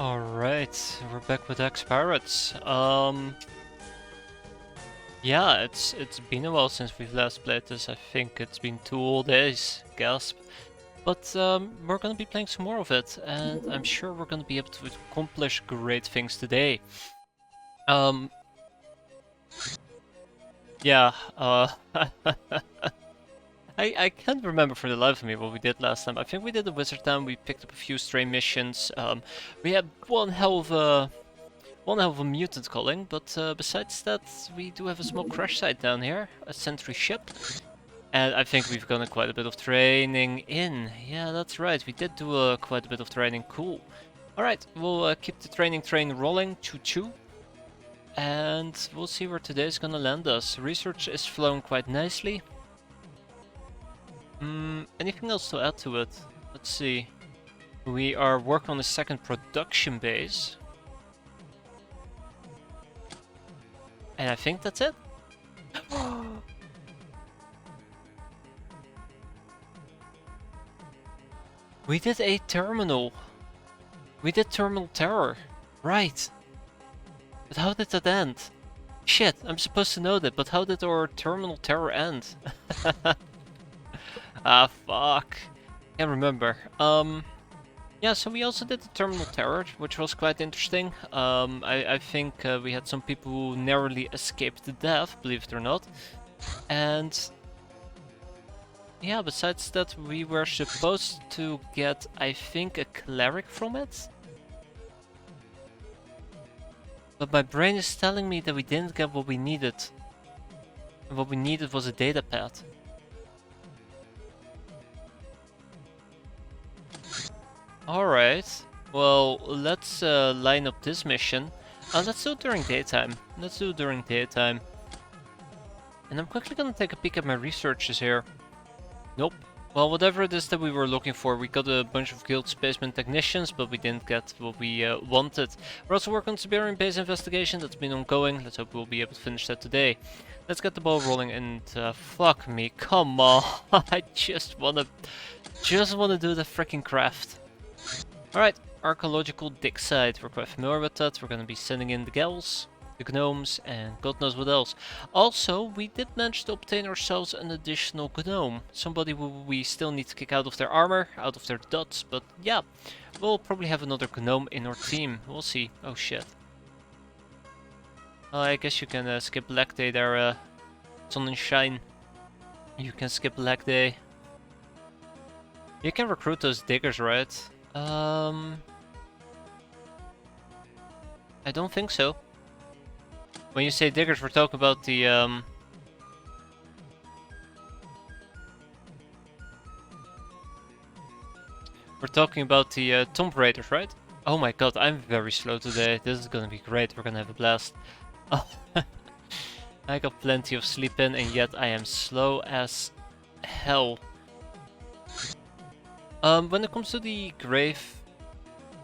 Alright, we're back with X-piratez. Yeah, it's been a while since we've last played this. I think it's been 2 whole days, gasp. But we're gonna be playing some more of it, and I'm sure we're gonna be able to accomplish great things today. Um, yeah, I can't remember for the life of me what we did last time. I think we did the Wizard Town, we picked up a few stray missions. We had one hell of a mutant calling, but besides that, we do have a small crash site down here, a sentry ship. And I think we've gotten quite a bit of training in. Yeah, that's right, we did do quite a bit of training, cool. Alright, we'll keep the training train rolling, choo-choo. And we'll see where today's gonna land us. Research is flowing quite nicely. Anything else to add to it? Let's see. We are working on a second production base. And I think that's it. We did a terminal. We did terminal terror. Right. But how did that end? Shit, I'm supposed to know that, but how did our terminal terror end? Ah, fuck. Can't remember. Yeah, so we also did the terminal terror, which was quite interesting. I think we had some people who narrowly escaped death, believe it or not. And yeah, besides that, we were supposed to get, I think, a cleric from it. But my brain is telling me that we didn't get what we needed. And what we needed was a data pad. Alright, well, let's line up this mission. Let's do it during daytime. Let's do it during daytime. And I'm quickly gonna take a peek at my researches here. Nope. Well, whatever it is that we were looking for, we got a bunch of guild spaceman technicians, but we didn't get what we wanted. We're also working on Siberian base investigation, that's been ongoing. Let's hope we'll be able to finish that today. Let's get the ball rolling and fuck me, come on. I just wanna do the freaking craft. Alright, archaeological dig site. We're quite familiar with that. We're gonna be sending in the gals, the gnomes, and God knows what else. Also, we did manage to obtain ourselves an additional gnome. Somebody who we still need to kick out of their armor, out of their duds, but yeah. We'll probably have another gnome in our team. We'll see. Oh shit. I guess you can skip leg day there, sun and shine. You can skip leg day. You can recruit those diggers, right? I don't think so. When you say diggers, we're talking about the Tomb Raiders, right? Oh my god, I'm very slow today. This is gonna be great. We're gonna have a blast. Oh, I got plenty of sleep in, and yet I am slow as hell. When it comes to the grave,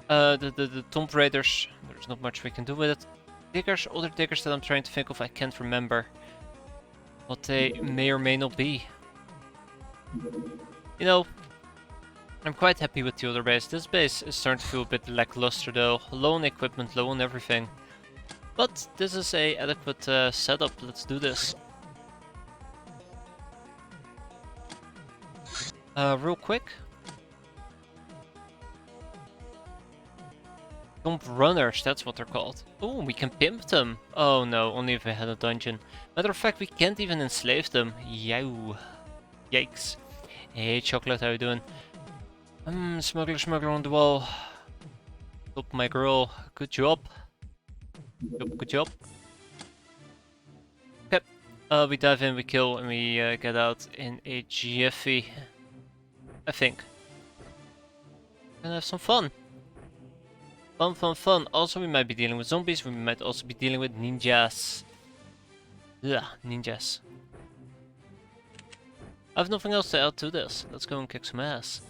the Tomb Raiders, there's not much we can do with it. Diggers, other diggers that I'm trying to think of, I can't remember what they may or may not be. You know, I'm quite happy with the other base. This base is starting to feel a bit lackluster though. Low on equipment, low on everything. But this is a adequate setup, let's do this. Real quick. Dump runners, that's what they're called. Oh, we can pimp them. Oh no, only if we had a dungeon. Matter of fact, we can't even enslave them. Yow. Yikes. Hey, Chocolate, how you doing? Smuggler on the wall. Top my girl. Good job. Good job. Okay. We dive in, we kill, and we get out in a jiffy. I think. Gonna have some fun. Fun. Also, we might be dealing with zombies. We might also be dealing with ninjas. Yeah, ninjas. I have nothing else to add to this. Let's go and kick some ass.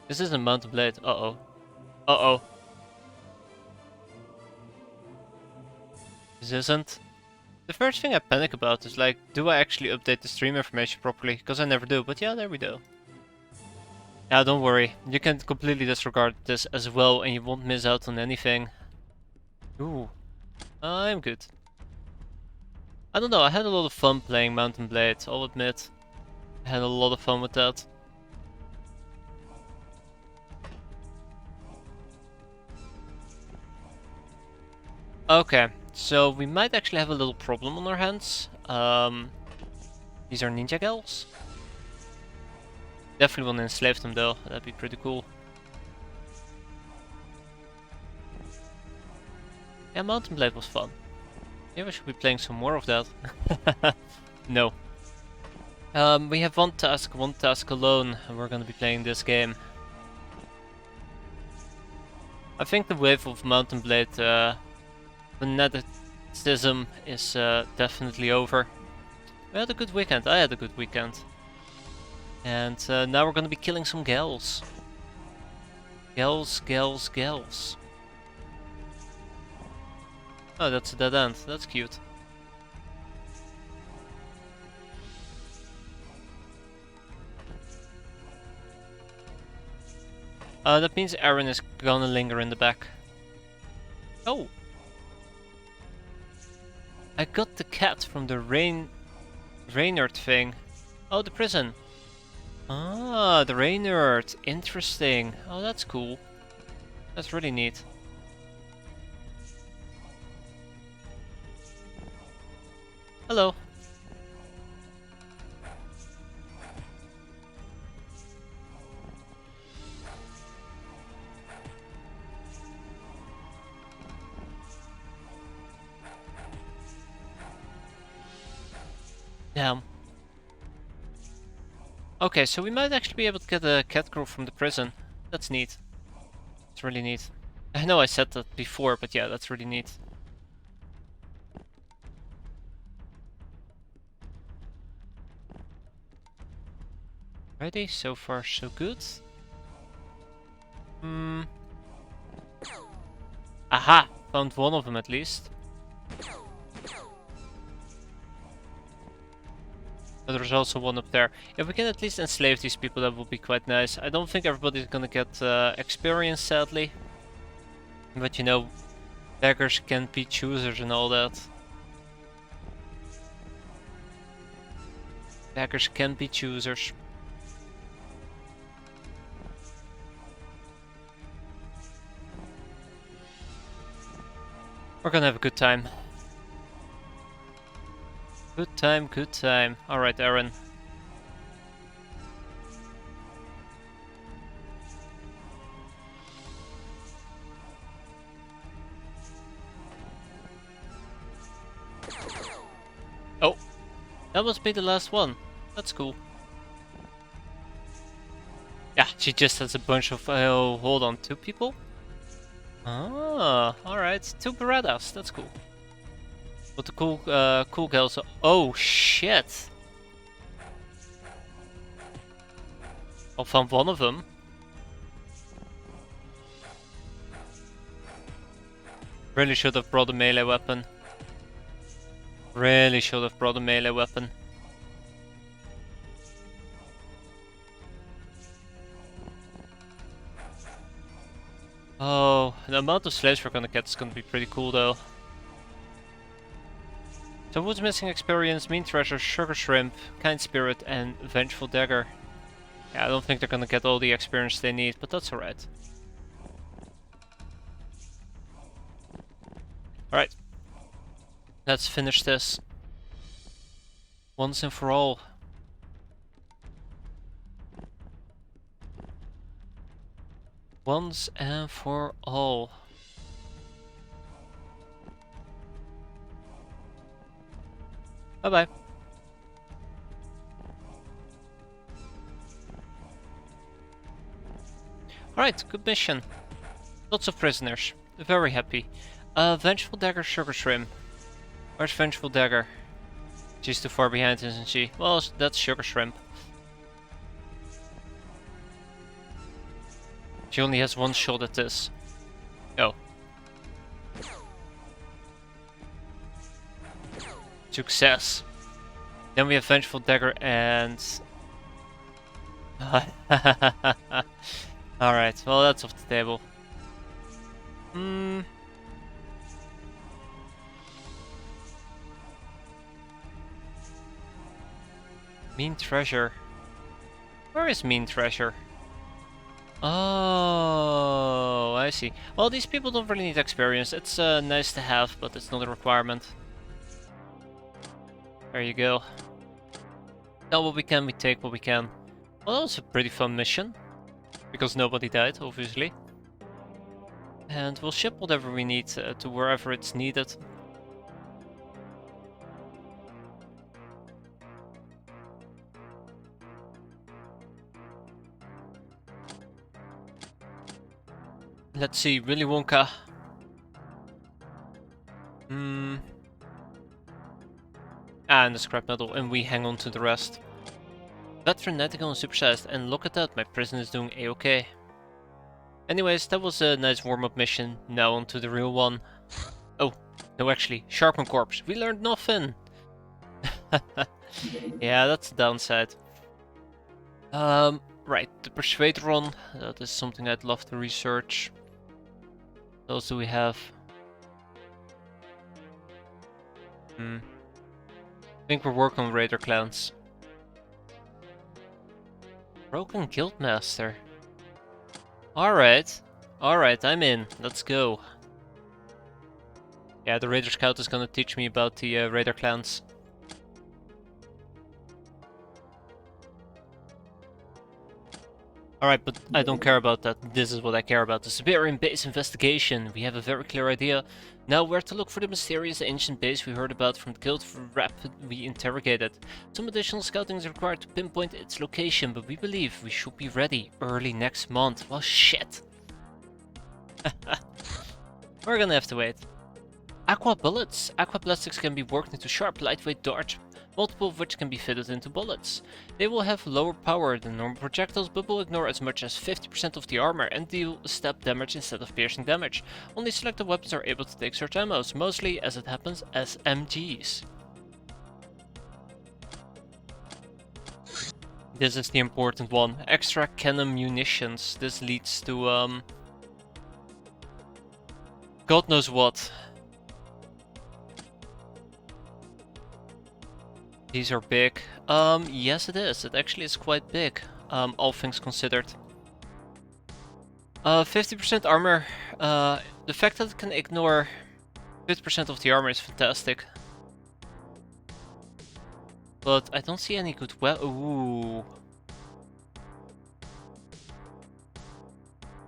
This isn't Mountain Blade. Uh-oh. Uh-oh. This isn't. The first thing I panic about is like, do I actually update the stream information properly? Because I never do. But yeah, there we go. Yeah, don't worry. You can completely disregard this as well and you won't miss out on anything. Ooh, I'm good. I don't know, I had a lot of fun playing Mountain Blade, I'll admit. I had a lot of fun with that. Okay, so we might actually have a little problem on our hands. These are ninja gals. Definitely want to enslave them though, that'd be pretty cool. Yeah, Mountain Blade was fun. Maybe I should be playing some more of that. No. We have one task alone, and we're gonna be playing this game. I think the wave of Mountain Blade fanaticism is definitely over. We had a good weekend, I had a good weekend. And now we're gonna be killing some gals. Gals, gals, gals. Oh, that's a dead end, that's cute. That means Aaron is gonna linger in the back. Oh! I got the cat from the Reynard thing. Oh, the prison. Ah, the Reynard. Interesting. Oh, that's cool. That's really neat. Hello. Damn. Okay, so we might actually be able to get a cat girl from the prison. That's neat. It's really neat. I know I said that before, but yeah, that's really neat. Ready? So far, so good. Hmm. Aha! Found one of them at least. But there's also one up there. If we can at least enslave these people, that would be quite nice. I don't think everybody's gonna get experience, sadly. But you know, beggars can be choosers and all that. Beggars can be choosers. We're gonna have a good time. Good time, good time. Alright, Aaron. Oh, that must be the last one. That's cool. Yeah, she just has a bunch of... Oh, hold on, 2 people? Ah, alright. 2 Baradas, that's cool. But the cool girls... Oh, shit! I found one of them. Really should have brought a melee weapon. Really should have brought a melee weapon. Oh, the amount of slaves we're gonna get is gonna be pretty cool though. So who's missing experience? Mean Treasure, Sugar Shrimp, Kind Spirit, and Vengeful Dagger. Yeah, I don't think they're gonna get all the experience they need, but that's alright. Alright. Let's finish this. Once and for all. Once and for all. Bye-bye. Alright, good mission. Lots of prisoners. Very happy. Vengeful Dagger, Sugar Shrimp. Where's Vengeful Dagger? She's too far behind, isn't she? Well, that's Sugar Shrimp. She only has 1 shot at this. Oh. Success. Then we have Vengeful Dagger and Alright, well that's off the table. Hmm. Mean treasure. Where is mean treasure? Oh, I see. Well, these people don't really need experience. It's nice to have, but it's not a requirement. There you go. Tell what we can, we take what we can. Well, that was a pretty fun mission. Because nobody died, obviously. And we'll ship whatever we need to wherever it's needed. Let's see, Willy Wonka. And the scrap metal, and we hang on to the rest. That's frenetical and supersized, and look at that, my prison is doing a-okay. Anyways, that was a nice warm-up mission, now on to the real one. Oh, no actually, Sharpen Corpse, we learned nothing! Yeah, that's the downside. Right, the Persuaderon, that is something I'd love to research. What else do we have? I think we're working on Raider Clans. Broken Guildmaster. Alright, I'm in. Let's go. Yeah, the Raider Scout is gonna teach me about the Raider Clans. Alright, but I don't care about that. This is what I care about. The Siberian base investigation. We have a very clear idea now where to look for the mysterious ancient base we heard about from the guild rep we interrogated. Some additional scouting is required to pinpoint its location, but we believe we should be ready early next month. Well, shit. We're gonna have to wait. Aqua bullets. Aqua plastics can be worked into sharp, lightweight darts, multiple of which can be fitted into bullets. They will have lower power than normal projectiles, but will ignore as much as 50% of the armor and deal stab damage instead of piercing damage. Only selected weapons are able to take search ammos, mostly, as it happens, SMGs. This is the important one. Extra cannon munitions. This leads to God knows what. These are big. Yes it is. It actually is quite big, all things considered. 50% armor. The fact that it can ignore 50% of the armor is fantastic. But I don't see any good ooh.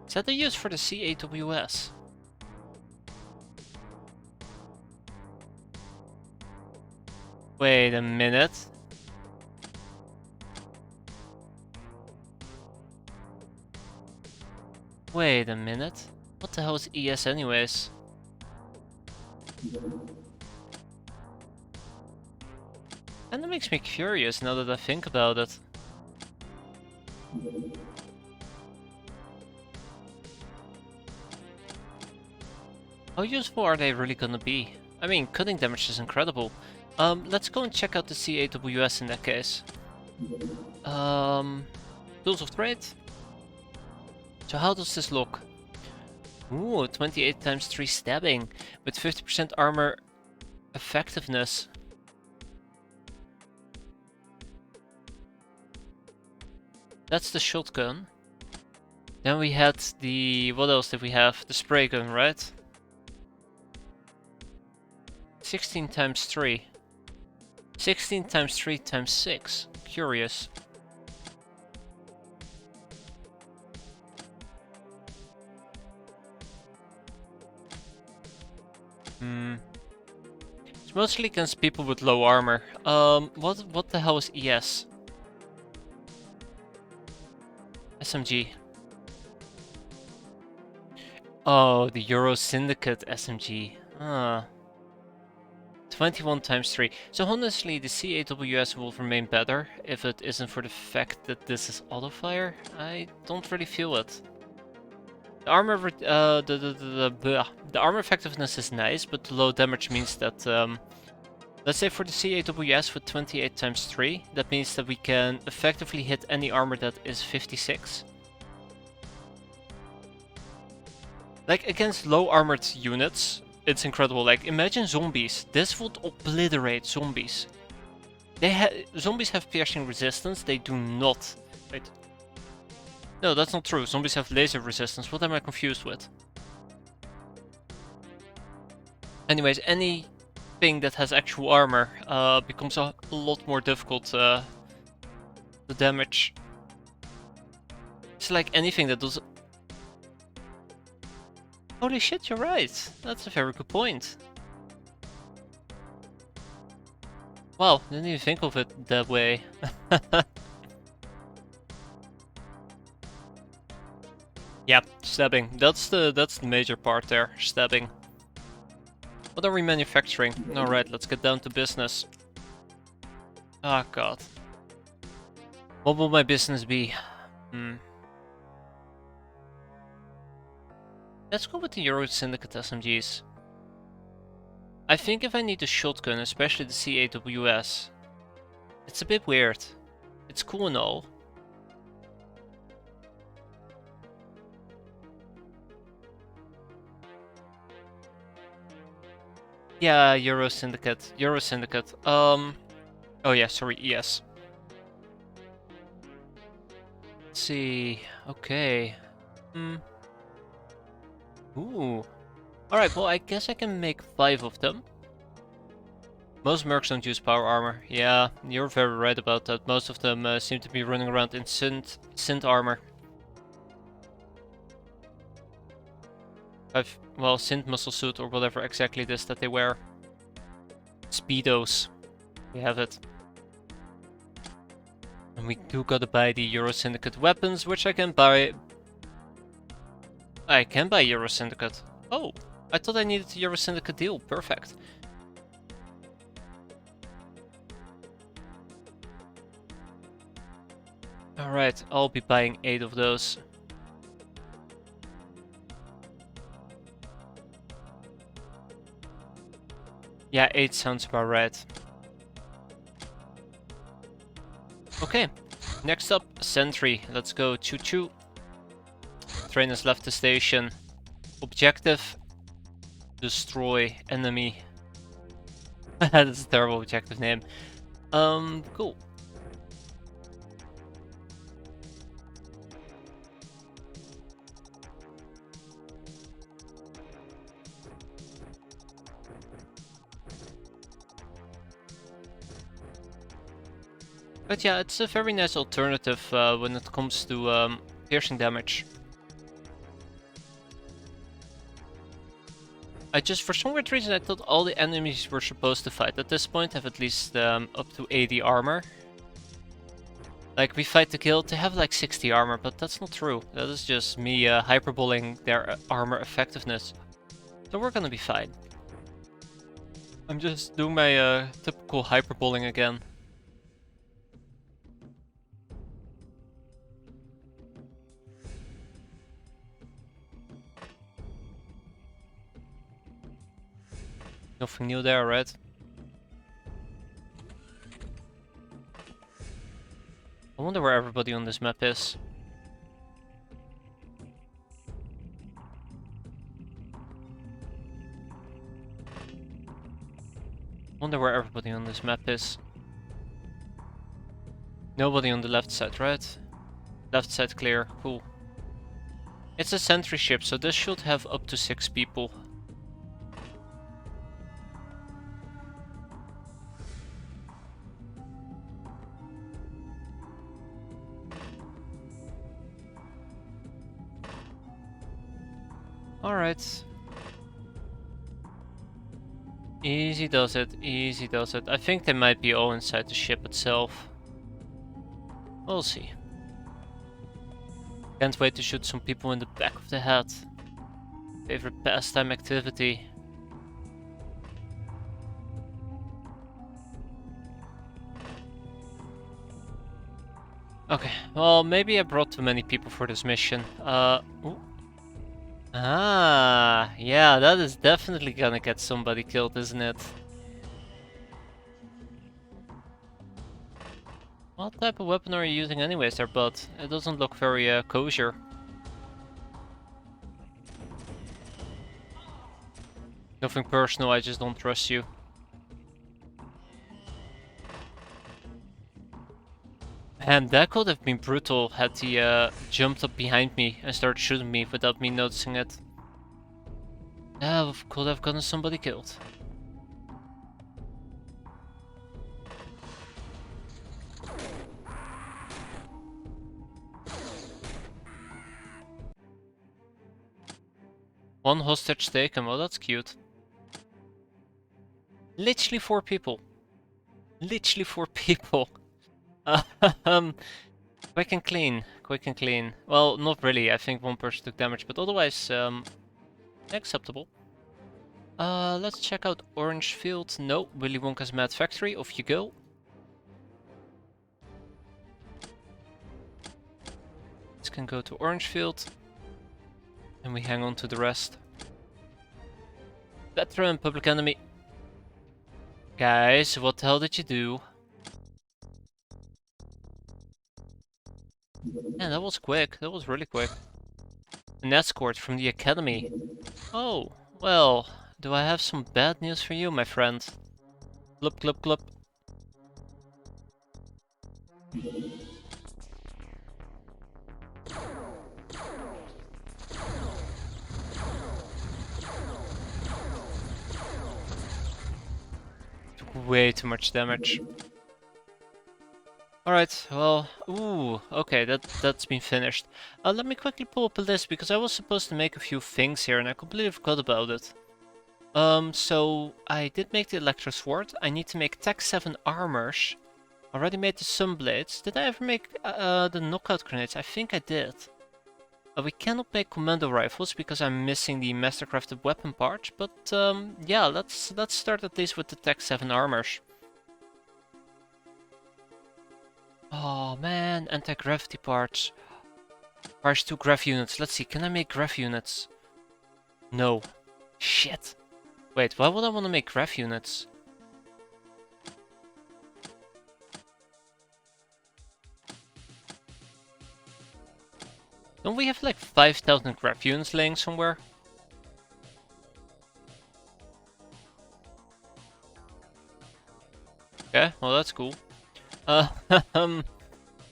Is that the use for the CAWS? Wait a minute. Wait a minute. What the hell is ES anyways? And that makes me curious now that I think about it. How useful are they really gonna be? I mean, cutting damage is incredible. Let's go and check out the CAWS in that case. Tools of trade. So how does this look? Ooh, 28 times 3 stabbing with 50% armor effectiveness. That's the shotgun. Then we had the... what else did we have? The spray gun, right? 16 times 3. 16 times 3 times 6. Curious. It's mostly against people with low armor. What the hell is ES? SMG. Oh, the Euro Syndicate SMG. 21 times 3. So honestly, the CAWS will remain better if it isn't for the fact that this is auto-fire. I don't really feel it. The armor, the armor effectiveness is nice, but the low damage means that Let's say for the CAWS with 28 times 3, that means that we can effectively hit any armor that is 56. Like, against low armored units, it's incredible. Like, imagine zombies. This would obliterate zombies. Zombies have piercing resistance, they do not. Wait. No, that's not true. Zombies have laser resistance. What am I confused with? Anyways, anything that has actual armor becomes a lot more difficult to damage. It's like anything that does... Holy shit, you're right. That's a very good point. Wow, didn't even think of it that way. Yeah, stabbing. That's the major part there, stabbing. What are we manufacturing? Alright, let's get down to business. Ah, god. What will my business be? Let's go with the Euro Syndicate SMGs. I think if I need a shotgun, especially the CAWS, it's a bit weird. It's cool and all. Yeah, Euro Syndicate. Euro Syndicate. Oh yeah, sorry, ES. Let's see. Okay. Ooh. Alright, well I guess I can make 5 of them. Most mercs don't use power armor. Yeah, you're very right about that. Most of them seem to be running around in synth armor. Well, synth muscle suit or whatever exactly it is that they wear. Speedos. We have it. And we do gotta buy the Euro Syndicate weapons, which I can buy. I can buy Euro Syndicate. Oh, I thought I needed the Euro Syndicate deal. Perfect. Alright, I'll be buying 8 of those. Yeah, 8 sounds about right. Okay, next up, Sentry. Let's go choo-choo. Train has left the station. Objective: destroy enemy. That's a terrible objective name. Cool. But yeah, it's a very nice alternative when it comes to piercing damage. For some weird reason, I thought all the enemies we're supposed to fight at this point have at least up to 80 armor. Like, we fight to kill to have like 60 armor, but that's not true. That is just me hyperboling their armor effectiveness. So we're gonna be fine. I'm just doing my typical hyperboling again. Nothing new there, right? I wonder where everybody on this map is. Wonder where everybody on this map is. Nobody on the left side, right? Left side clear, cool. It's a sentry ship, so this should have up to 6 people. Alright. Easy does it, easy does it. I think they might be all inside the ship itself. We'll see. Can't wait to shoot some people in the back of the head. Favorite pastime activity. Okay, well maybe I brought too many people for this mission. Ooh. Ah, yeah, that is definitely gonna get somebody killed, isn't it? What type of weapon are you using anyways there, bud? It doesn't look very kosher. Nothing personal, I just don't trust you. Man, that could have been brutal had he jumped up behind me and started shooting me without me noticing it. That could have gotten somebody killed. One hostage taken, well that's cute. Literally 4 people. Literally 4 people. Quick and clean, quick and clean. Well, not really, I think one person took damage, but otherwise, acceptable. Let's check out Orange Field. No, Willy Wonka's Mad Factory, off you go. This can go to Orange Field. And we hang on to the rest. Veteran, Public Enemy. Guys, what the hell did you do? Man, that was quick. That was really quick. An escort from the Academy. Oh, well, do I have some bad news for you, my friend? Glub, glub, glub. Took way too much damage. Alright, well, ooh, okay, that's been finished. Let me quickly pull up a list, because I was supposed to make a few things here, and I completely forgot about it. So, I did make the Electro Sword, I need to make Tech 7 armors. Already made the Sunblades. Did I ever make the Knockout Grenades? I think I did. We cannot make Commando Rifles, because I'm missing the Mastercrafted weapon part, but yeah, let's start at least with the Tech 7 armors. Oh man, anti-gravity parts. Requires 2 grav units. Let's see, can I make grav units? No. Shit. Wait, why would I want to make grav units? Don't we have like 5,000 grav units laying somewhere? Okay, well that's cool. So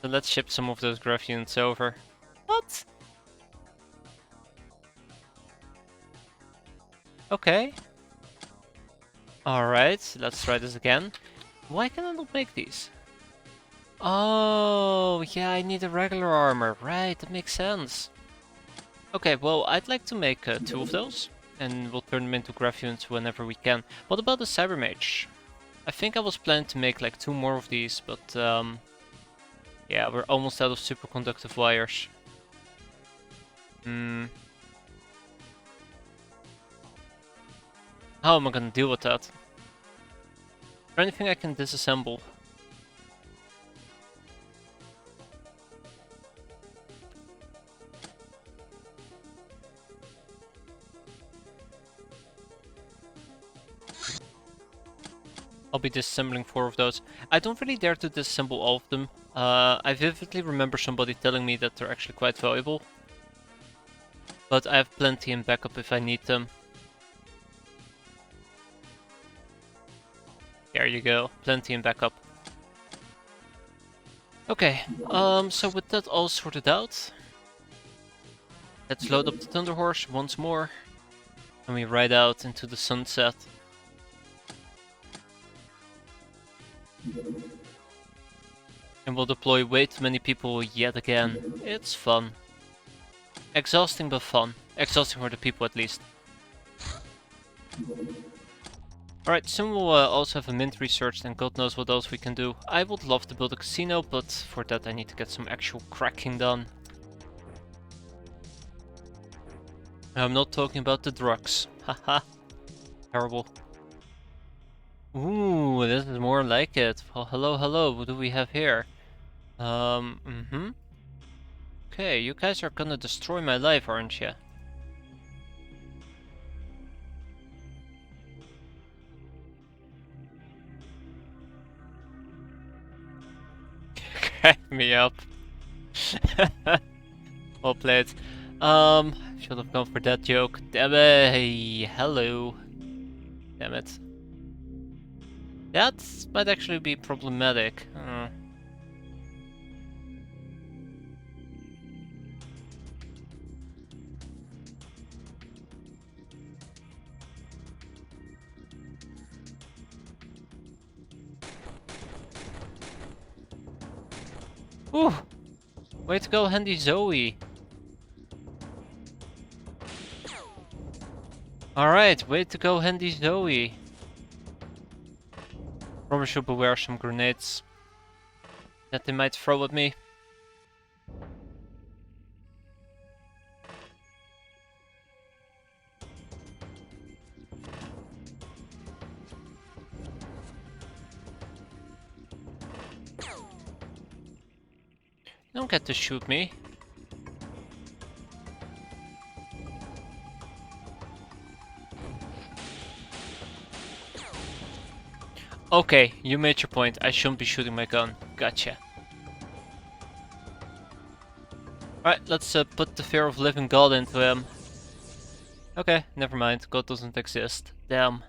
let's ship some of those grav units over. What? Okay. Alright, let's try this again. Why can I not make these? Oh, yeah, I need a regular armor. Right, that makes sense. Okay, well, I'd like to make 2 of those. And we'll turn them into grav units whenever we can. What about the Cybermage? I think I was planning to make like 2 more of these, but yeah, we're almost out of superconductive wires. How am I gonna deal with that? Is there anything I can disassemble? I'll be disassembling 4 of those. I don't really dare to disassemble all of them. I vividly remember somebody telling me that they're actually quite valuable. But I have plenty in backup if I need them. There you go, plenty in backup. Okay, so with that all sorted out, let's load up the Thunder Horse once more. And we ride out into the sunset. And we'll deploy way too many people yet again. It's fun. Exhausting but fun. Exhausting for the people at least. Alright, soon we'll also have a mint researched and god knows what else we can do. I would love to build a casino, but for that I need to get some actual cracking done. I'm not talking about the drugs. Haha. Terrible. Ooh, this is more like it. Well, hello, hello, what do we have here? Okay, you guys are gonna destroy my life, aren't you? crack me up. Well played. Should have gone for that joke. Damn it. Hey, hello. Damn it. That might actually be problematic. Whew. Way to go, Handy Zoe. Alright, way to go, Handy Zoe. Probably should beware some grenades that they might throw at me. You don't get to shoot me. Okay, you made your point. I shouldn't be shooting my gun. Gotcha. Alright, let's put the fear of living God into him. Okay, never mind. God doesn't exist. Damn.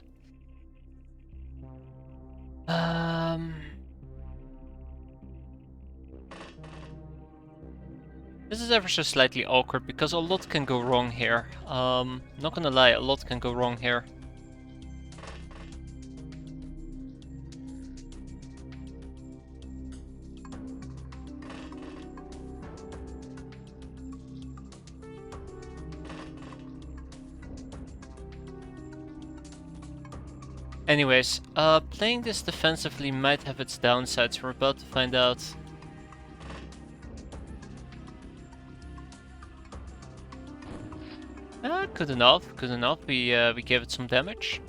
This is ever so slightly awkward because a lot can go wrong here. Not gonna lie, a lot can go wrong here. Anyways, playing this defensively might have its downsides. We're about to find out. Good enough, good enough. We gave it some damage.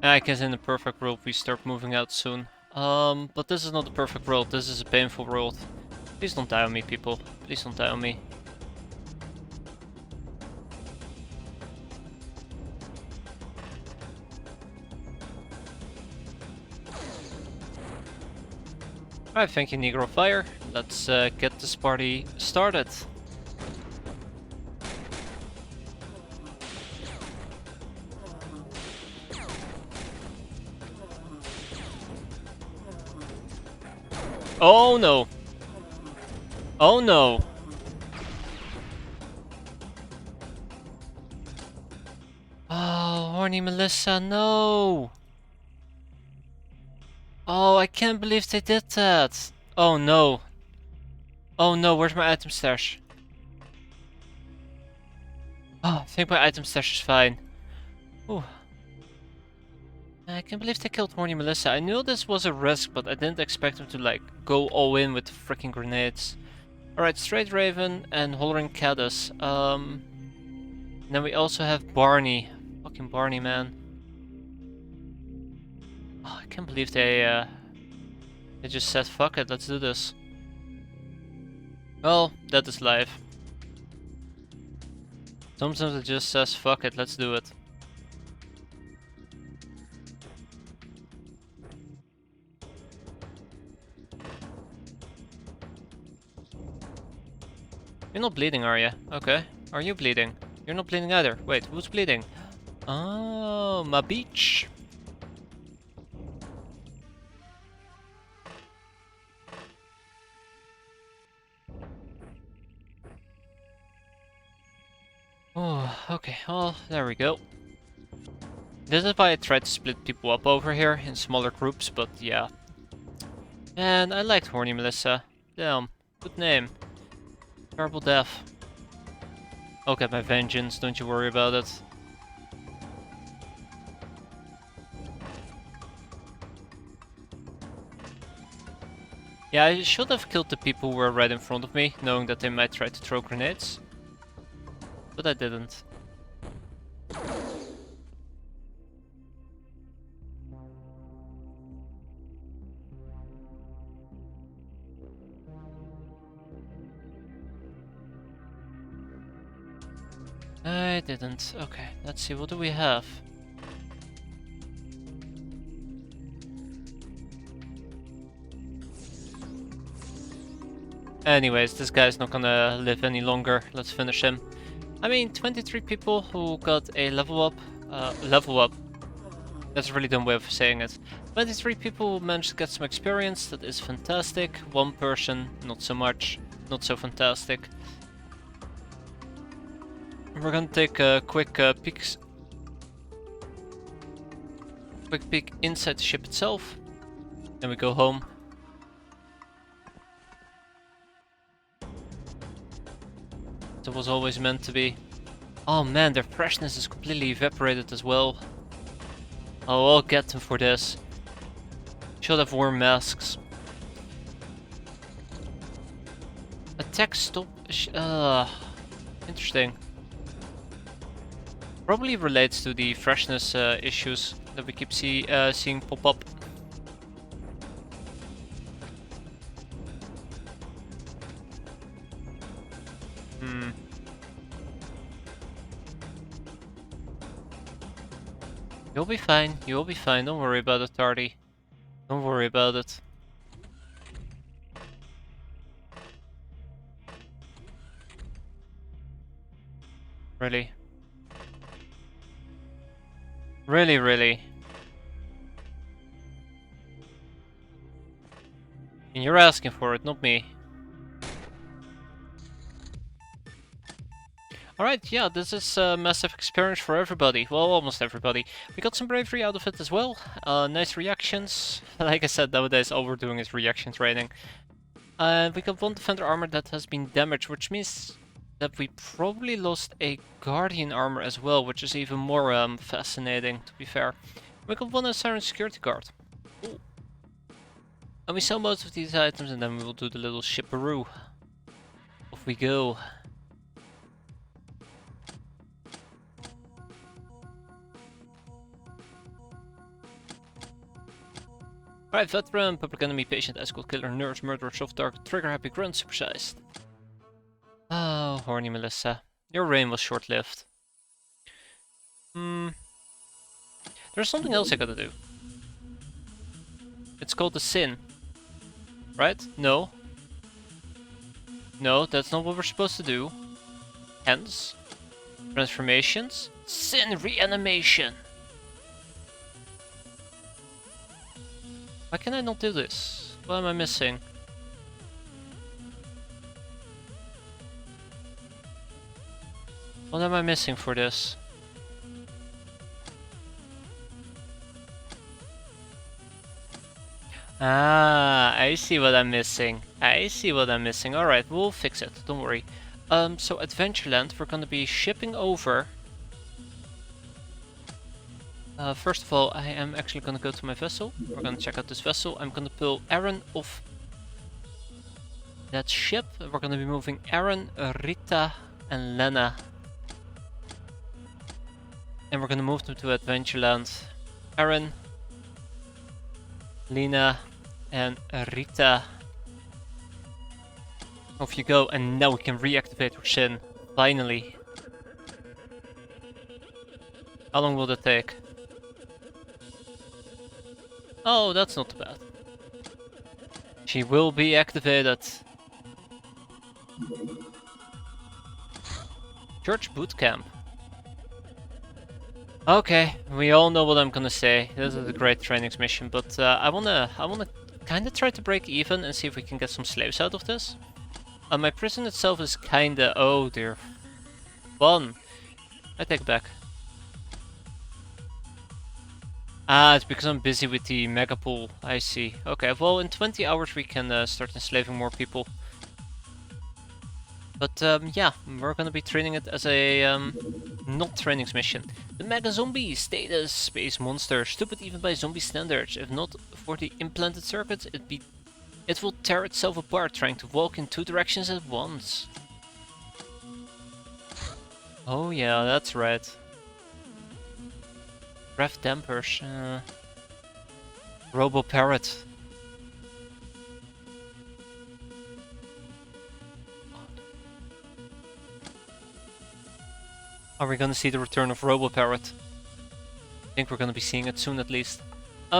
I guess in the perfect world we start moving out soon. But this is not the perfect world. This is a painful world. Please don't die on me, people. Please don't die on me. Alright, thank you, Negro Fire. Let's get this party started. Oh no! Oh no! Oh, horny Melissa, no! Oh, I can't believe they did that! Oh no! Oh no, where's my item stash? Oh, I think my item stash is fine. Ooh. I can't believe they killed horny Melissa. I knew this was a risk, but I didn't expect them to like go all in with the freaking grenades. Alright, Straight Raven and Hollering Caddis. Then we also have Barney. Fucking Barney, man. Oh, I can't believe they just said fuck it, let's do this. Well, that is life. Sometimes it just says fuck it, let's do it. You're not bleeding, are you? Okay. Are you bleeding? You're not bleeding either. Wait, who's bleeding? Oh, my beach. Oh, okay. Well, there we go. This is why I tried to split people up over here in smaller groups, but yeah. And I liked Horny Melissa. Damn, good name. Terrible death. I'll get my vengeance, don't you worry about it. Yeah, I should have killed the people who were right in front of me, knowing that they might try to throw grenades. But I didn't. I didn't. Okay, let's see, what do we have? Anyways, this guy's not gonna live any longer. Let's finish him. I mean, 23 people who got a level up. Level up. That's a really dumb way of saying it. 23 people managed to get some experience. That is fantastic. One person, not so much. Not so fantastic. We're gonna take a quick peek inside the ship itself. Then we go home. It was always meant to be. Oh man, their freshness is completely evaporated as well. Oh, I'll get them for this. Should have worn masks. Attack stop. Interesting. Probably relates to the freshness issues that we keep seeing pop up. You'll be fine, you'll be fine, don't worry about it, Tardy. Don't worry about it. Really? Really? And you're asking for it, not me. Alright, yeah, this is a massive experience for everybody. Well, almost everybody. We got some bravery out of it as well. Nice reactions. Like I said, nowadays all we're doing is reaction training. We got one defender armor that has been damaged, which means that we probably lost a guardian armor as well, which is even more fascinating, to be fair. We got one siren security guard. Ooh. And we sell most of these items and then we will do the little shipperoo. Off we go. Alright, veteran, public enemy, patient, escort, killer, nurse, murderer, soft target, trigger, happy, grunt, supersized. Oh, horny Melissa. Your reign was short-lived. There's something else I gotta do. It's called the sin. Right? No. No, that's not what we're supposed to do. Hence. Transformations. Sin reanimation. Why can I not do this? What am I missing? What am I missing for this? Ah, I see what I'm missing. I see what I'm missing. Alright, we'll fix it. Don't worry. So Adventureland, we're gonna be shipping over. First of all, I am actually gonna go to my vessel. We're gonna check out this vessel. I'm gonna pull Aaron off that ship. We're gonna be moving Aaron, Rita, and Lena. And we're gonna move them to Adventureland. Aaron, Lena, and Rita. Off you go, and now we can reactivate our Shin. Finally. How long will that take? Oh, that's not too bad. She will be activated. Church Bootcamp. Okay, we all know what I'm gonna say. This is a great trainings mission, but I wanna kinda try to break even and see if we can get some slaves out of this. My prison itself is kinda, oh dear, fun. I take it back. Ah, it's because I'm busy with the mega pool. I see. Okay, well, in 20 hours we can start enslaving more people. But yeah, we're gonna be training it as a not trainings mission. The mega zombies, status, space monster, stupid even by zombie standards. If not for the implanted circuits, it will tear itself apart, trying to walk in two directions at once. Oh yeah, that's right. Breath dampers. Robo Parrot. Are we gonna see the return of Robo Parrot? I think we're gonna be seeing it soon at least.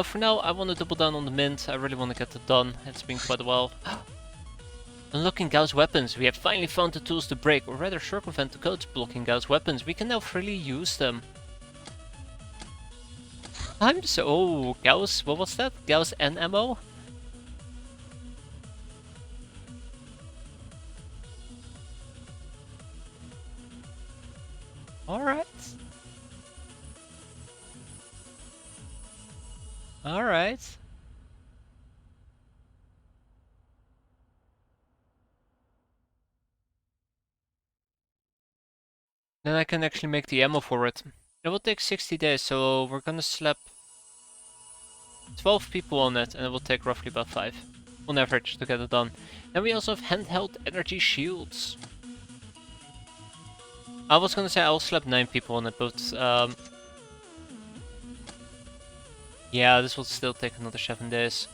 For now, I want to double down on the mint. I really want to get it done. It's been quite a while. Unlocking Gauss weapons. We have finally found the tools to break, or rather circumvent the codes blocking Gauss weapons. We can now freely use them. I'm so... Oh, Gauss, what was that? Gauss NMO? Alright. Alright. Then I can actually make the ammo for it. It will take 60 days, so we're gonna slap 12 people on it, and it will take roughly about 5 on average to get it done. And we also have handheld energy shields. I was gonna say I'll slap 9 people on it, but yeah, this will still take another 7 days.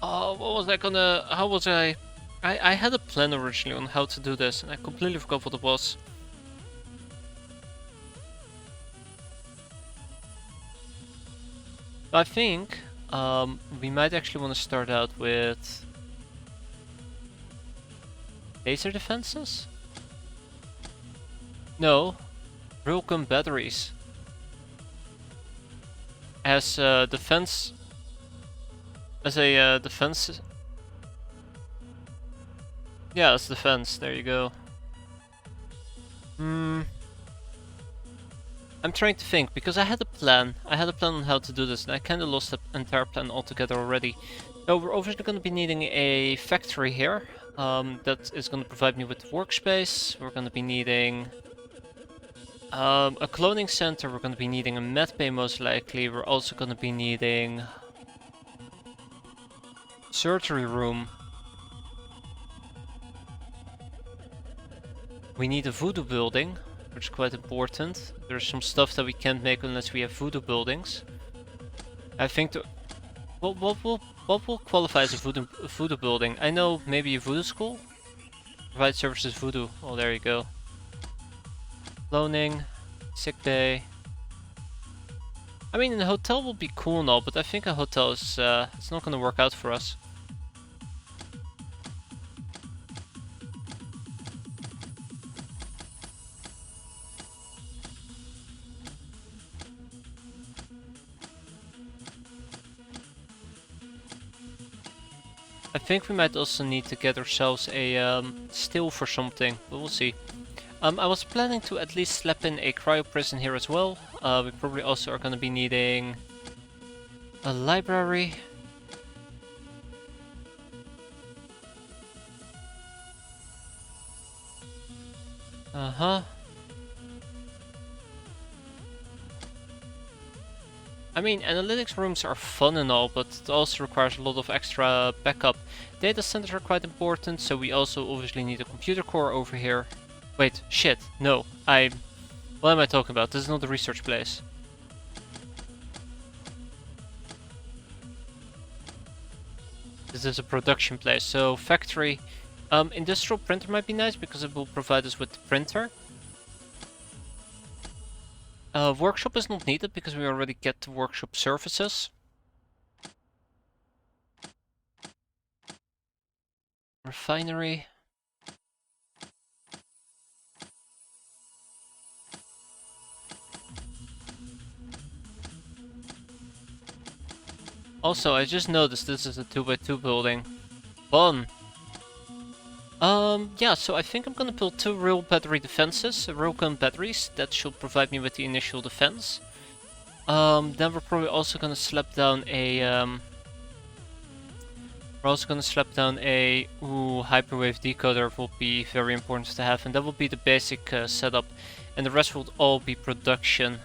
Oh, what was I gonna... How was I had a plan originally on how to do this, and I completely forgot what it was. I think we might actually want to start out with laser defenses? No, railgun batteries. As defense... As a defense... Yeah, as defense, there you go. I'm trying to think, because I had a plan. I had a plan on how to do this, and I kinda lost the entire plan altogether already. So we're obviously gonna be needing a factory here. That is gonna provide me with workspace. We're gonna be needing a cloning center. We're gonna be needing a med bay most likely. We're also gonna be needing surgery room. We need a voodoo building, which is quite important. There's some stuff that we can't make unless we have voodoo buildings. I think the... What will qualify as a voodoo building? I know maybe a voodoo school? Provide services voodoo. Oh, there you go. Cloning, sick bay. I mean, a hotel will be cool and all, but I think a hotel is it's not gonna work out for us. I think we might also need to get ourselves a still for something, but we'll see. I was planning to at least slap in a cryo prison here as well. We probably also are going to be needing a library. I mean, analytics rooms are fun and all, but it also requires a lot of extra backup. Data centers are quite important, so we also obviously need a computer core over here. Wait, shit, no, what am I talking about? This is not a research place. This is a production place, so factory. Industrial printer might be nice because it will provide us with the printer. Workshop is not needed because we already get the workshop services. Refinery. Also, I just noticed this is a 2x2 building. Fun! Yeah, so I think I'm gonna build 2 rail battery defenses, railgun batteries, that should provide me with the initial defense. Then we're probably also gonna slap down a, hyperwave decoder will be very important to have, and that will be the basic setup, and the rest will all be production.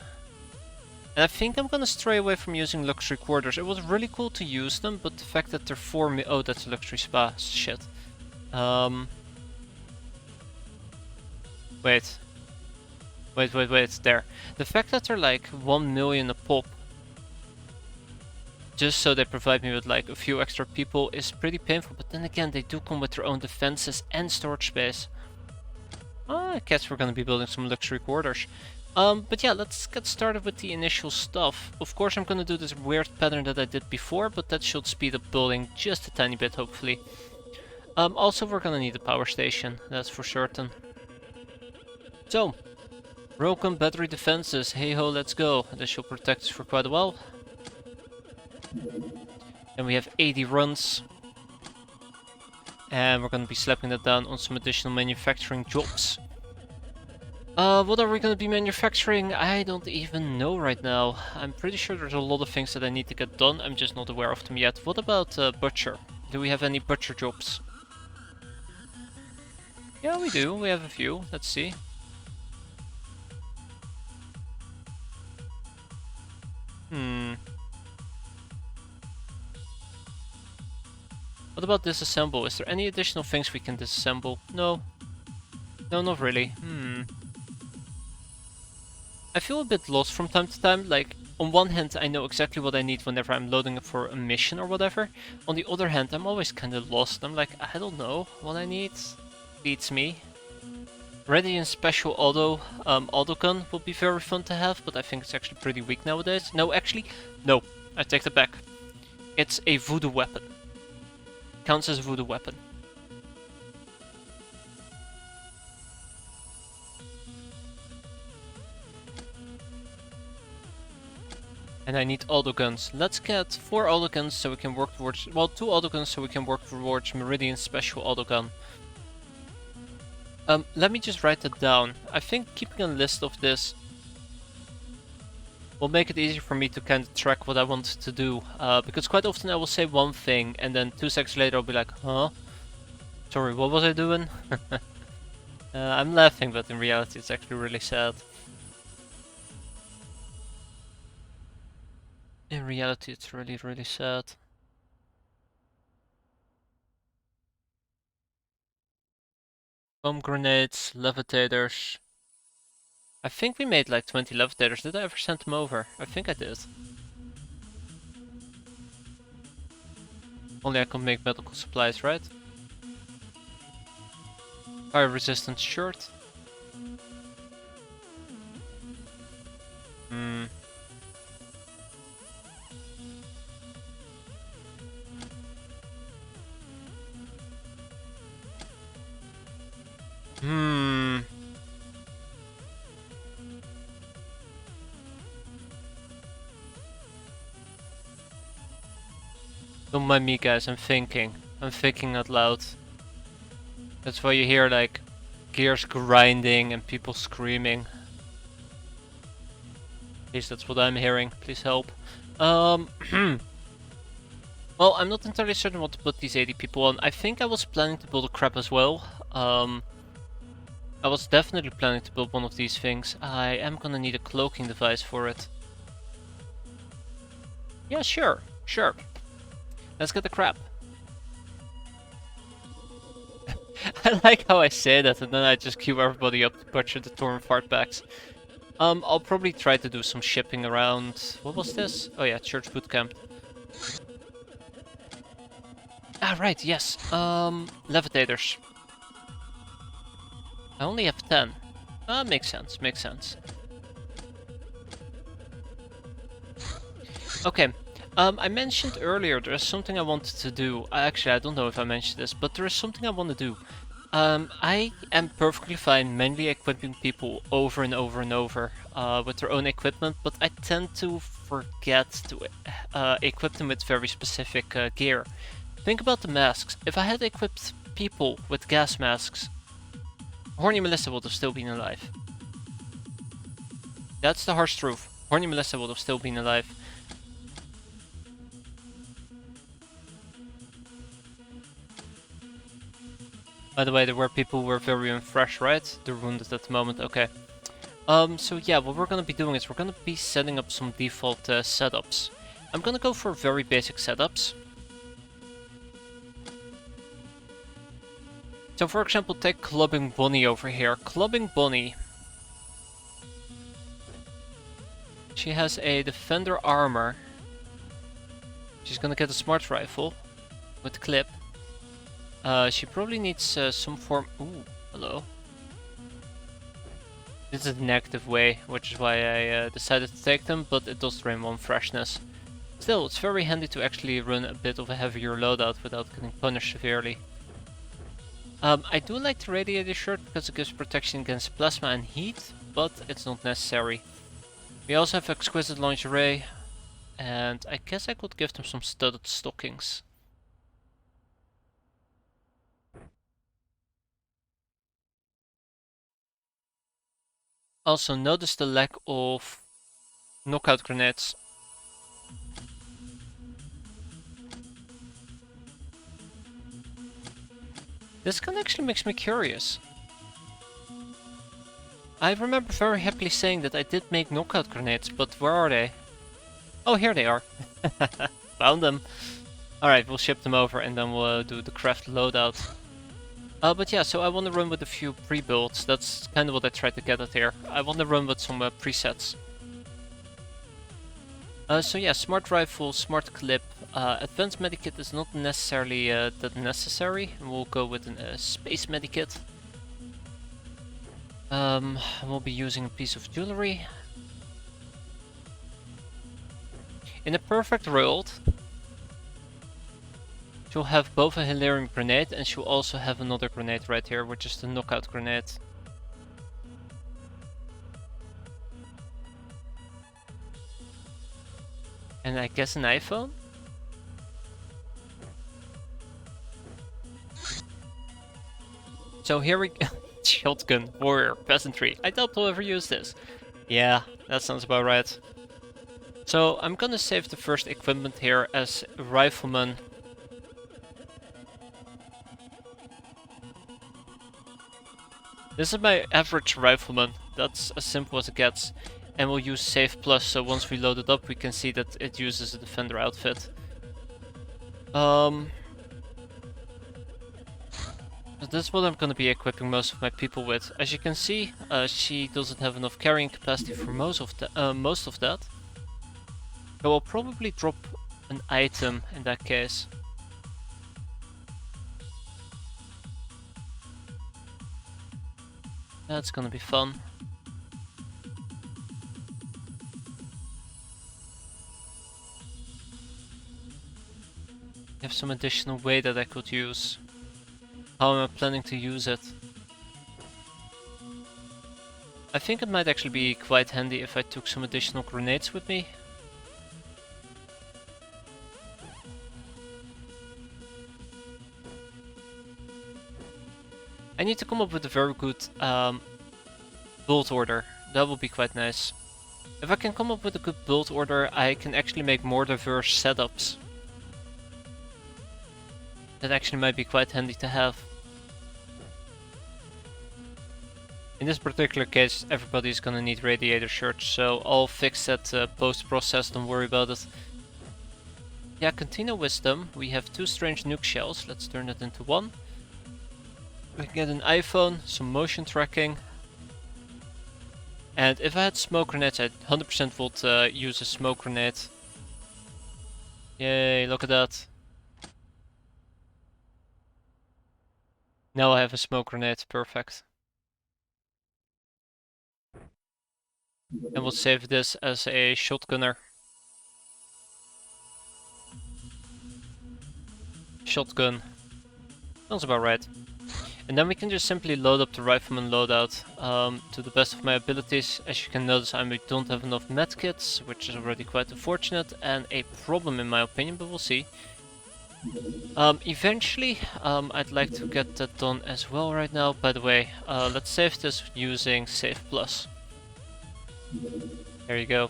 And I think I'm gonna stray away from using luxury quarters. It was really cool to use them, but the fact that they're 4 mi- oh, that's a luxury spa, shit. Wait, there. The fact that they're like 1 million a pop, just so they provide me with like a few extra people, is pretty painful, but then again, they do come with their own defenses and storage space. I guess we're gonna be building some luxury quarters. But yeah, let's get started with the initial stuff. Of course, I'm gonna do this weird pattern that I did before, but that should speed up building just a tiny bit, hopefully. Also, we're gonna need a power station, that's for certain. So, broken battery defenses, hey ho, let's go. This should protect us for quite a while. Then we have 80 runs. And we're gonna be slapping that down on some additional manufacturing jobs. What are we gonna be manufacturing? I don't even know right now. I'm pretty sure there's a lot of things that I need to get done, I'm just not aware of them yet. What about butcher? Do we have any butcher jobs? Yeah, we do, we have a few, let's see. What about disassemble? Is there any additional things we can disassemble? No. No, not really. I feel a bit lost from time to time. Like, on one hand, I know exactly what I need whenever I'm loading up for a mission or whatever. On the other hand, I'm always kind of lost. I'm like, I don't know what I need. Beats me. Radiant Special Autogun would be very fun to have, but I think it's actually pretty weak nowadays. No, actually, no. I take that back. It's a voodoo weapon. Counts as a voodoo weapon. And I need autoguns. Let's get 4 autoguns so we can work towards... Well, 2 autoguns so we can work towards Meridian Special Autogun. Let me just write that down. I think keeping a list of this will make it easier for me to kind of track what I want to do. Because quite often I will say one thing and then 2 seconds later I'll be like, huh? Sorry, what was I doing? I'm laughing, but in reality it's actually really sad. In reality it's really, really sad. Bomb grenades, levitators. I think we made like 20 levitators. Did I ever send them over? I think I did. Only I can make medical supplies, right? Fire resistant shirt. Don't mind me, guys, I'm thinking. I'm thinking out loud. That's why you hear like gears grinding and people screaming. At least that's what I'm hearing. Please help. Well, I'm not entirely certain what to put these 80 people on. I think I was planning to build a crab as well. I was definitely planning to build one of these things. I am gonna need a cloaking device for it. Yeah, sure. Let's get the crab. I like how I say that and then I just queue everybody up to butcher the Torn Fartbacks. I'll probably try to do some shipping around... What was this? Oh yeah, Church Bootcamp. Ah, right, yes. Levitators. I only have 10. Makes sense. Okay. I mentioned earlier there is something I wanted to do. Actually, I don't know if I mentioned this, but there is something I want to do. I am perfectly fine manually equipping people over and over with their own equipment, but I tend to forget to equip them with very specific gear. Think about the masks. If I had equipped people with gas masks, Horny Melissa would have still been alive. That's the harsh truth. Horny Melissa would have still been alive. By the way, there were people who were very unfresh, right? They're wounded at the moment, okay. So yeah, what we're gonna be doing is we're gonna be setting up some default setups. I'm gonna go for very basic setups. So for example, take Clubbing Bunny over here. Clubbing Bunny. She has a defender armor. She's gonna get a smart rifle with clip. She probably needs some form... Ooh, hello. This is the negative way, which is why I decided to take them, but it does drain 1 freshness. Still, it's very handy to actually run a bit of a heavier loadout without getting punished severely. I do like the radiator shirt because it gives protection against plasma and heat, but it's not necessary. We also have exquisite lingerie, and I guess I could give them some studded stockings. Also, notice the lack of knockout grenades. This gun actually makes me curious. I remember very happily saying that I did make knockout grenades, but where are they? Oh, here they are. Found them. Alright, we'll ship them over and then we'll do the craft loadout. But yeah, so I want to run with a few pre-builds. That's kind of what I tried to get at here. I want to run with some presets. So yeah, smart rifle, smart clip. Advanced medikit is not necessarily that necessary. We'll go with a space medikit. We'll be using a piece of jewelry. In a perfect world, she'll have both a Hilarium grenade and she'll also have another grenade right here, which is the knockout grenade. And I guess an iPhone? So here we go. Shotgun, warrior, peasantry. I doubt we'll ever use this. Yeah, that sounds about right. So I'm gonna save the first equipment here as a rifleman. This is my average rifleman. That's as simple as it gets. And we'll use save plus, so once we load it up we can see that it uses a defender outfit. This is what I'm going to be equipping most of my people with. As you can see, she doesn't have enough carrying capacity for most of that. So I'll probably drop an item in that case. That's going to be fun. I have some additional weight that I could use. How am I planning to use it? I think it might actually be quite handy if I took some additional grenades with me. I need to come up with a very good build order. That would be quite nice. If I can come up with a good build order, I can actually make more diverse setups. That actually might be quite handy to have. In this particular case, everybody's gonna need radiator shirts, so I'll fix that post-process, don't worry about it. Yeah, Cantina Wisdom, we have 2 strange nuke shells, let's turn that into 1. We can get an iPhone, some motion tracking. And if I had smoke grenades, I 100% would use a smoke grenade. Yay, look at that. Now I have a smoke grenade, perfect. And we'll save this as a shotgunner. Shotgun. Sounds about right. And then we can just simply load up the rifleman loadout to the best of my abilities. As you can notice, I don't have enough medkits, which is already quite unfortunate and a problem in my opinion, but we'll see. Eventually, I'd like to get that done as well right now. By the way, let's save this using save plus. There you go.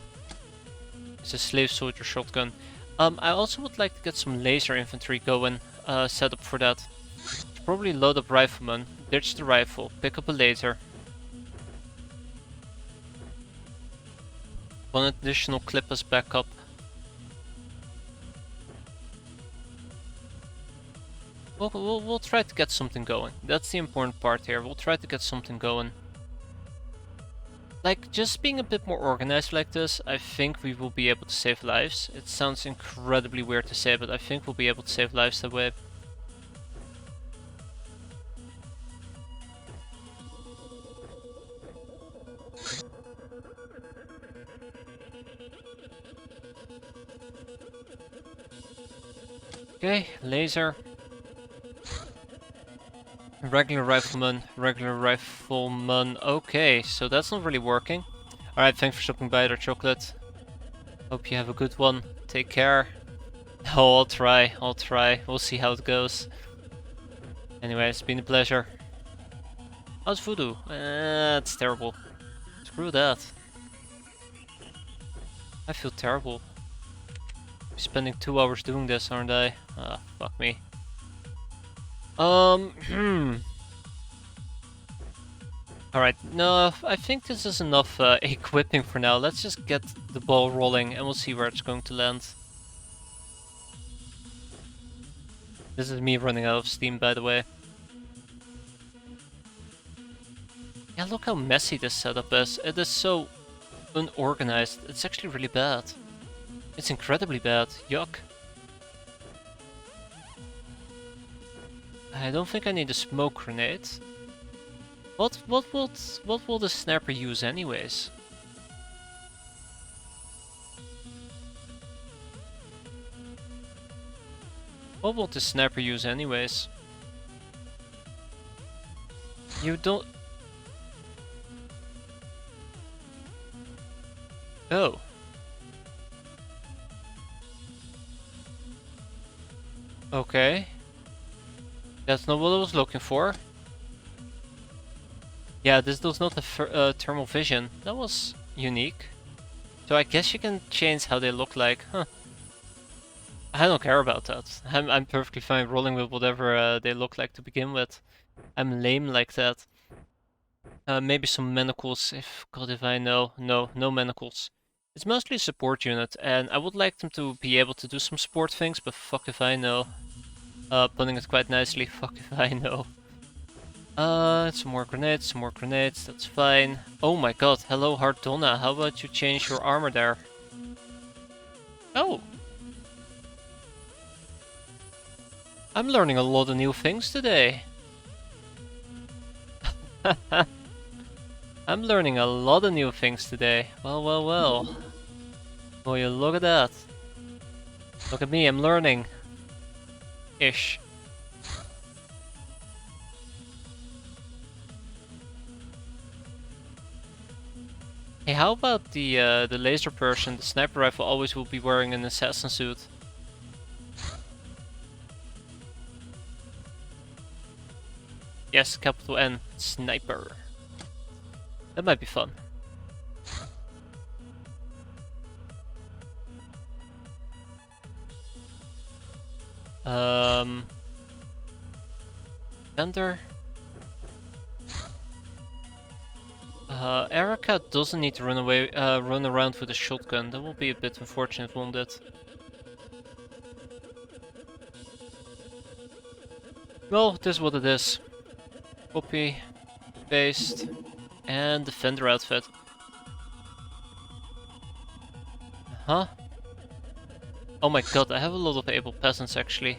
It's a slave soldier shotgun. I also would like to get some laser infantry going, set up for that. Probably load up rifleman, ditch the rifle, pick up a laser. One additional clip as backup. We'll try to get something going. That's the important part here. We'll try to get something going. Like, just being a bit more organized like this, I think we will be able to save lives. It sounds incredibly weird to say, but I think we'll be able to save lives that way. Okay, laser. Regular rifleman, regular rifleman. Okay, so that's not really working. Alright, thanks for stopping by there, Chocolate. Hope you have a good one. Take care. Oh, I'll try, I'll try. We'll see how it goes. Anyway, it's been a pleasure. How's voodoo? It's terrible. Screw that. I feel terrible. I'm spending 2 hours doing this, aren't I? Ah, fuck me. Alright, no, I think this is enough equipping for now. Let's just get the ball rolling and we'll see where it's going to land. This is me running out of steam, by the way. Yeah, look how messy this setup is. It is so unorganized. It's actually really bad. It's incredibly bad. Yuck. I don't think I need a smoke grenade. What will the sniper use anyways? What will the sniper use anyways? You don't... Oh. Okay. That's not what I was looking for. Yeah, this does not have thermal vision. That was unique. So I guess you can change how they look like. Huh. I don't care about that. I'm perfectly fine rolling with whatever they look like to begin with. I'm lame like that. Maybe some manacles, if I know. No manacles. It's mostly a support unit, and I would like them to be able to do some support things, but fuck if I know. Putting it quite nicely, fuck if I know. Some more grenades, that's fine. Oh my god, hello Hardonna, how about you change your armor there? Oh! I'm learning a lot of new things today. I'm learning a lot of new things today. Well. Oh, you look at that. Look at me, I'm learning. Ish. Hey, how about the laser person? The sniper rifle always will be wearing an assassin suit. Yes, capital N, sniper. That might be fun. Defender. Erica doesn't need to run around with a shotgun. That will be a bit unfortunate, won't it? Well, this is what it is. Copy, paste, and defender outfit. Huh? Oh my god, I have a lot of able peasants actually.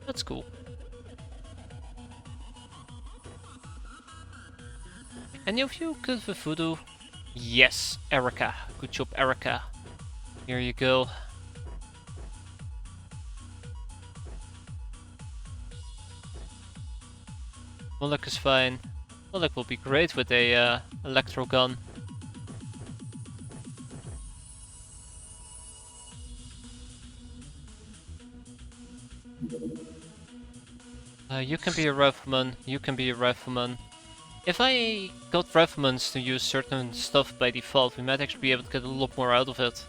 That's cool. Any of you good with voodoo? Yes, Erica. Good job, Erica. Here you go. Mulek is fine. Mulek will be great with a electro gun. You can be a rifleman. You can be a rifleman. If I got riflemans to use certain stuff by default, we might actually be able to get a lot more out of it.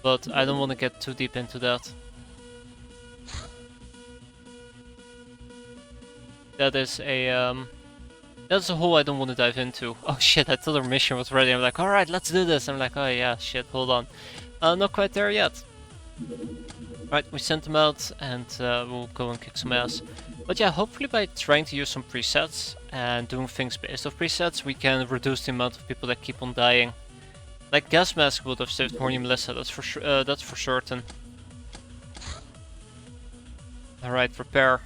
But I don't want to get too deep into that. That is a that's a hole I don't want to dive into. Oh shit, I thought our mission was ready. I'm like, alright, let's do this. I'm like, oh yeah, shit, hold on. Not quite there yet. Right, we sent them out and we'll go and kick some ass. But yeah, hopefully by trying to use some presets and doing things based off presets, we can reduce the amount of people that keep on dying. Like Gas Mask would have saved Horny Melissa, that's for certain. Alright, repair.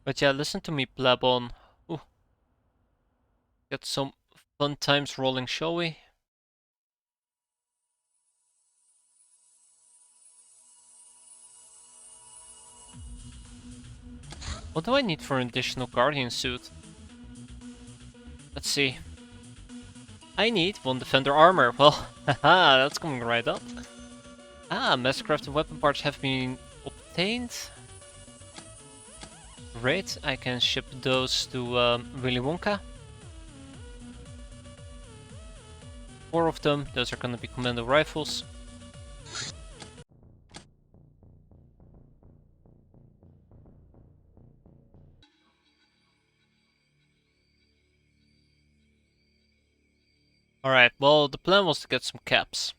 But yeah, listen to me, plebon. Ooh, get some fun times rolling, shall we? What do I need for an additional guardian suit? Let's see. I need 1 defender armor. Well, haha, that's coming right up. Ah, mass crafted weapon parts have been obtained. Great, I can ship those to Willy Wonka. 4 of them, those are gonna be commando rifles. Alright, well, the plan was to get some caps.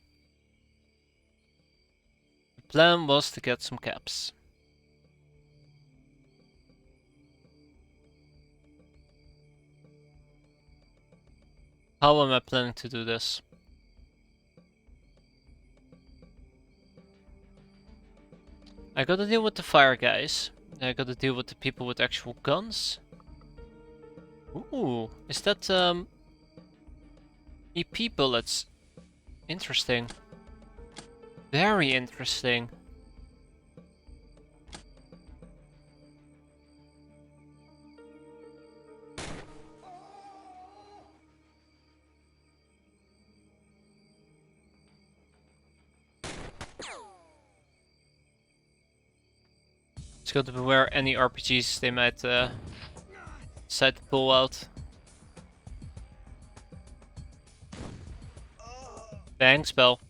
The plan was to get some caps. How am I planning to do this? I gotta deal with the fire guys. I gotta deal with the people with actual guns. Ooh, is that EP bullets? Interesting. Very interesting. Just got to beware any RPGs they might decide to pull out. Bang spell.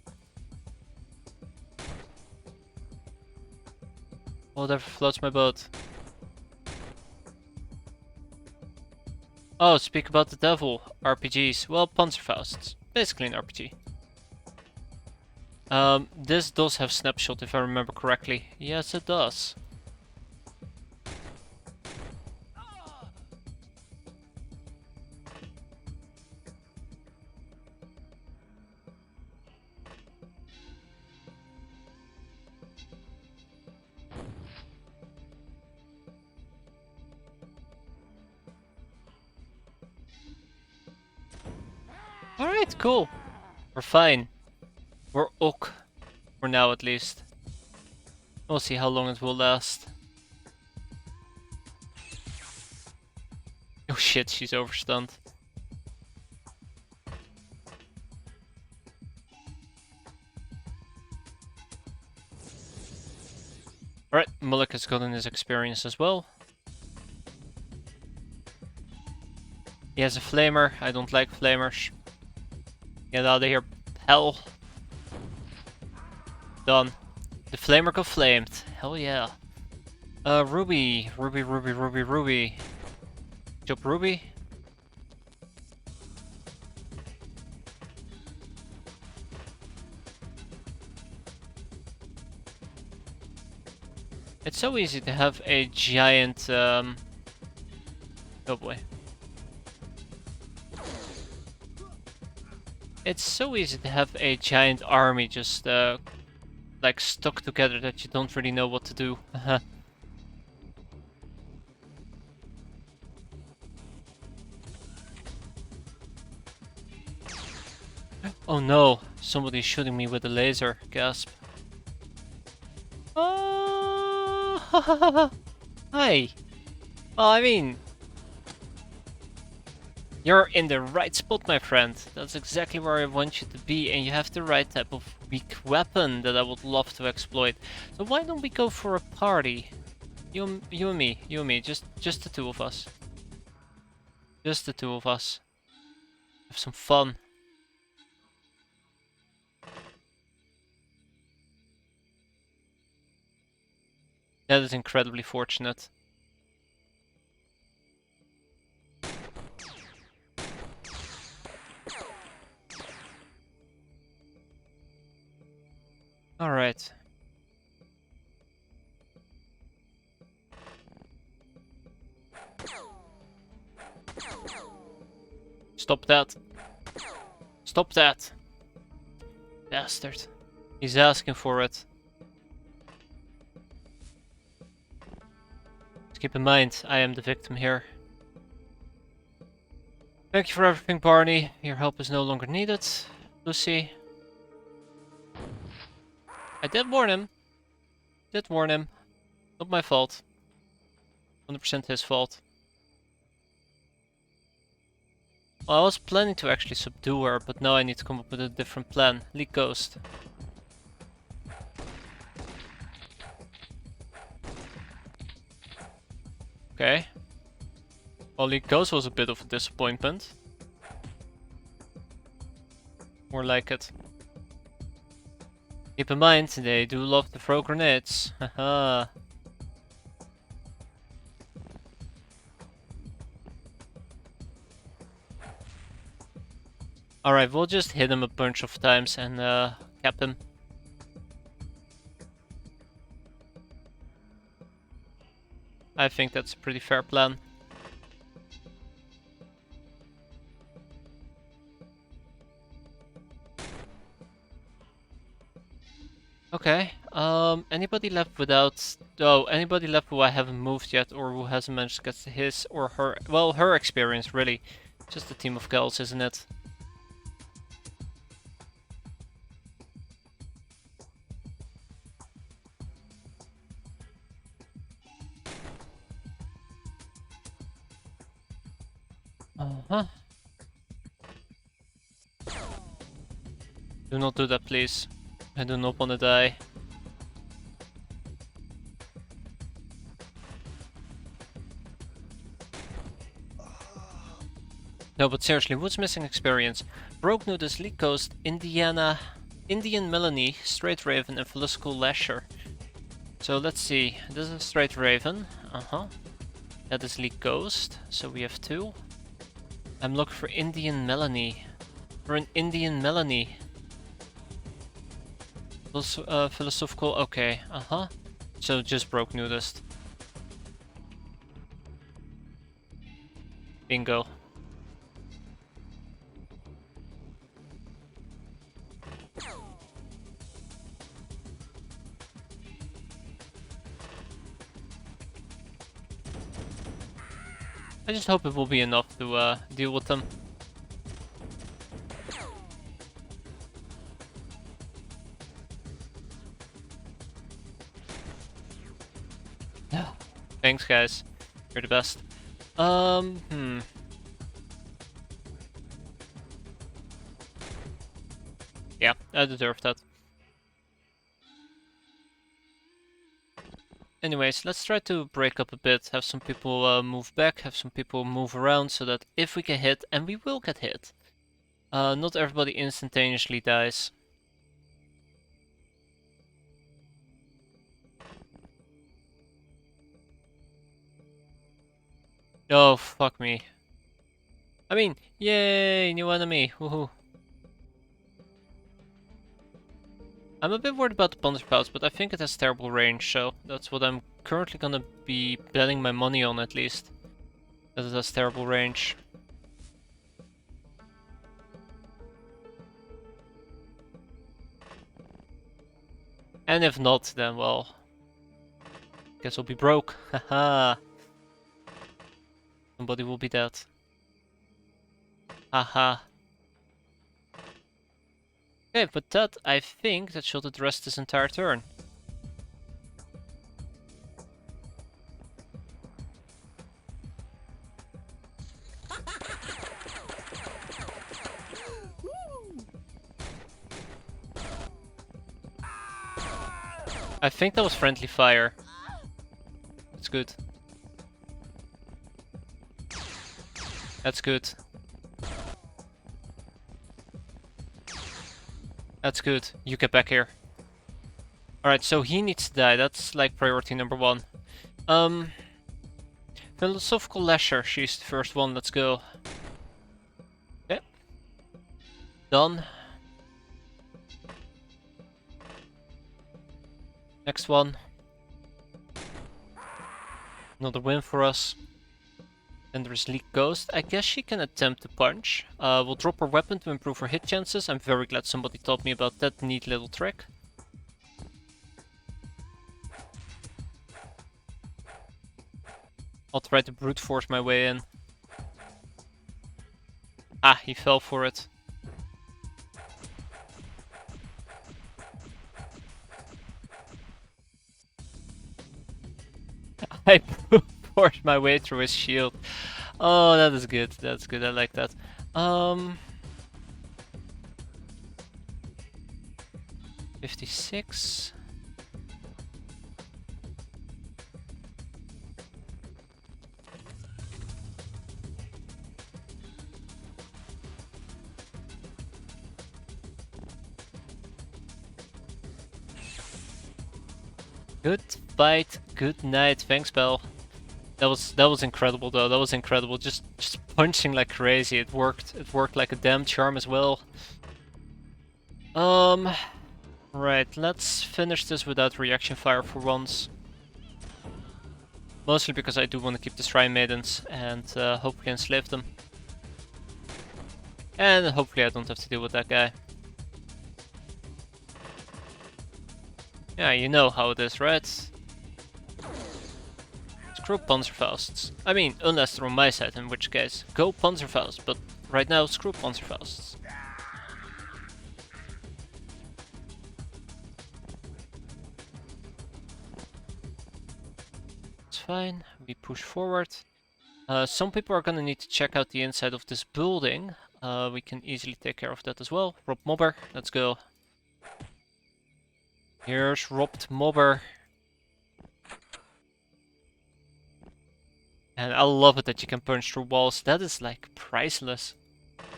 Whatever floats my boat. Oh, speak about the devil. RPGs. Well, Panzerfaust. Basically an RPG. This does have snapshot if I remember correctly. Yes, it does. Alright, cool. We're fine. We're ok. For now, at least. We'll see how long it will last. Oh shit, she's overstunned. Alright, Mulek has gotten his experience as well. He has a flamer. I don't like flamers. Get out of here, hell. Done. The flamer got flamed. Hell yeah. Ruby. Ruby. Job Ruby. It's so easy to have a giant, oh boy. It's so easy to have a giant army just, like stuck together that you don't really know what to do. Oh no, somebody's shooting me with a laser. Gasp. Oh, hi. Well, I mean, you're in the right spot, my friend. That's exactly where I want you to be, and you have the right type of weak weapon that I would love to exploit. So why don't we go for a party? You and me, just the two of us. Just the two of us. Have some fun. That is incredibly fortunate. Alright. Stop that. Stop that. Bastard. He's asking for it. Just keep in mind, I am the victim here. Thank you for everything, Barney. Your help is no longer needed. Lucy. I did warn him. Did warn him. Not my fault. 100% his fault. Well, I was planning to actually subdue her, but now I need to come up with a different plan. Leak Ghost. Okay. Well, Leak Ghost was a bit of a disappointment. More like it. Keep in mind, they do love to throw grenades. Haha. Alright, we'll just hit him a bunch of times and cap him. I think that's a pretty fair plan. Okay, anybody left without... Oh, anybody left who I haven't moved yet or who hasn't managed to get his or her... Well, her experience, really. Just a team of girls, isn't it? Uh-huh. Do not do that, please. I do not want to die. No, but seriously, what's missing experience? Broke Nudist, Leak Ghost, Indiana, Indian Melanie, Straight Raven, and Felicical Lasher. So let's see. This is Straight Raven. That is Leak Ghost. So we have 2. I'm looking for Indian Melanie. For an Indian Melanie. Philosophical, okay, So just Broke Nudist. Bingo. I just hope it will be enough to deal with them. Thanks, guys. You're the best. Yeah, I deserve that. Anyways, let's try to break up a bit, have some people move back, have some people move around, so that if we get hit, and we will get hit, not everybody instantaneously dies. Oh, fuck me. I mean, yay, new enemy, woohoo. I'm a bit worried about the Ponderpouts, but I think it has terrible range, so that's what I'm currently gonna be betting my money on, at least. That it has terrible range. And if not, then well... guess we'll be broke, haha. Somebody will be dead. Haha. Okay, but that, I think, that should address this entire turn. I think that was friendly fire. That's good. That's good. That's good. You get back here. Alright, so he needs to die. That's like priority number 1. Philosophical Lasher. She's the first one. Let's go. Okay. Done. Next one. Another win for us. And there's Leak Ghost. I guess she can attempt to punch. We'll drop her weapon to improve her hit chances. I'm very glad somebody taught me about that neat little trick. I'll try to brute force my way in. Ah, he fell for it. I brute forced my way through his shield. Oh, that is good. That's good. I like that. 56. Good fight. Good night. Thanks, Bell. That was incredible though. That was incredible. Just punching like crazy. It worked. It worked like a damn charm as well. Right. Let's finish this without reaction fire for once. Mostly because I do want to keep the Shrine Maidens and hopefully enslave them. And hopefully I don't have to deal with that guy. Yeah, you know how it is, right? Screw Panzerfausts. I mean, unless they're on my side, in which case, go Panzerfaust, but right now, screw Panzerfausts. It's fine, we push forward. Some people are gonna need to check out the inside of this building. We can easily take care of that as well. Rob Mobber, let's go. Here's Robbed Mobber. And I love it that you can punch through walls. That is like priceless.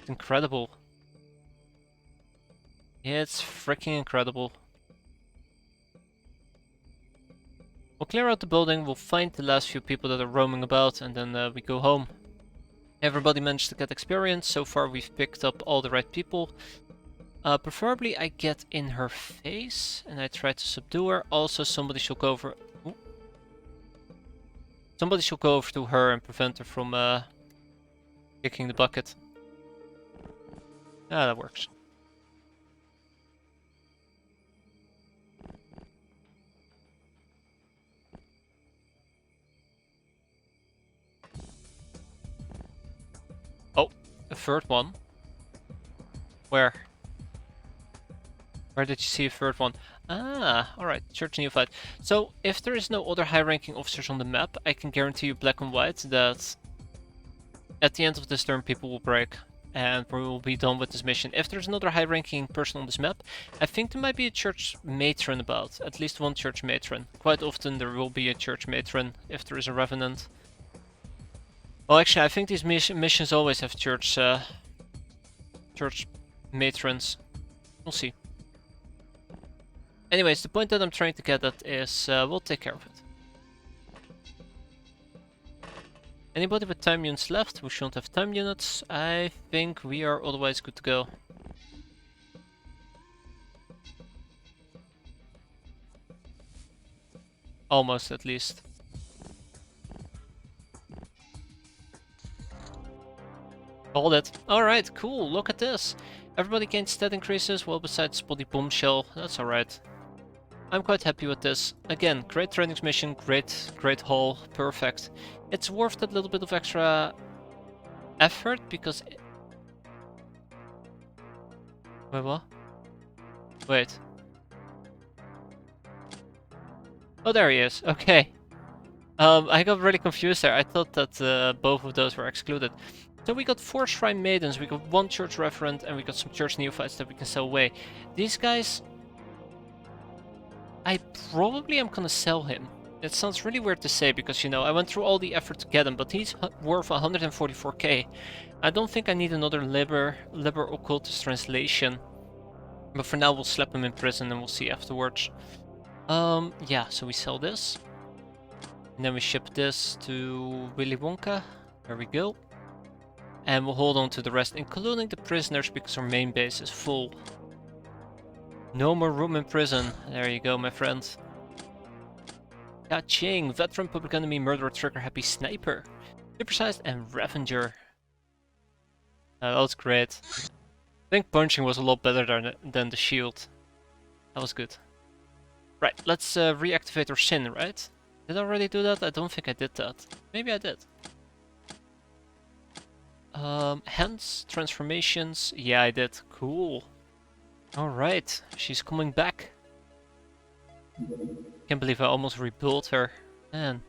It's incredible. It's freaking incredible. We'll clear out the building, we'll find the last few people that are roaming about, and then we go home. Everybody managed to get experience. So far we've picked up all the right people. Preferably I get in her face and I try to subdue her. Also somebody should go over... Ooh. Somebody should go over to her and prevent her from kicking the bucket. Ah, that works. Oh, a third one. Where? Where did you see a third one? Ah, alright, Church Neophyte. So, if there is no other high-ranking officers on the map, I can guarantee you black and white that at the end of this turn people will break and we will be done with this mission. If there's another high-ranking person on this map, I think there might be a church matron about. At least one church matron. Quite often there will be a church matron if there is a revenant. Well, actually, I think these missions always have church matrons. We'll see. Anyways, the point that I'm trying to get at is we'll take care of it. Anybody with time units left? We shouldn't have time units. I think we are otherwise good to go. Almost, at least. Called it. Alright, cool, look at this. Everybody gains stat increases, well besides Body Bombshell, that's alright. I'm quite happy with this. Again, great training mission, great haul, perfect. It's worth that little bit of extra effort because... Wait, what? Wait. Oh, there he is, okay. I got really confused there. I thought that both of those were excluded. So we got 4 Shrine Maidens, we got 1 Church Referent, and we got some Church Neophytes that we can sell away. These guys... I probably am gonna sell him. It sounds really weird to say because, you know, I went through all the effort to get him, but he's worth 144k. I don't think I need another Liber Occultist translation. But for now we'll slap him in prison and we'll see afterwards. Yeah, so we sell this. And then we ship this to Willy Wonka. There we go. And we'll hold on to the rest, including the prisoners, because our main base is full. No more room in prison. There you go, my friend. Ka-ching! Veteran, Public Enemy, Murderer, Trigger, Happy, Sniper. Supersized and Revenger. That was great. I think punching was a lot better than the shield. That was good. Right, let's reactivate our Sin, right? Did I already do that? I don't think I did that. Maybe I did. Hands, transformations. Yeah, I did. Cool. Alright, she's coming back. Can't believe I almost rebuilt her. Man,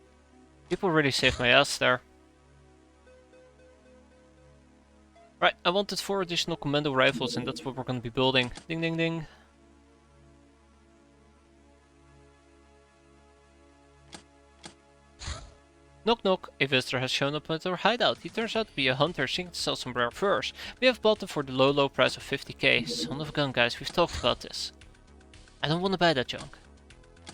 people really saved my ass there. Right, I wanted 4 additional commando rifles and that's what we're gonna be building. Ding ding ding. Knock knock, a visitor has shown up at our hideout. He turns out to be a hunter seeking to sell some rare furs. We have bought them for the low price of 50k. Son of a gun, guys, we've talked about this. I don't want to buy that junk.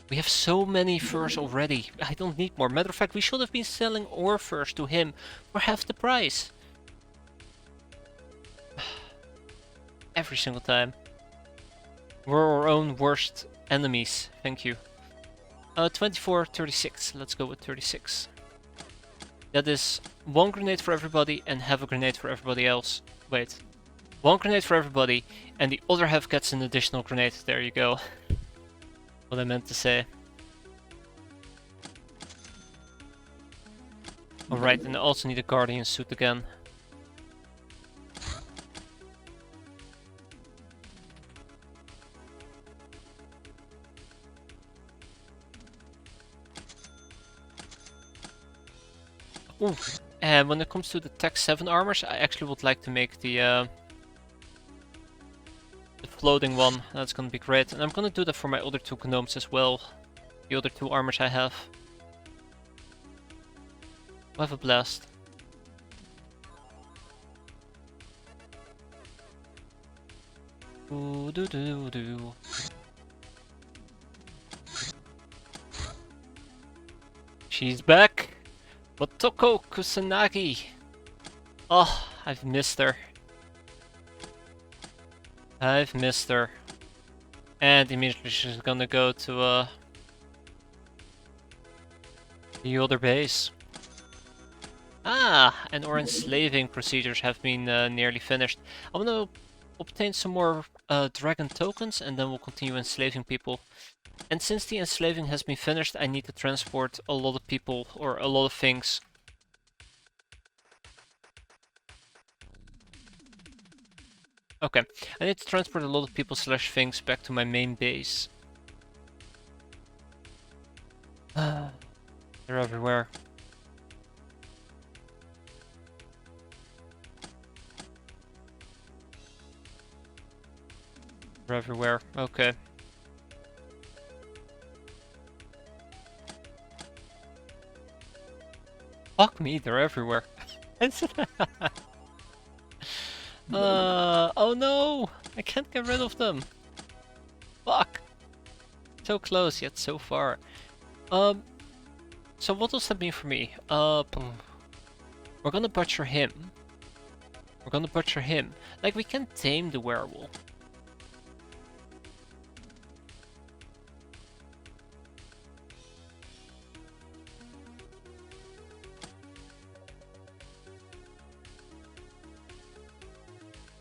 We have so many furs already. I don't need more. Matter of fact, we should have been selling our furs to him for half the price. Every single time. We're our own worst enemies. Thank you. 24, 36. Let's go with 36. That is 1 grenade for everybody and half a grenade for everybody else. Wait. 1 grenade for everybody and the other half gets an additional grenade. There you go. What I meant to say. Alright, and I also need a guardian suit again. Ooh. And when it comes to the Tech 7 armors, I actually would like to make the floating one. That's gonna be great. And I'm gonna do that for my other 2 gnomes as well. The other 2 armors I have. We'll have a blast. Ooh, doo doo doo. She's back! Motoko Kusanagi! Oh, I've missed her. I've missed her. And immediately she's gonna go to the other base. Ah, and our enslaving procedures have been nearly finished. I want to obtain some more dragon tokens and then we'll continue enslaving people. And since the enslaving has been finished, I need to transport a lot of people or a lot of things. Okay, I need to transport a lot of people slash things back to my main base. They're everywhere. They're everywhere, okay. Fuck me, they're everywhere. Oh no! I can't get rid of them! Fuck! So close, yet so far. So what does that mean for me? We're gonna butcher him. We're gonna butcher him. Like, we can tame the werewolf.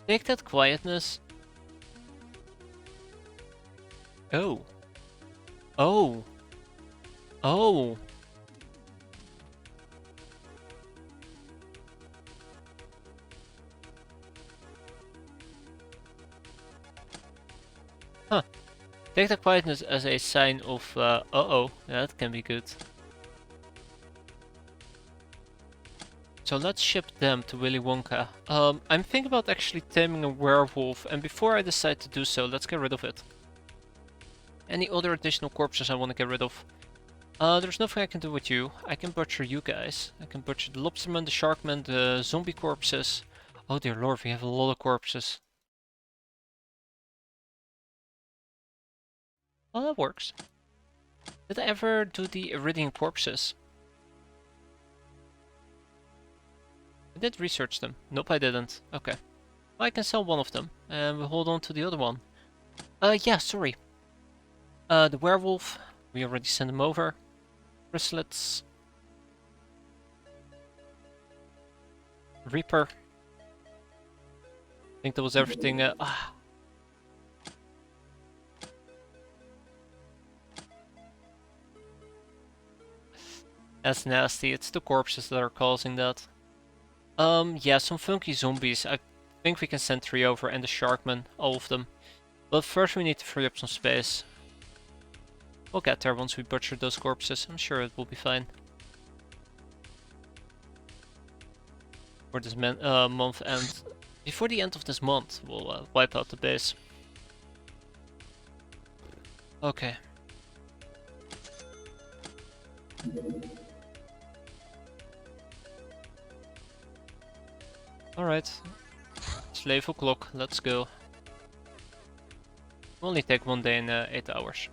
Take that quietness. Oh. Oh. Oh. Huh. Take that quietness as a sign of, uh-oh. That can be good. So let's ship them to Willy Wonka. I'm thinking about actually taming a werewolf, and before I decide to do so, let's get rid of it. Any other additional corpses I want to get rid of? There's nothing I can do with you. I can butcher you guys. I can butcher the lobsterman, the sharkman, the zombie corpses. Oh dear lord, we have a lot of corpses. Well, that works. Did I ever do the Iridium corpses? I did research them. Nope, I didn't. Okay. Well, I can sell one of them, and we'll hold on to the other one. Yeah, sorry. The werewolf, we already sent him over. Bristlets. Reaper. I think that was everything. That's nasty. It's the corpses that are causing that. Yeah, some funky zombies. I think we can send 3 over and the Sharkman, all of them. But first we need to free up some space. We'll get there once we butcher those corpses. I'm sure it will be fine. For this month, and before the end of this month, we'll wipe out the base. Okay. Alright. Slave o'clock, let's go. Only take 1 day and 8 hours.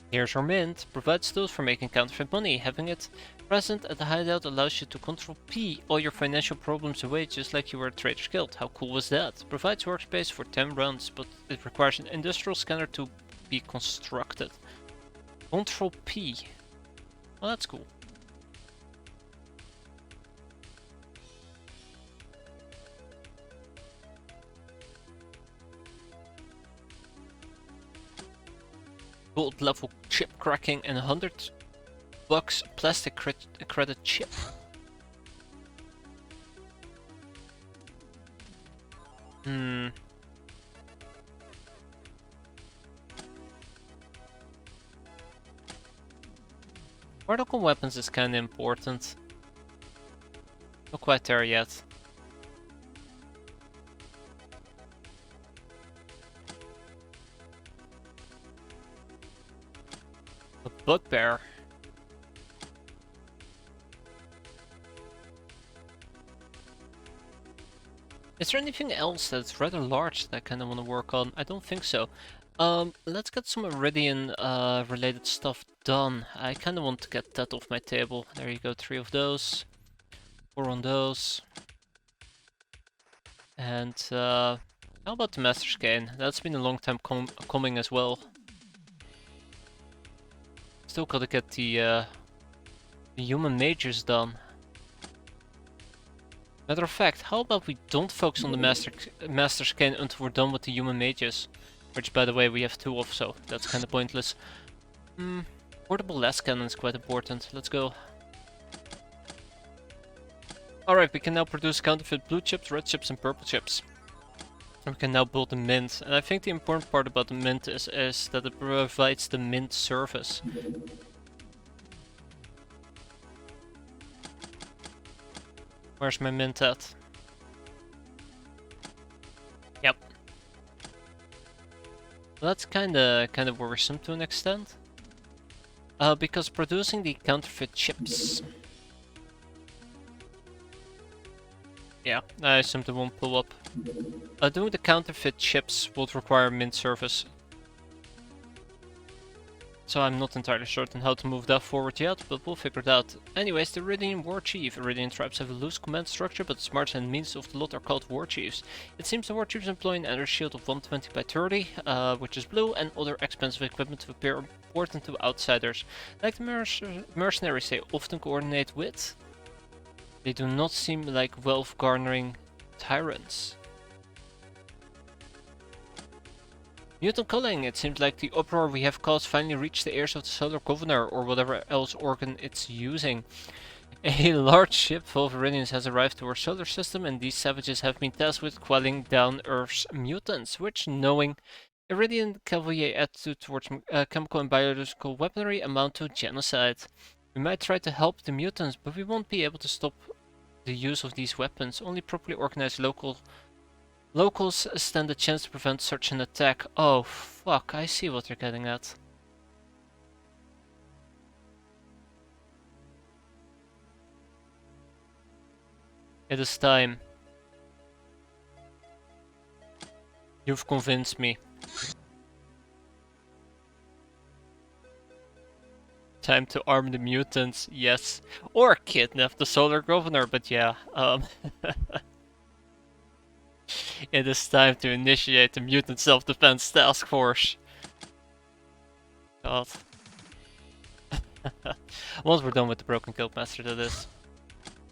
Here's your mint. Provides tools for making counterfeit money. Having it present at the hideout allows you to control P all your financial problems away, just like you were at Trader's Guild. How cool was that? Provides workspace for 10 runs, but it requires an industrial scanner to be constructed. Control P. Well, that's cool. Gold level chip cracking and $100 plastic credit chip. Particle weapons is kinda important. Not quite there yet. A bugbear. Is there anything else that's rather large that I kinda wanna work on? I don't think so. Let's get some Iridium related stuff done. I kinda want to get that off my table. There you go, 3 of those. 4 on those. And how about the Master's Cane? That's been a long time coming as well. Still gotta get the human mages done. Matter of fact, how about we don't focus on the Master's Cane until we're done with the human mages? Which, by the way, we have 2 of, so that's kinda pointless. Portable las cannon is quite important. Let's go. Alright, we can now produce counterfeit blue chips, red chips, and purple chips. And we can now build the mint. And I think the important part about the mint is that it provides the mint service. Where's my mint at? Yep. That's kinda worrisome to an extent. Because producing the counterfeit chips. Yeah, I assume they won't pull up. Doing the counterfeit chips would require mint service. So I'm not entirely certain how to move that forward yet, but we'll figure it out. Anyways, the Iridium Warchief. Iridium tribes have a loose command structure, but the smarts and means of the lot are called Warchiefs. It seems the Warchiefs employ an energy shield of 120 by 30, which is blue, and other expensive equipment to appear important to outsiders. Like the mercenaries they often coordinate with, they do not seem like wealth-garnering tyrants. Mutant culling. It seems like the uproar we have caused finally reached the ears of the Solar Governor, or whatever else organ it's using. A large ship full of Iridians has arrived to our solar system, and these savages have been tasked with quelling down Earth's mutants, which, knowing Iridian cavalry attitude towards chemical and biological weaponry, amount to genocide. We might try to help the mutants, but we won't be able to stop the use of these weapons. Only properly organized locals stand a chance to prevent such an attack. Oh fuck, I see what they're getting at. It is time. You've convinced me. Time to arm the mutants, yes. Or kidnap the Solar Governor, but yeah, it is time to initiate the Mutant Self-Defense Task Force. God. Once we're done with the Broken Guildmaster, that is.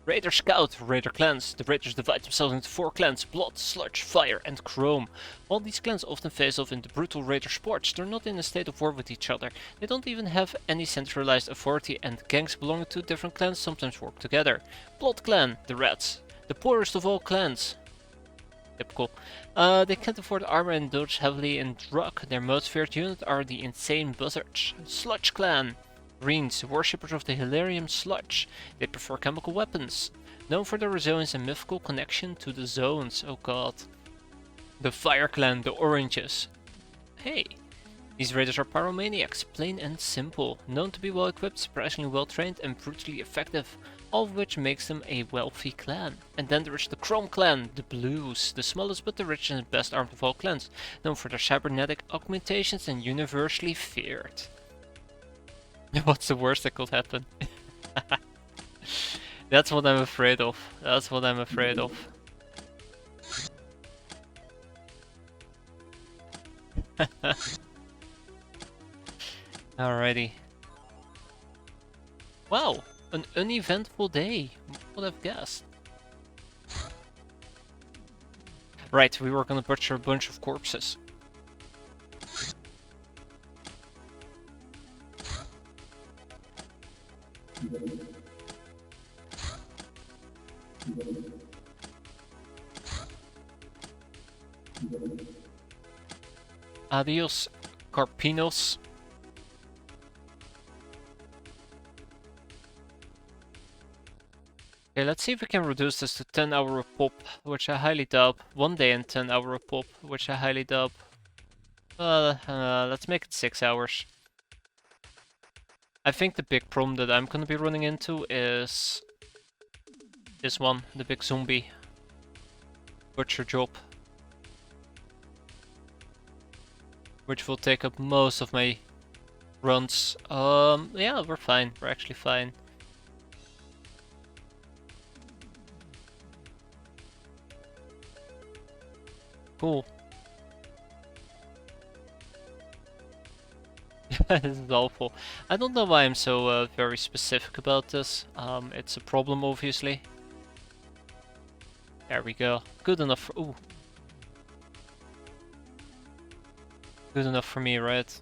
Raider Scout, Raider clans. The Raiders divide themselves into 4 clans: Blood, Sludge, Fire and Chrome. While these clans often face off in the brutal Raider sports, they're not in a state of war with each other. They don't even have any centralized authority, and gangs belonging to different clans sometimes work together. Blood Clan, the Rats. The poorest of all clans. Typical. They can't afford armor and dodge heavily in drug. Their most feared unit are the insane buzzards. Sludge Clan. Greens, worshippers of the Iridium sludge. They prefer chemical weapons. Known for their resilience and mythical connection to the zones. Oh god. The Fire Clan, the Oranges. Hey. These raiders are pyromaniacs, plain and simple. Known to be well equipped, surprisingly well trained and brutally effective. All of which makes them a wealthy clan. And then there is the Chrome Clan, the Blues, the smallest but the richest and best armed of all clans, known for their cybernetic augmentations and universally feared. What's the worst that could happen? That's what I'm afraid of. That's what I'm afraid of. Alrighty. Wow, an uneventful day. Who would have guessed? Right, we were gonna butcher a bunch of corpses. Adios, Carpinos. Okay, let's see if we can reduce this to 10 hour a pop, which I highly doubt. 1 day and 10 hour a pop, which I highly doubt. Let's make it 6 hours. I think the big problem that I'm gonna be running into is this one, the big zombie butcher job. Which will take up most of my runs. Yeah, we're fine. We're actually fine. Cool. This is awful. I don't know why I'm so very specific about this. It's a problem, obviously. There we go. Good enough for... Ooh. Good enough for me, right?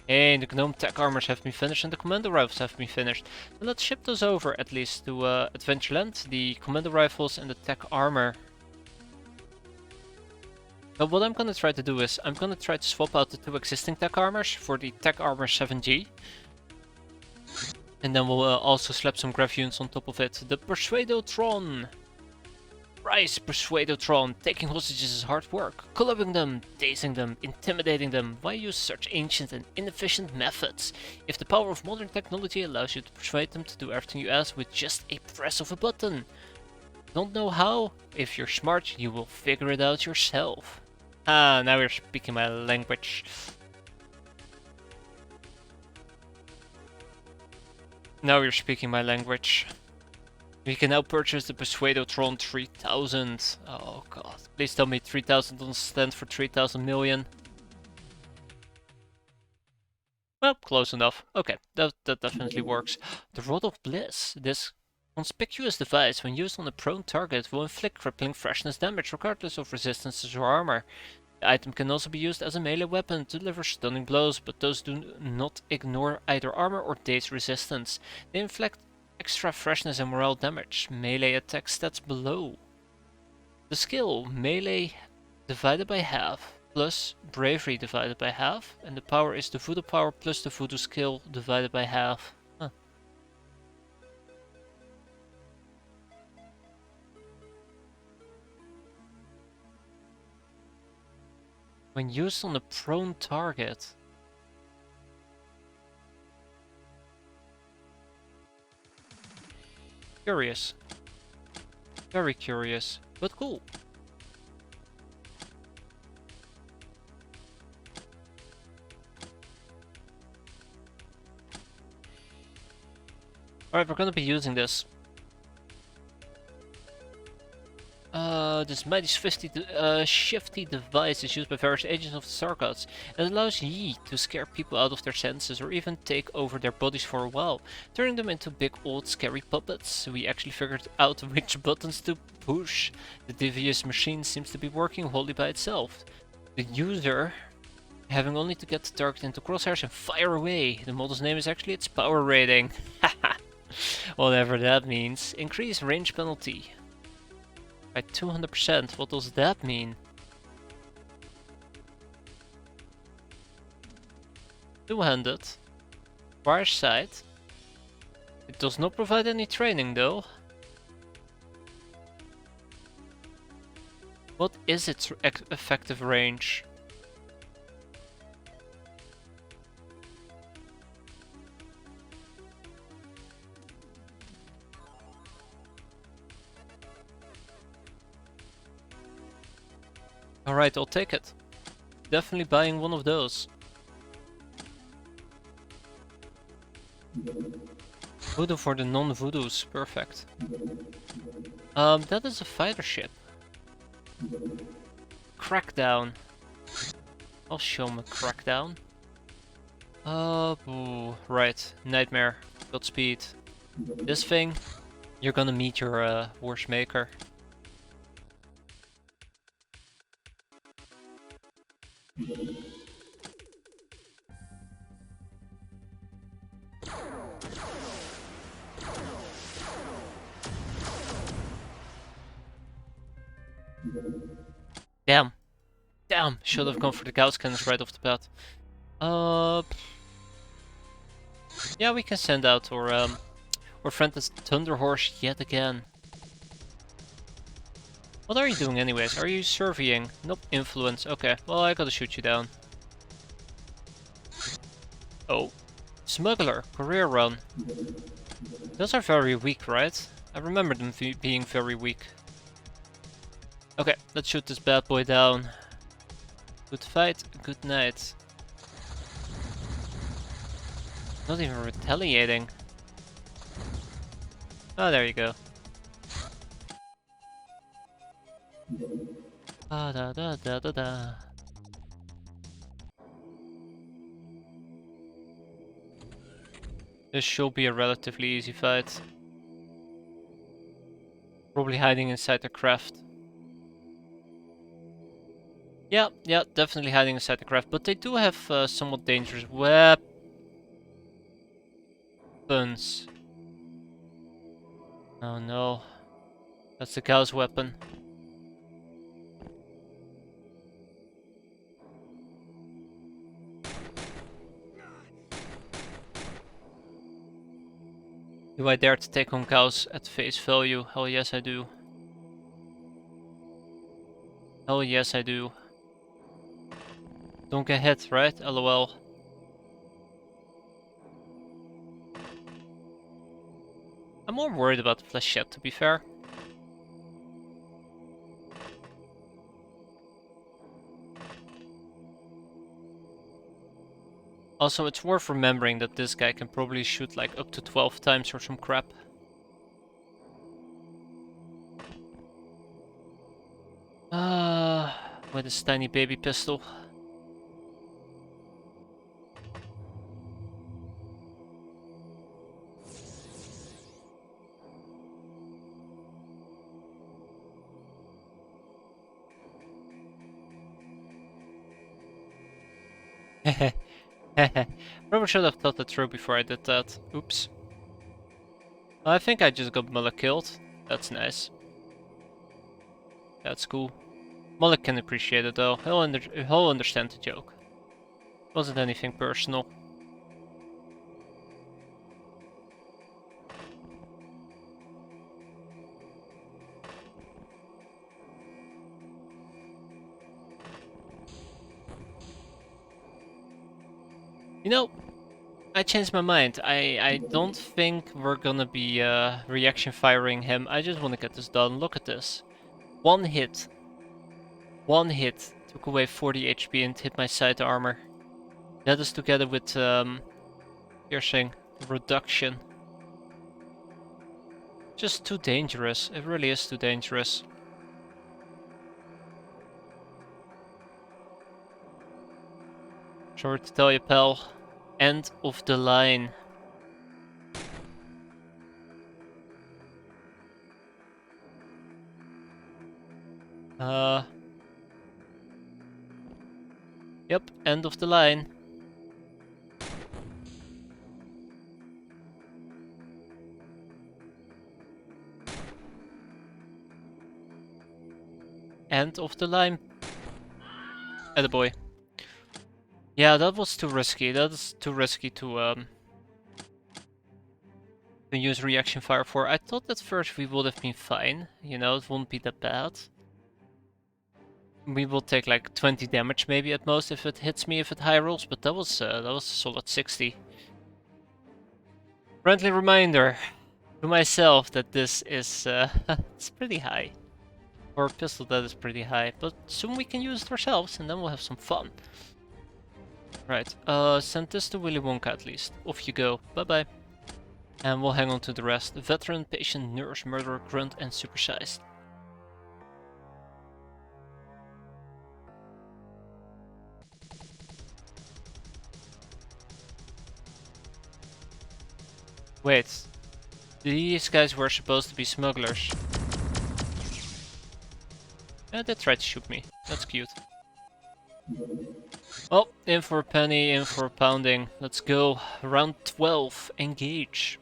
Hey, the gnome tech armors have been finished and the commando rifles have been finished. So let's ship those over at least to Adventureland. The commando rifles and the tech armor. But what I'm gonna try to do is, I'm gonna try to swap out the 2 existing tech armors for the tech armor 7G. And then we'll also slap some grav units on top of it. The Persuadotron! Rise, Persuadotron! Taking hostages is hard work. Clubbing them, dazing them, intimidating them. Why use such ancient and inefficient methods? If the power of modern technology allows you to persuade them to do everything you ask with just a press of a button. Don't know how? If you're smart, you will figure it out yourself. Ah, now you're speaking my language. Now you're speaking my language. We can now purchase the Persuadotron 3000. Oh god. Please tell me 3000 doesn't stand for 3000 million. Well, close enough. Okay, that definitely works. The Rod of Bliss. This conspicuous device, when used on a prone target, will inflict crippling freshness damage regardless of resistances or armor. The item can also be used as a melee weapon to deliver stunning blows, but those do not ignore either armor or daze resistance. They inflict extra freshness and morale damage. Melee attack stats below. The skill, melee divided by half, plus bravery divided by half, and the power is the voodoo power plus the voodoo skill divided by half. Huh. When used on a prone target. Curious. Very curious, but cool. Alright, we're gonna be using this. This mighty shifty device is used by various agents of the Star Gods. It allows Yi to scare people out of their senses or even take over their bodies for a while, turning them into big old scary puppets. We actually figured out which buttons to push. The devious machine seems to be working wholly by itself. The user having only to get the target into crosshairs and fire away. The model's name is actually its power rating. Haha. Whatever that means. Increase range penalty by 200%. What does that mean? Two-handed. Far sight. It does not provide any training though. What is its effective range? Alright, I'll take it. Definitely buying one of those. Voodoo for the non-voodoos, perfect. That is a fighter ship. Crackdown. I'll show him a crackdown. Ooh, right, nightmare, Godspeed. This thing, you're gonna meet your worst maker. Damn, should have gone for the Gauss cannons right off the bat. Yeah, we can send out our friend is Thunder Horse yet again. What are you doing anyways? Are you surveying? Nope, influence. Okay, well I gotta shoot you down. Oh. Smuggler, career run. Those are very weak, right? I remember them being very weak. Okay, let's shoot this bad boy down. Good fight, good night. Not even retaliating. Oh, there you go. Ah, da da da da da. This should be a relatively easy fight. Probably hiding inside the craft. Yeah, definitely hiding inside the craft, but they do have somewhat dangerous weapons. Oh no, that's the Gauss weapon. Do I dare to take on Gauss at face value? Hell yes I do. Hell yes I do. Don't get hit, right? LOL. I'm more worried about the flechette, to be fair. Also, it's worth remembering that this guy can probably shoot like up to 12 times or some crap. With his tiny baby pistol. Probably should have thought that through before I did that. Oops. I think I just got Mullock killed. That's nice. That's cool. Mullock can appreciate it though. He'll understand the joke. Wasn't anything personal. You know, I changed my mind. I don't think we're gonna be reaction firing him. I just want to get this done. Look at this. One hit. One hit took away 40 HP and hit my side armor. That is together with piercing reduction. Just too dangerous. It really is too dangerous. Sorry to tell you, pal. End of the line. Yep, end of the line. End of the line. Attaboy. Yeah, that was too risky. That's too risky to use reaction fire for. I thought at first we would have been fine. You know, it wouldn't be that bad. We will take like 20 damage maybe at most if it hits me, if it high rolls, but that was a solid 60. Friendly reminder to myself that this is it's pretty high. For a pistol that is pretty high, but soon we can use it ourselves and then we'll have some fun. Right, send this to Willy Wonka at least. Off you go, bye bye. And we'll hang on to the rest. Veteran, patient, nurse, murderer, grunt and supersized. Wait, these guys were supposed to be smugglers. Yeah, they tried to shoot me. That's cute. Oh, in for a penny, in for a pounding. Let's go. Round 12. Engage.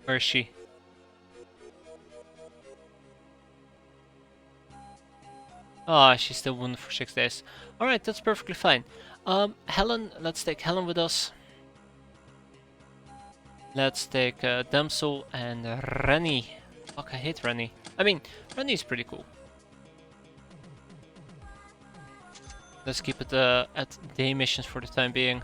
Where is she? Ah, she's still wounded for 6 days. Alright, that's perfectly fine. Helen, let's take Helen with us. Let's take Damsel and Rennie. Fuck, I hate Rennie. I mean, Rennie is pretty cool. Let's keep it at day missions for the time being.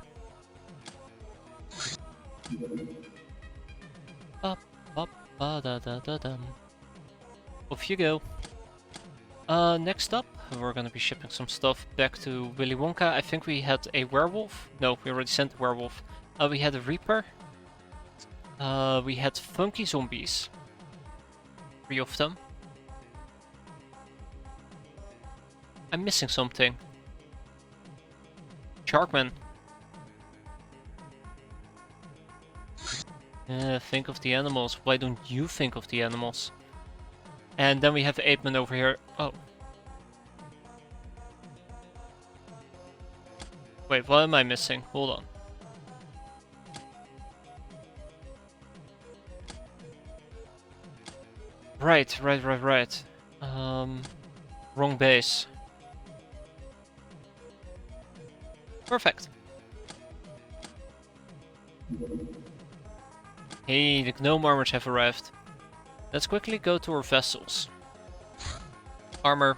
Off you go. Next up, we're gonna be shipping some stuff back to Willy Wonka. I think we had a werewolf. No, we already sent a werewolf. We had a Reaper. We had funky zombies. 3 of them. I'm missing something. Sharkman. Think of the animals. Why don't you think of the animals? And then we have Apeman over here. Oh. Wait, what am I missing? Hold on. Right. Wrong base. Perfect. Hey, the gnome armors have arrived. Let's quickly go to our vessels. Armor.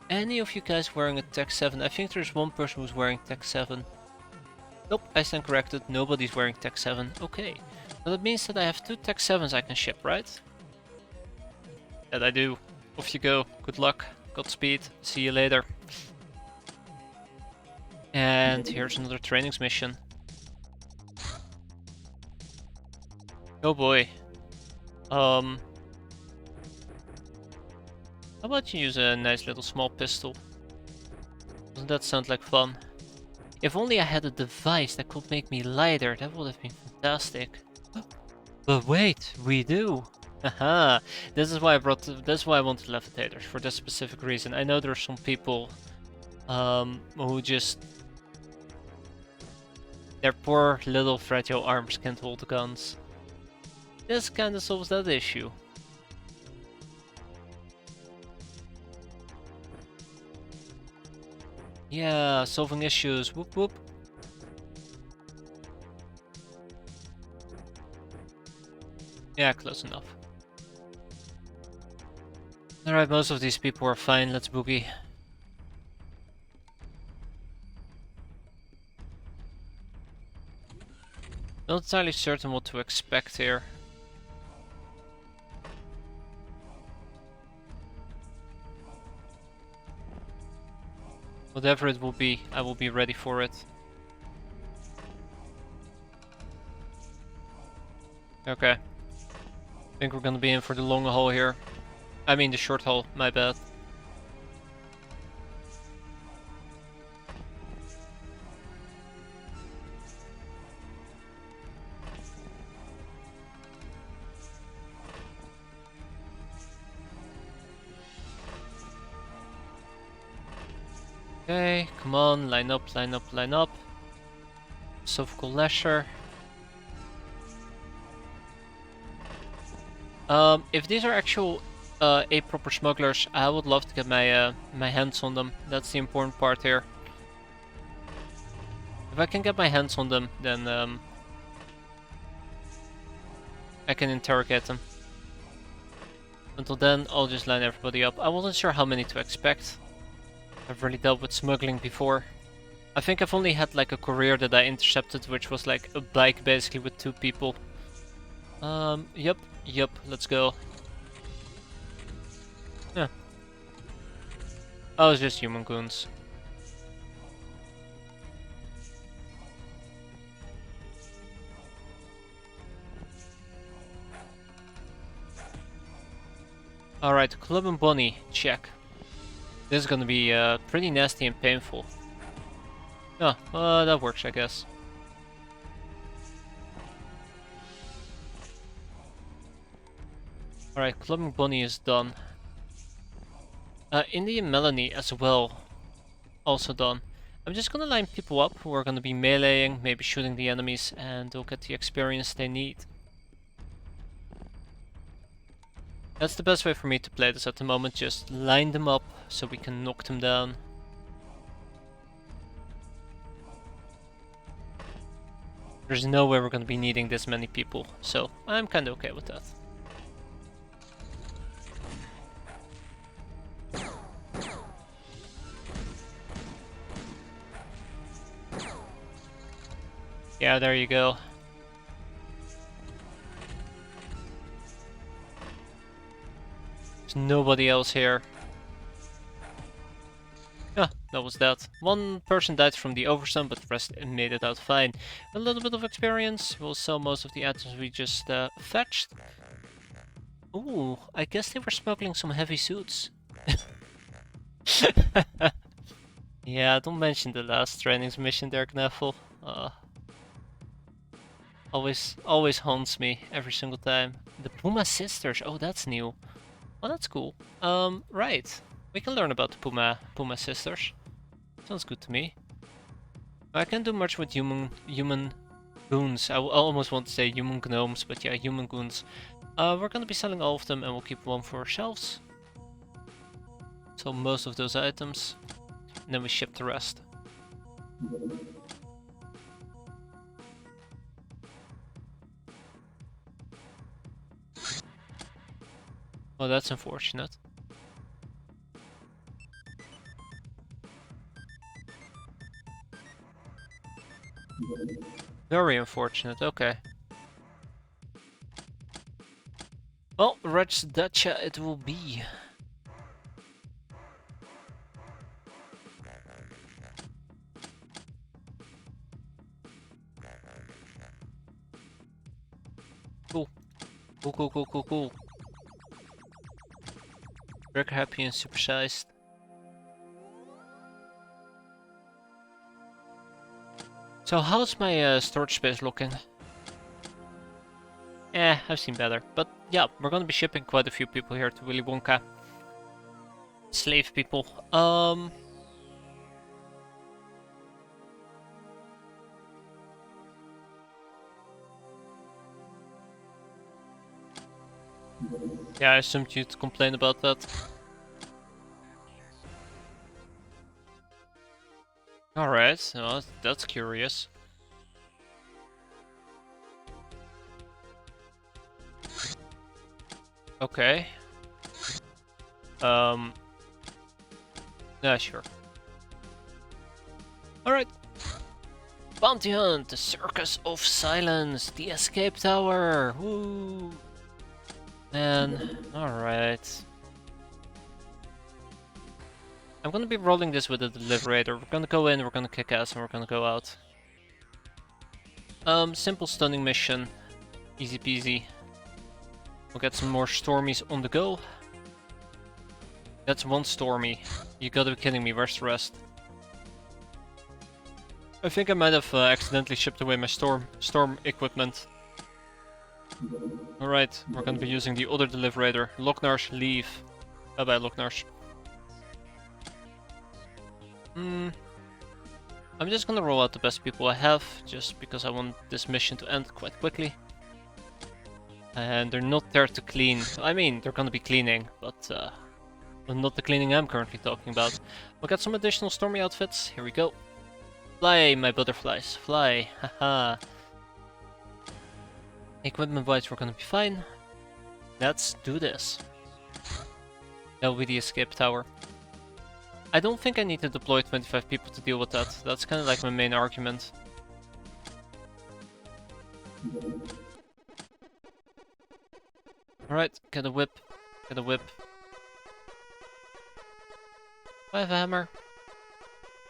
Any of you guys wearing a Tech 7? I think there's one person who's wearing Tech 7. Nope, I stand corrected. Nobody's wearing Tech 7. Okay. Well, that means that I have 2 Tech 7s I can ship, right? That I do. Off you go. Good luck. Godspeed. See you later. And here's another trainings mission. Oh boy. How about you use a nice little small pistol? Doesn't that sound like fun? If only I had a device that could make me lighter, that would have been fantastic. But wait, we do. Haha, this is why I wanted levitators, for this specific reason. I know there are some people who just... their poor little fragile arms can't hold the guns. This kinda solves that issue. Yeah, solving issues, whoop whoop. Yeah, close enough. Alright, most of these people are fine, let's boogie. Not entirely certain what to expect here. Whatever it will be, I will be ready for it. Okay. I think we're gonna be in for the long haul here. I mean the short haul, my bad. Okay, come on, line up, line up, line up. Sophical Leisure. If these are actual A proper smugglers, I would love to get my my hands on them. That's the important part here. If I can get my hands on them, then I can interrogate them. Until then, I'll just line everybody up. I wasn't sure how many to expect. I've really dealt with smuggling before. I think I've only had like a courier that I intercepted, which was like a bike basically with 2 people. Yep, let's go. Yeah. Oh, it's just human goons. Alright, Club and Bonnie, check. This is gonna be pretty nasty and painful. Yeah, that works, I guess. Alright, Club and Bonnie is done. Indy and Melanie as well, also done. I'm just gonna line people up who are gonna be meleeing, maybe shooting the enemies, and they'll get the experience they need. That's the best way for me to play this at the moment, just line them up so we can knock them down. There's no way we're gonna be needing this many people, so I'm kinda okay with that. Yeah, there you go. There's nobody else here. Yeah, that was that. 1 person died from the overstun, but the rest made it out fine. A little bit of experience. We'll sell most of the items we just fetched. Ooh, I guess they were smuggling some heavy suits. Yeah, don't mention the last trainings mission there, Knuffle. Always haunts me every single time. The Puma Sisters. Oh, that's new. Oh, that's cool. Right. We can learn about the Puma Sisters. Sounds good to me. I can't do much with human goons. I almost want to say human gnomes, but yeah, human goons. We're gonna be selling all of them, and we'll keep 1 for ourselves. Sell most of those items, and then we ship the rest. Oh, that's unfortunate. Very unfortunate, okay. Well, Reds Dacia it will be. Cool. Cool. Very happy and supersized. So how's my storage space looking? I've seen better. But yeah, we're gonna be shipping quite a few people here to Willy Wonka. Slave people. Yeah, I assumed you'd complain about that. Alright, well, that's curious. Okay. Yeah, sure. Alright. Bounty Hunt, the Circus of Silence, the Escape Tower. Woo! Man, alright. I'm gonna be rolling this with a Deliberator. We're gonna go in, we're gonna kick ass, and we're gonna go out. Simple stunning mission. Easy peasy. We'll get some more Stormies on the go. That's 1 Stormy. You gotta be kidding me, where's the rest? I think I might have accidentally shipped away my storm equipment. Alright, we're gonna be using the other Deliberator. Locknarsh, leave. Bye bye, Locknarsh. Hmm. I'm just gonna roll out the best people I have, just because I want this mission to end quite quickly. And they're not there to clean. I mean, they're gonna be cleaning, but not the cleaning I'm currently talking about. We'll get some additional stormy outfits. Here we go. Fly, my butterflies, fly. Haha. Equipment-wise, we're gonna be fine. Let's do this. That will be the escape tower. I don't think I need to deploy 25 people to deal with that. That's kind of like my main argument. Alright, get a whip. Get a whip. Do I have a hammer?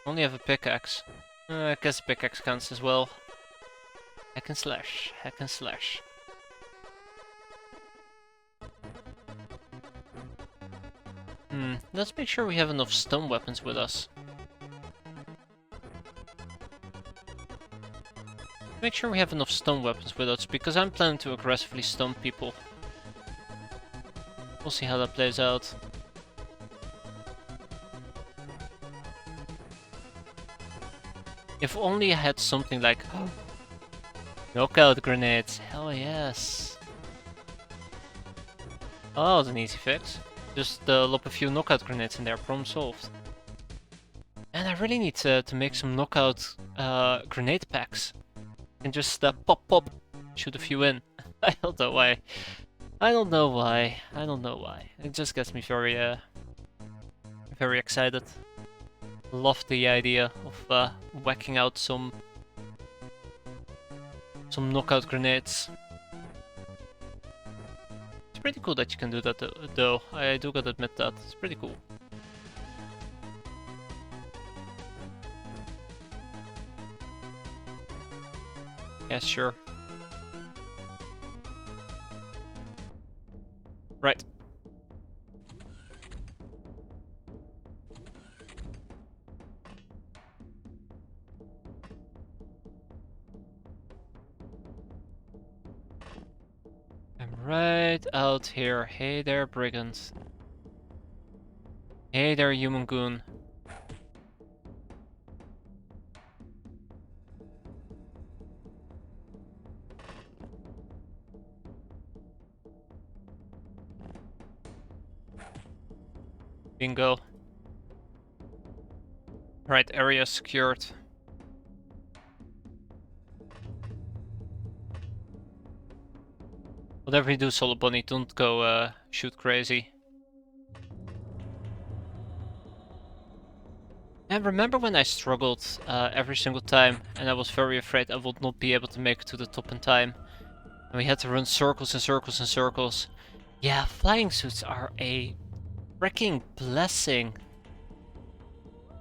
I only have a pickaxe. I guess a pickaxe counts as well. Hack and slash. Hack and slash. Let's make sure we have enough stun weapons with us. Make sure we have enough stun weapons with us, because I'm planning to aggressively stun people. We'll see how that plays out. If only I had something like knockout grenades. Hell yes. Oh, that was an easy fix. Just lob a few knockout grenades in there, problem solved. And I really need to make some knockout grenade packs. And just pop pop, shoot a few in. I don't know why. I don't know why. I don't know why. It just gets me very very excited. Love the idea of whacking out some knockout grenades. It's pretty cool that you can do that though. I do gotta admit that. It's pretty cool. Yeah, sure. Right. I'm right out here. Hey there, brigands. Hey there, human goon. Bingo. Right, area secured. Whatever you do, Solo Bunny, don't go shoot crazy. And remember when I struggled every single time and I was very afraid I would not be able to make it to the top in time? And we had to run circles and circles and circles. Yeah, flying suits are a freaking blessing.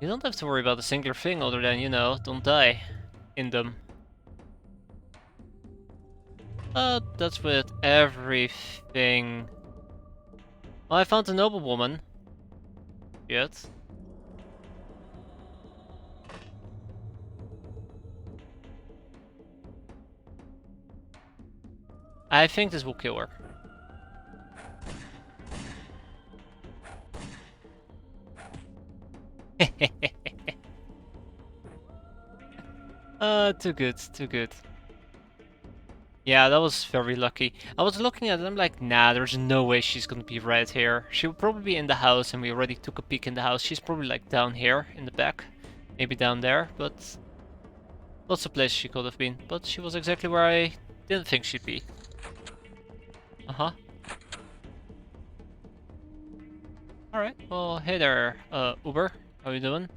You don't have to worry about a singular thing other than, you know, don't die in them. That's with everything. Well, I found a noblewoman. Yet. I think this will kill her. Too good, too good. Yeah, that was very lucky. I was looking at it, I'm like, nah, there's no way she's gonna be right here. She'll probably be in the house, and we already took a peek in the house. She's probably like down here in the back. Maybe down there, but lots of places she could have been. But she was exactly where I didn't think she'd be. Uh-huh. Alright, well, hey there, Uber. How you doing?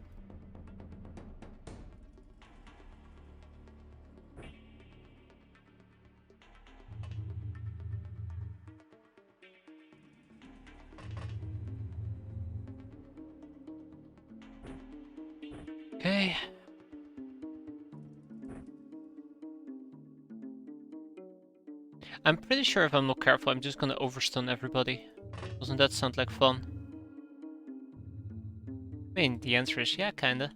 Okay. I'm pretty sure if I'm not careful, I'm just gonna overstun everybody. Doesn't that sound like fun? I mean, the answer is yeah, kinda.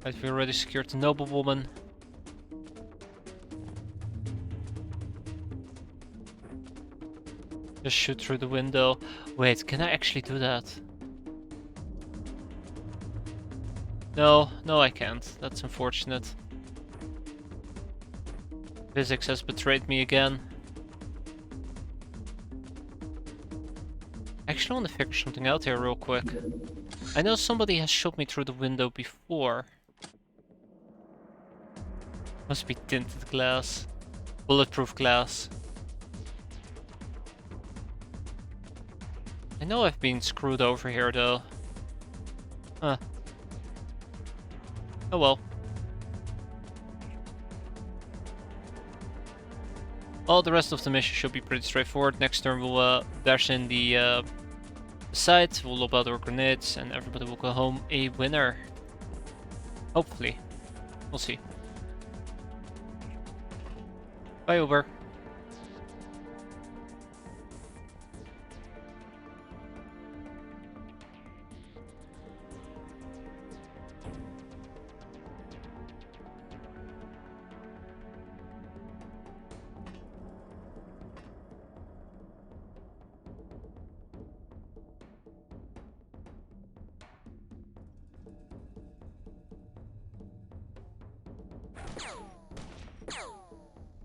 Right, we already secured the noblewoman. Just shoot through the window. Wait, can I actually do that? No, no I can't. That's unfortunate. Physics has betrayed me again. Actually, I want to figure something out here real quick. I know somebody has shot me through the window before. Must be tinted glass. Bulletproof glass. I know I've been screwed over here though. Huh. Oh well. Well, the rest of the mission should be pretty straightforward. Next turn we'll dash in the site, we'll lob out our grenades, and everybody will go home a winner. Hopefully. We'll see. Bye, Uber.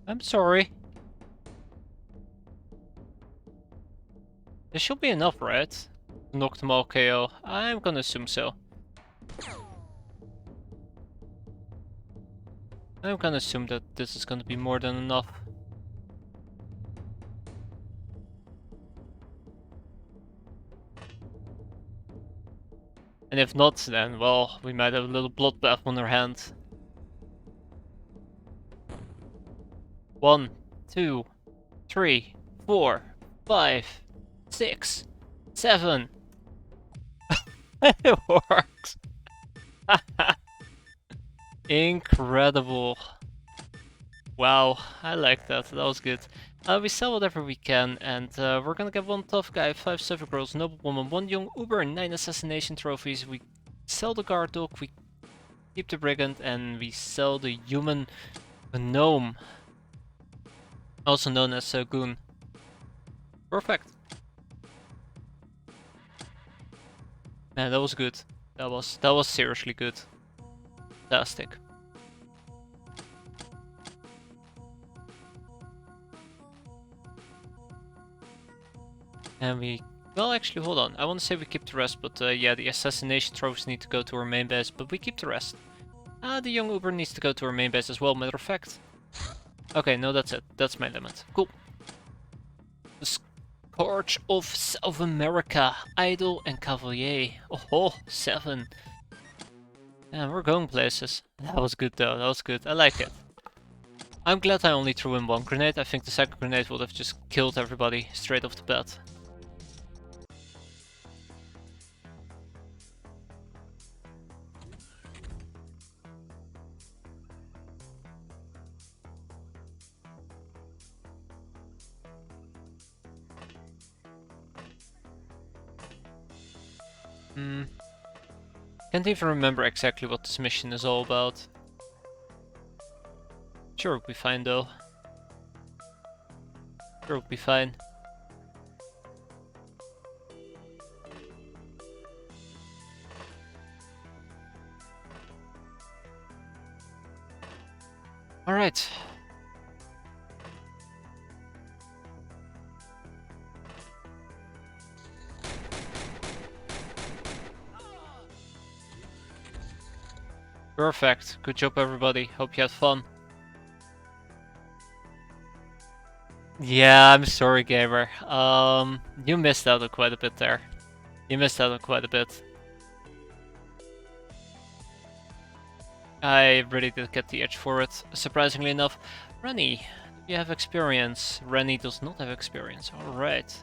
I'm sorry. This should be enough, right? To knock them all KO. I'm gonna assume so. I'm gonna assume that this is gonna be more than enough. And if not, then, well, we might have a little bloodbath on our hands. 1, 2, 3, 4, 5, 6, 7. It works. Incredible. Wow, I like that. That was good. We sell whatever we can, and we're gonna get 1 tough guy, 5 silver girls, noble woman, 1 young Uber, 9 assassination trophies. We sell the guard dog, we keep the brigand, and we sell the human gnome, also known as Goon. Perfect. Man, that was good. That was seriously good. Fantastic. And we... Well, actually, hold on. I want to say we keep the rest, but yeah, the assassination trophies need to go to our main base, but we keep the rest. The young Uber needs to go to our main base as well, matter of fact. Okay, no, that's it. That's my limit. Cool. The Scourge of South America. Idol and Cavalier. Oh, 7. Yeah, we're going places. That was good though, that was good. I like it. I'm glad I only threw in 1 grenade. I think the second grenade would have just killed everybody straight off the bat. Can't even remember exactly what this mission is all about. Sure, we'll be fine though. Sure, we'll be fine. Alright. Perfect. Good job, everybody. Hope you had fun. Yeah, I'm sorry, gamer. You missed out on quite a bit there. You missed out on quite a bit. I really did get the edge for it, surprisingly enough. Rennie, do you have experience? Rennie does not have experience. Alright.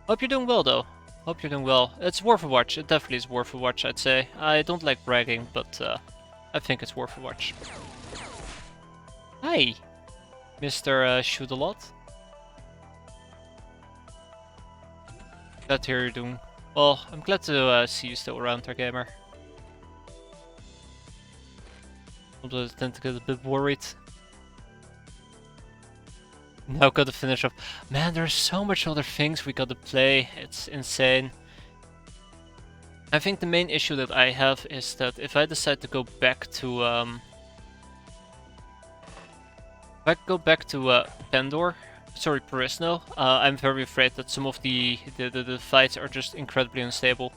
Hope you're doing well, though. Hope you're doing well. It's worth a watch. It definitely is worth a watch, I'd say. I don't like bragging, but I think it's worth a watch. Hi, Mr. Shoot-a-lot. Glad to hear you're doing well. I'm glad to see you still around there, gamer. Although I tend to get a bit worried. Now gotta finish up. Man, there's so much other things we gotta play. It's insane. I think the main issue that I have is that if I decide to go back to if I go back to Pendor, sorry, Perisno, I'm very afraid that some of the fights are just incredibly unstable,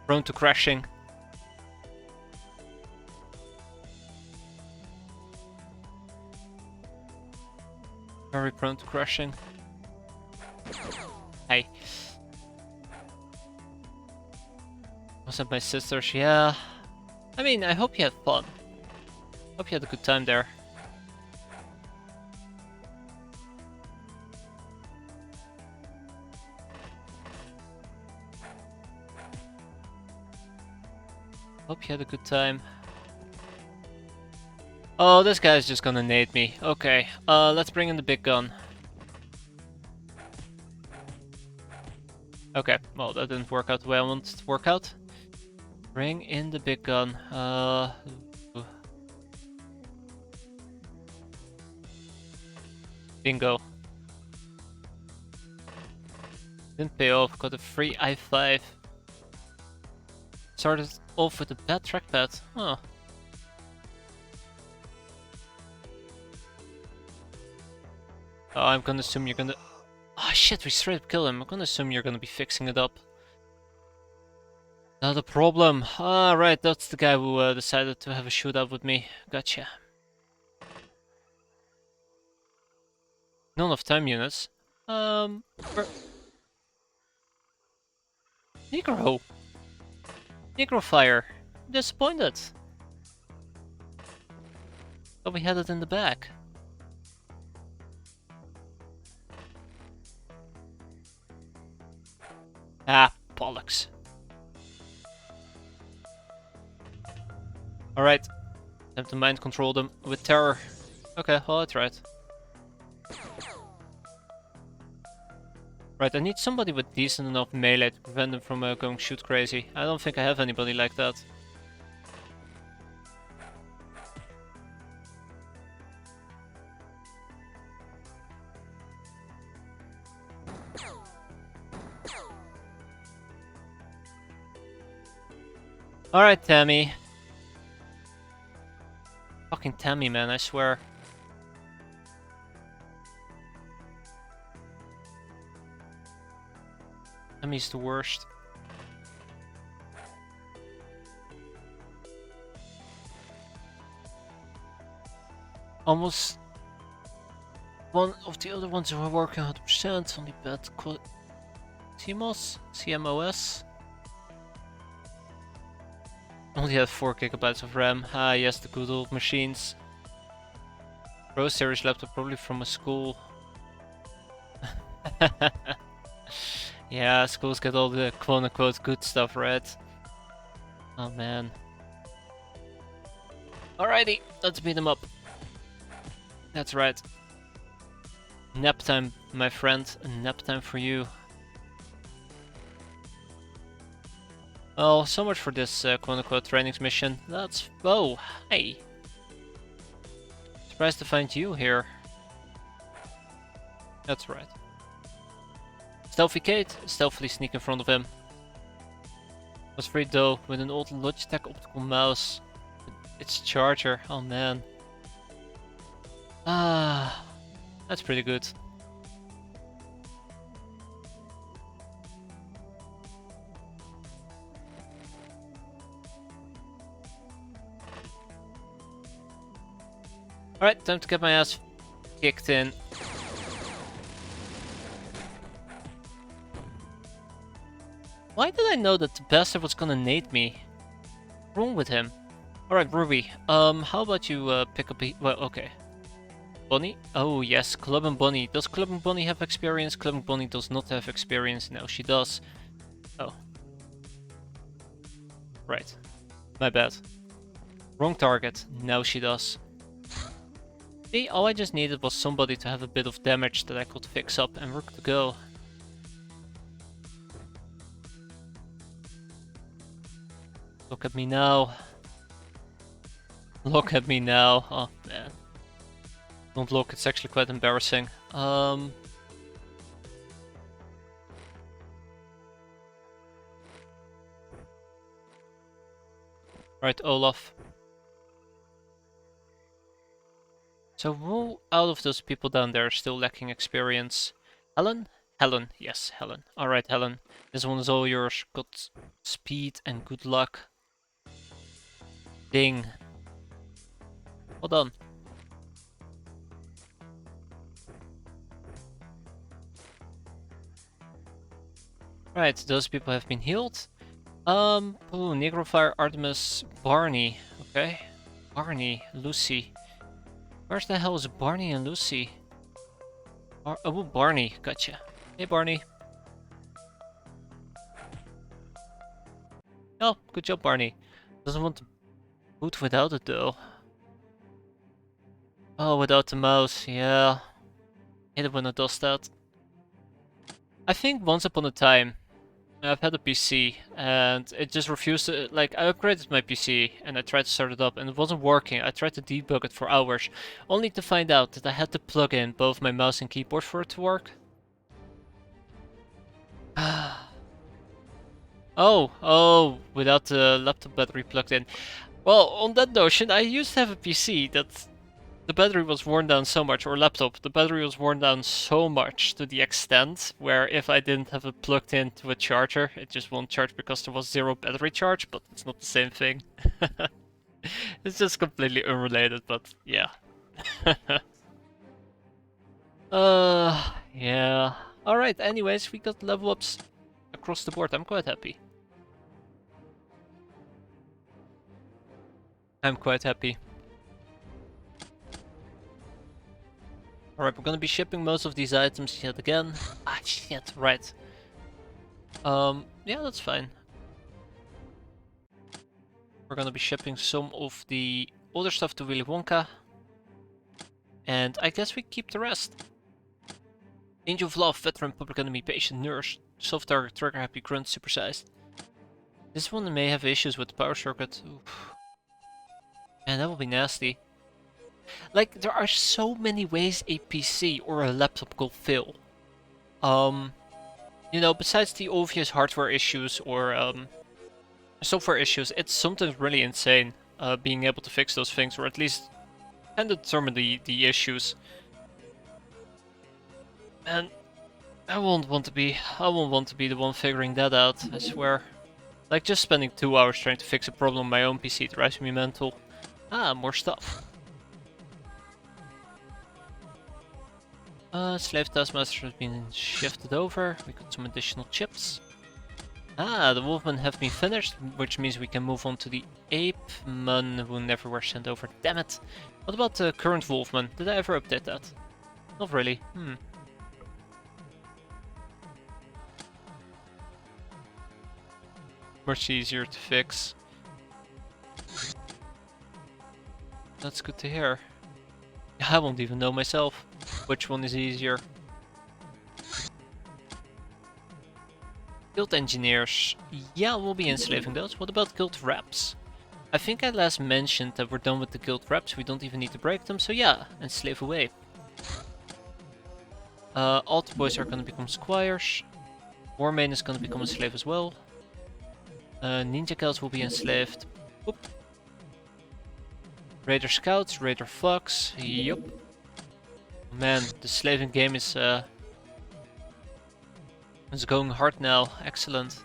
prone to crashing. Very prone to crashing. Hey. Was that my sisters? Yeah. I mean, I hope you had fun. Hope you had a good time there. Hope you had a good time. Oh, this guy's just gonna nade me. Okay, let's bring in the big gun. Okay, well, that didn't work out the way I wanted it to work out. Bring in the big gun. Bingo. Didn't pay off, got a free i5. Started off with a bad trackpad. Huh. Oh, I'm gonna assume you're gonna... Oh shit, we straight up kill him. I'm gonna assume you're gonna be fixing it up. Not a problem. Ah, right, that's the guy who decided to have a shootout with me. Gotcha. None of time units. Negro! Negro fire! Disappointed! Thought we had it in the back. Ah, bollocks. Alright. Time to mind control them with terror. Okay, well, I tried. Right, I need somebody with decent enough melee to prevent them from going shoot crazy. I don't think I have anybody like that. Alright, Tammy. Fucking Tammy, man, I swear. Tammy's the worst. Almost one of the other ones who are working 100%, only bad CMOS? Only had 4 GB of RAM. Ah, yes, the good old machines. Pro Series laptop, probably from a school. Yeah, schools get all the quote-unquote good stuff, right? Oh man. Alrighty, let's beat them up. That's right. Nap time, my friend. Nap time for you. Well, so much for this quote-unquote trainings mission. That's... Oh, hey! Surprised to find you here. That's right. Stealthy Kate, stealthily sneak in front of him. Was free though, with an old Logitech optical mouse. Its charger, oh man. Ah, that's pretty good. Alright, time to get my ass kicked in. Why did I know that the bastard was gonna nade me? What's wrong with him? Alright, Ruby, how about you pick up a... Well, okay. Bunny? Oh yes, Club and Bunny. Does Club and Bunny have experience? Club and Bunny does not have experience. No, she does. Oh. Right. My bad. Wrong target. Now she does. See, all I just needed was somebody to have a bit of damage that I could fix up and we're good to go. Look at me now. Look at me now. Oh man. Don't look, it's actually quite embarrassing. Right, Olaf. So who out of those people down there are still lacking experience? Helen? Helen, yes, Helen. Alright, Helen. This one is all yours. Good speed and good luck. Ding. Well done. Right, those people have been healed. Negrofire, Artemis, Barney. Okay. Barney, Lucy. Where the hell is Barney and Lucy? Oh, Barney, gotcha. Hey, Barney. Oh, good job, Barney. Doesn't want to boot without it, though. Oh, without the mouse, yeah. Hate it when it does that. I think once upon a time, I've had a PC, and it just refused to, like, I upgraded my PC, and I tried to start it up, and it wasn't working. I tried to debug it for hours, only to find out that I had to plug in both my mouse and keyboard for it to work. Oh, without the laptop battery plugged in. Well, on that notion, I used to have a PC that the battery was worn down so much, or laptop, the battery was worn down so much to the extent where if I didn't have it plugged into a charger, it just won't charge because there was zero battery charge, but it's not the same thing. It's just completely unrelated, but yeah. Yeah. Alright, anyways, we got level ups across the board. I'm quite happy. I'm quite happy. Alright, we're gonna be shipping most of these items yet again. Ah, shit, right. Yeah, that's fine. We're gonna be shipping some of the older stuff to Willy Wonka. And I guess we keep the rest. Angel of Love, Veteran, Public Enemy, Patient, Nurse, Soft Target, Trigger Happy, Grunt, Supersized. This one may have issues with the power circuit. Oof. And that will be nasty. Like, there are so many ways a PC or a laptop could fail. You know, besides the obvious hardware issues or software issues, it's sometimes really insane being able to fix those things, or at least kind of determine the issues. And I won't want to be the one figuring that out, I swear. Like, just spending 2 hours trying to fix a problem on my own PC drives me mental. Ah, more stuff. Slave Taskmaster has been shifted over. We got some additional chips. Ah, the Wolfmen have been finished, which means we can move on to the Ape Men who never were sent over. Damn it! What about the current Wolfmen? Did I ever update that? Not really. Much easier to fix. That's good to hear. I won't even know myself which one is easier. Guild engineers. Yeah, we'll be enslaving those. What about guild reps? I think I last mentioned that we're done with the guild reps. We don't even need to break them. So yeah, enslave away. Alt boys are gonna become squires. Warmain is gonna become a slave as well. Ninja Girls will be enslaved. Oop. Raider Scouts, Raider Fox, yup. Man, the slaving game is going hard now. Excellent.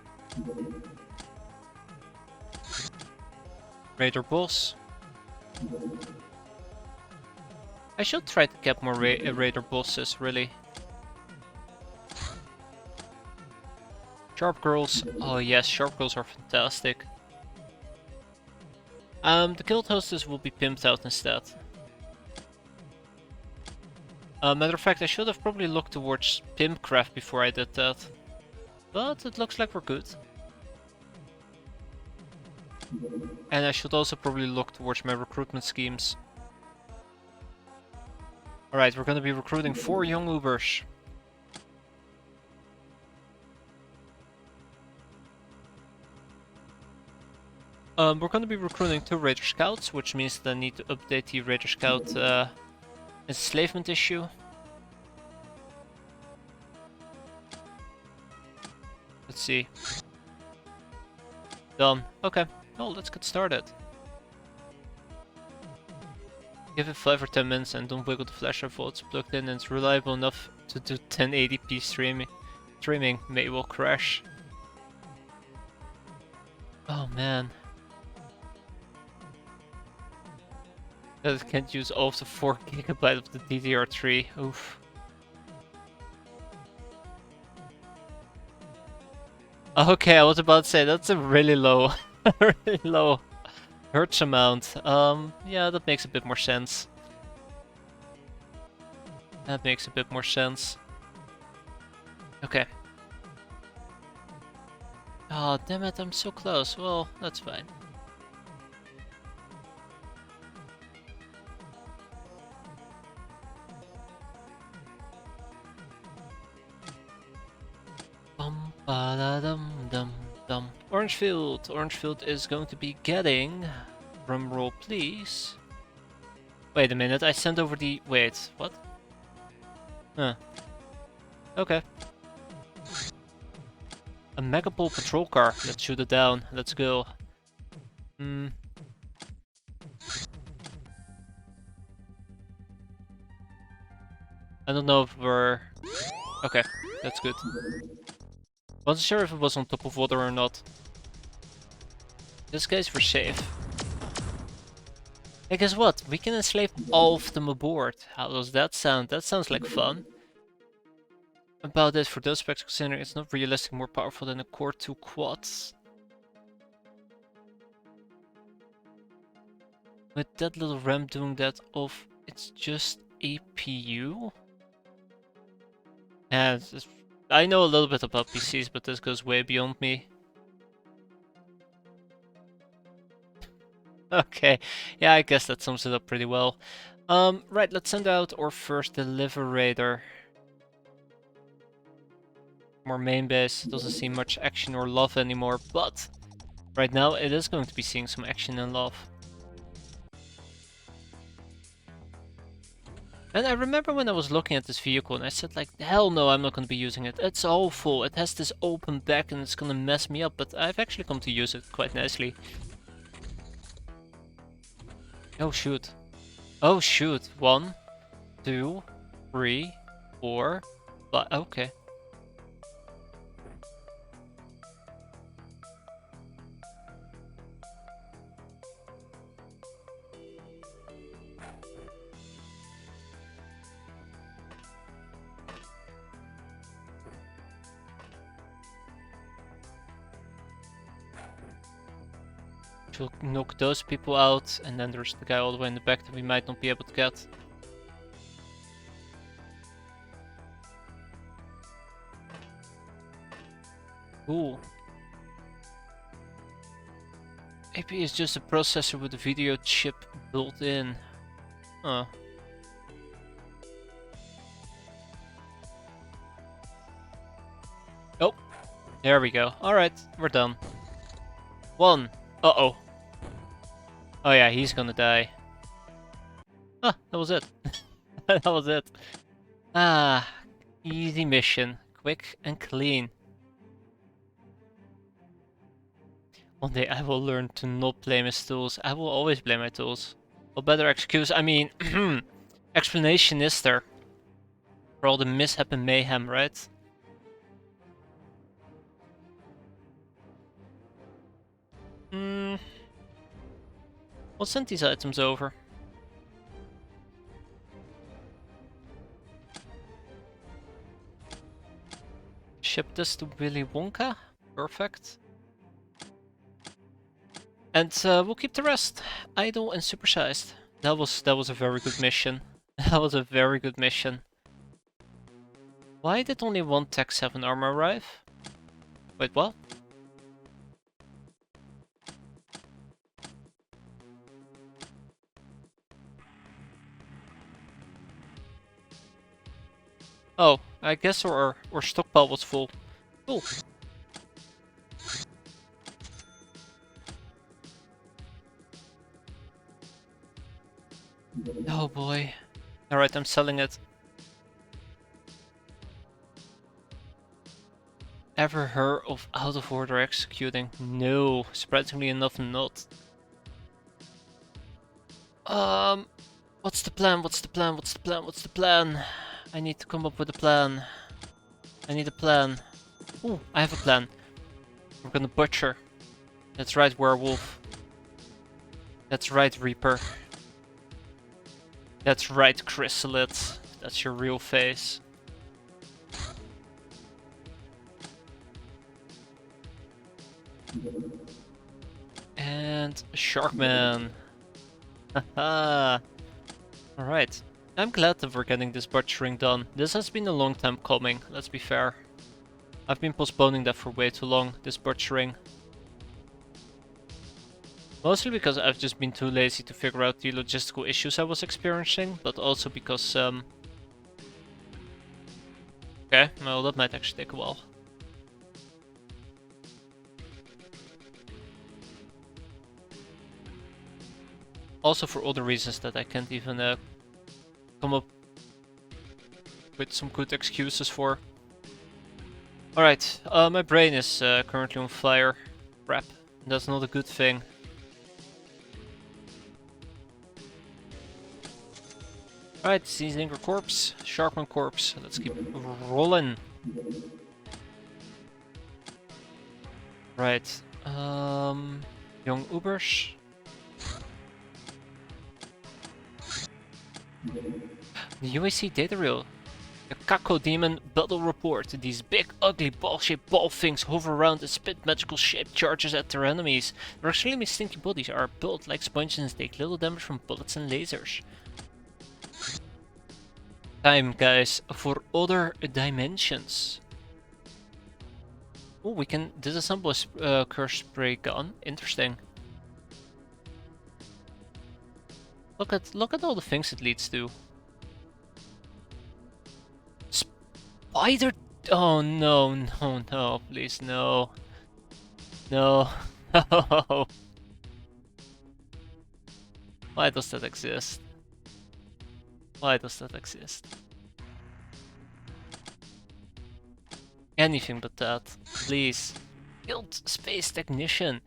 Raider Boss. I should try to get more Raider Bosses, really. Sharp Girls. Oh yes, Sharp Girls are fantastic. The Guild Hostess will be pimped out instead. Matter of fact, I should have probably looked towards Pimpcraft before I did that. But it looks like we're good. And I should also probably look towards my recruitment schemes. Alright, we're gonna be recruiting 4 young Ubers. We're gonna be recruiting 2 Raider Scouts, which means that I need to update the Raider Scout Enslavement issue. Let's see. Done. Okay. Well, let's get started. Give it 5 or 10 minutes and don't wiggle the flash while it's plugged in and it's reliable enough to do 1080p streaming. Streaming may well crash. Oh man. That it can't use all of the 4 GB of the DDR3. Oof. Okay, I was about to say that's a really low, really low hertz amount. Yeah, that makes a bit more sense. That makes a bit more sense. Okay. Oh, damn it, I'm so close. Well, that's fine. Bum ba da dum dum dum. Orangefield. Orangefield is going to be getting. Drumroll, please. Wait a minute, I sent over the. Wait, what? Huh. Okay. A Megapole patrol car. Let's shoot it down. Let's go. I don't know if we're... Okay, that's good. Wasn't sure if it was on top of water or not. This guy's for safe. Hey, guess what? We can enslave all of them aboard. How does that sound? That sounds like fun. About it, for those specs considering it's not realistic, more powerful than a Core 2 quads. With that little RAM doing that off, it's just APU? And I know a little bit about PCs, but this goes way beyond me. Okay, yeah, I guess that sums it up pretty well. Right, let's send out our first deliberator. From our main base, doesn't see much action or love anymore, but right now it is going to be seeing some action and love. And I remember when I was looking at this vehicle and I said like, hell no, I'm not going to be using it. It's awful, it has this open back and it's going to mess me up, but I've actually come to use it quite nicely. Oh shoot. Oh shoot. 1, 2, 3, 4, 5. Okay. She'll knock those people out, and then there's the guy all the way in the back that we might not be able to get. Cool. AP is just a processor with a video chip built in. Huh. Oh, there we go. Alright, we're done. 1. Uh-oh. Oh yeah, he's gonna die. Ah, that was it. That was it. Ah, easy mission. Quick and clean. One day I will learn to not blame his tools. I will always blame my tools. What better excuse, I mean, explanation is there? For all the mishap and mayhem, right? We'll send these items over. Ship this to Willy Wonka. Perfect. And we'll keep the rest idle and supersized. That was a very good mission. That was a very good mission. Why did only one Tech 7 armor arrive? Wait, what? Oh, I guess our stockpile was full. Cool. Oh boy. Alright, I'm selling it. Ever heard of out of order executing? No, surprisingly enough, not. What's the plan? What's the plan? What's the plan? What's the plan? I need to come up with a plan. I need a plan. Ooh, I have a plan. We're gonna butcher. That's right, werewolf. That's right, Reaper. That's right, Chrysalid. That's your real face. And Sharkman. Haha. Alright. I'm glad that we're getting this butchering done. This has been a long time coming, let's be fair. I've been postponing that for way too long, this butchering. Mostly because I've just been too lazy to figure out the logistical issues I was experiencing, but also because, okay, well that might actually take a while. Also for other reasons that I can't even come up with some good excuses for. Alright, my brain is currently on fire. Crap, that's not a good thing. Alright, Seasoninger corpse, Sharkman corpse, let's keep rolling. Right, young Ubers. The UAC data reel. The Kako Demon Battle Report. These big, ugly, ball-shaped ball things hover around and spit magical shaped charges at their enemies. Their extremely stinky bodies are built like sponges and take little damage from bullets and lasers. Time, guys, for other dimensions. Oh, we can disassemble a curse spray gun. Interesting. Look at all the things it leads to. Spider. Oh no, no, no, please, no. No. No. Why does that exist? Why does that exist? Anything but that. Please. Guild Space Technician.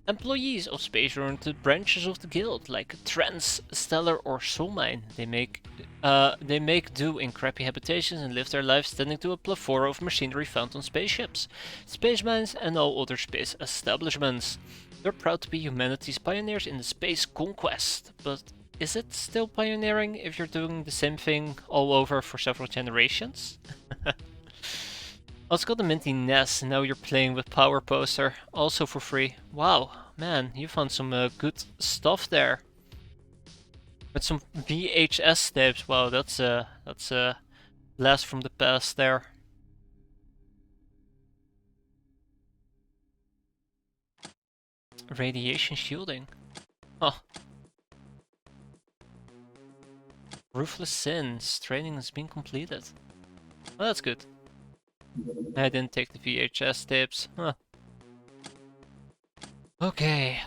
Employees of space-oriented branches of the guild, like Trans, Stellar or Soulmine, they make do in crappy habitations and live their lives tending to a plethora of machinery found on spaceships, space mines and all other space establishments. They're proud to be humanity's pioneers in the space conquest, but is it still pioneering if you're doing the same thing all over for several generations? Also got the minty NES, and now you're playing with Power Poster, also for free. Wow, man, you found some good stuff there. With some VHS tapes, wow, that's a blast from the past there. Radiation shielding. Oh. Ruthless Sins, training has been completed. Well, that's good. I didn't take the VHS tapes. Huh. Okay,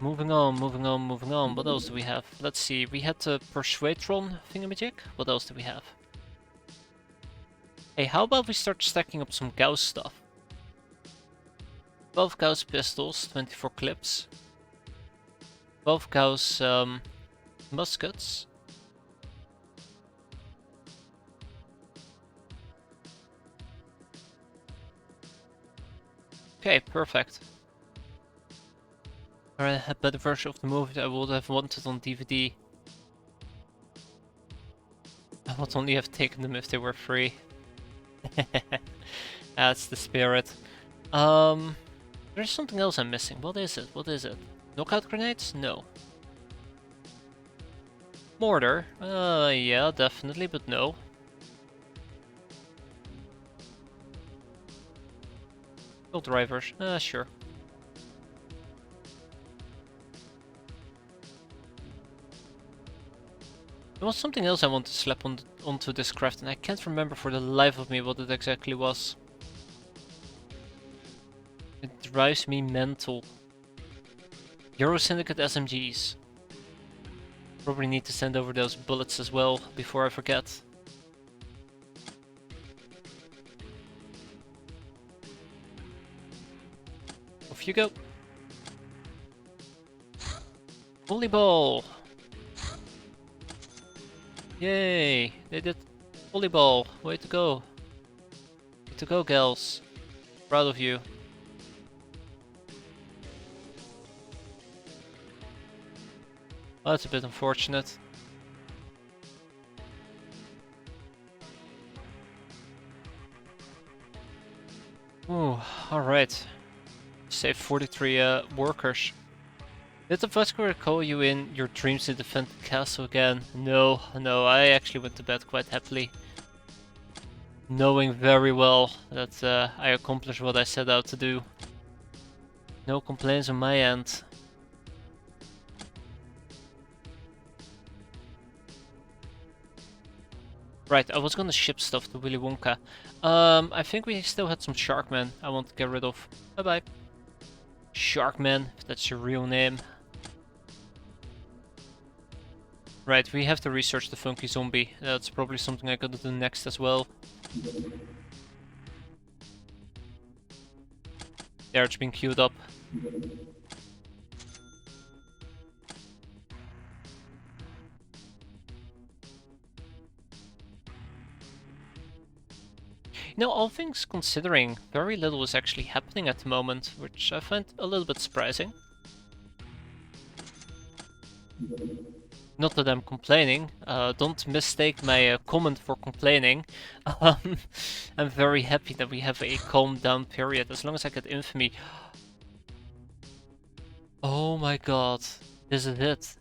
moving on. What else do we have? Let's see, we had the Persuadron thingamajig. What else do we have? Hey, how about we start stacking up some Gauss stuff? 12 Gauss pistols, 24 clips. 12 Gauss muskets. Okay, perfect. I had a better version of the movie that I would have wanted on DVD. I would only have taken them if they were free. That's the spirit. There's something else I'm missing. What is it? What is it? Knockout grenades? No. Mortar? Yeah, definitely, but no. Field drivers? Sure. There was something else I wanted to slap onto this craft, and I can't remember for the life of me what it exactly was. It drives me mental. Euro Syndicate SMGs. Probably need to send over those bullets as well before I forget. Off you go. Volleyball! Yay! They did volleyball. Way to go. Way to go, gals. Proud of you. Well, that's a bit unfortunate. Ooh, alright. Save 43 workers. Did the Vascular call you in your dreams to defend the castle again? No, I actually went to bed quite happily. Knowing very well that I accomplished what I set out to do. No complaints on my end. Right, I was gonna ship stuff to Willy Wonka. I think we still had some Sharkmen I want to get rid of. Bye bye. Sharkman, if that's your real name. Right, we have to research the funky zombie. That's probably something I gotta do next as well. There, it's been queued up. You know, all things considering, very little is actually happening at the moment, which I find a little bit surprising. Not that I'm complaining, don't mistake my comment for complaining. I'm very happy that we have a calm down period, as long as I get infamy. Oh my god, this is it.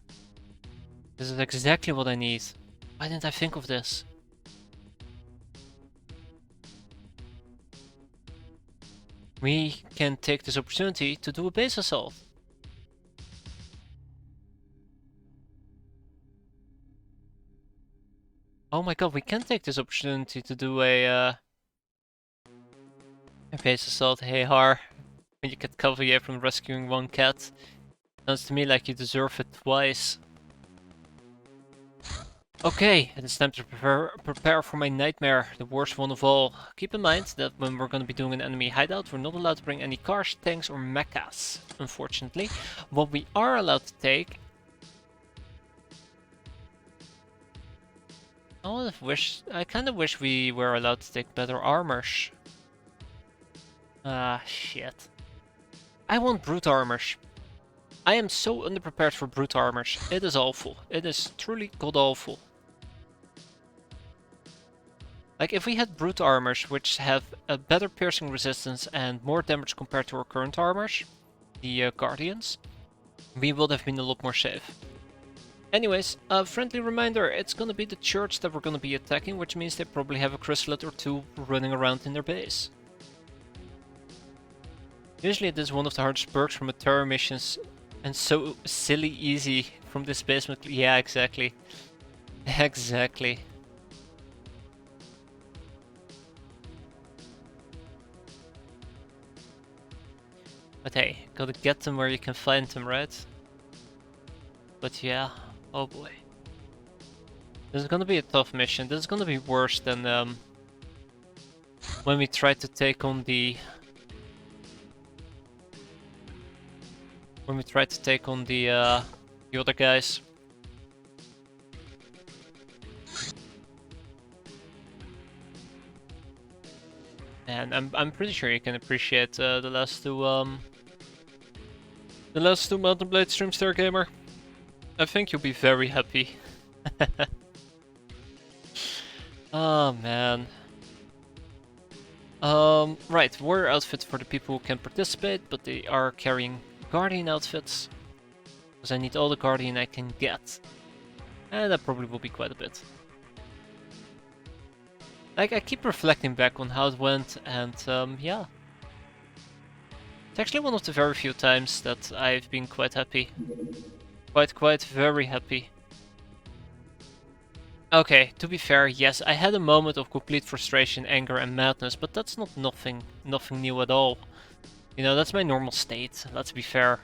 This is exactly what I need. Why didn't I think of this? We can take this opportunity to do a base assault. Oh my god, we can take this opportunity to do a base assault. Hey Har, when you get cover here from rescuing one cat. Sounds to me like you deserve it twice. Okay, it's time to prepare for my nightmare, the worst one of all. Keep in mind that when we're going to be doing an enemy hideout, we're not allowed to bring any cars, tanks or mechas, unfortunately. What we are allowed to take... I kind of wish we were allowed to take better armors. Ah, shit. I want brute armors. I am so underprepared for brute armors. It is awful. It is truly god awful. Like, if we had brute armors which have a better piercing resistance and more damage compared to our current armors, the Guardians, we would have been a lot more safe. Anyways, a friendly reminder, it's gonna be the church that we're gonna be attacking, which means they probably have a chrysalid or two running around in their base. Usually it is one of the hardest perks from a terror missions, and so silly easy from this basement. Yeah, exactly. Exactly. But hey, gotta get them where you can find them, right? But yeah, oh boy. This is gonna be a tough mission. This is gonna be worse than when we tried to take on the... the other guys. And I'm pretty sure you can appreciate the last two Mountain Blade streams there, gamer. I think you'll be very happy. Oh man. Right, warrior outfit for the people who can participate, but they are carrying Guardian outfits. Because I need all the Guardian I can get. And that probably will be quite a bit. Like, I keep reflecting back on how it went, and yeah. It's actually one of the very few times that I've been quite happy. Quite very happy. Okay, to be fair, yes, I had a moment of complete frustration, anger and madness, but that's not nothing new at all. You know, that's my normal state, let's be fair.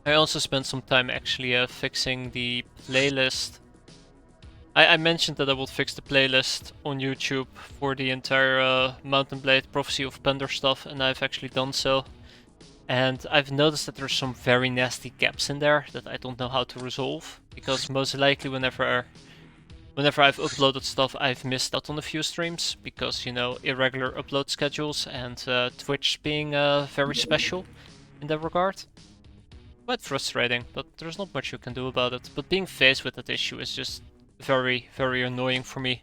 I also spent some time actually fixing the playlist. I mentioned that I would fix the playlist on YouTube for the entire Mountain Blade Prophecy of Pendor stuff, and I've actually done so. And I've noticed that there's some very nasty gaps in there that I don't know how to resolve, because most likely whenever I've uploaded stuff, I've missed out on a few streams, because, you know, irregular upload schedules and Twitch being very special in that regard. Quite frustrating, but there's not much you can do about it. But being faced with that issue is just very, very annoying for me.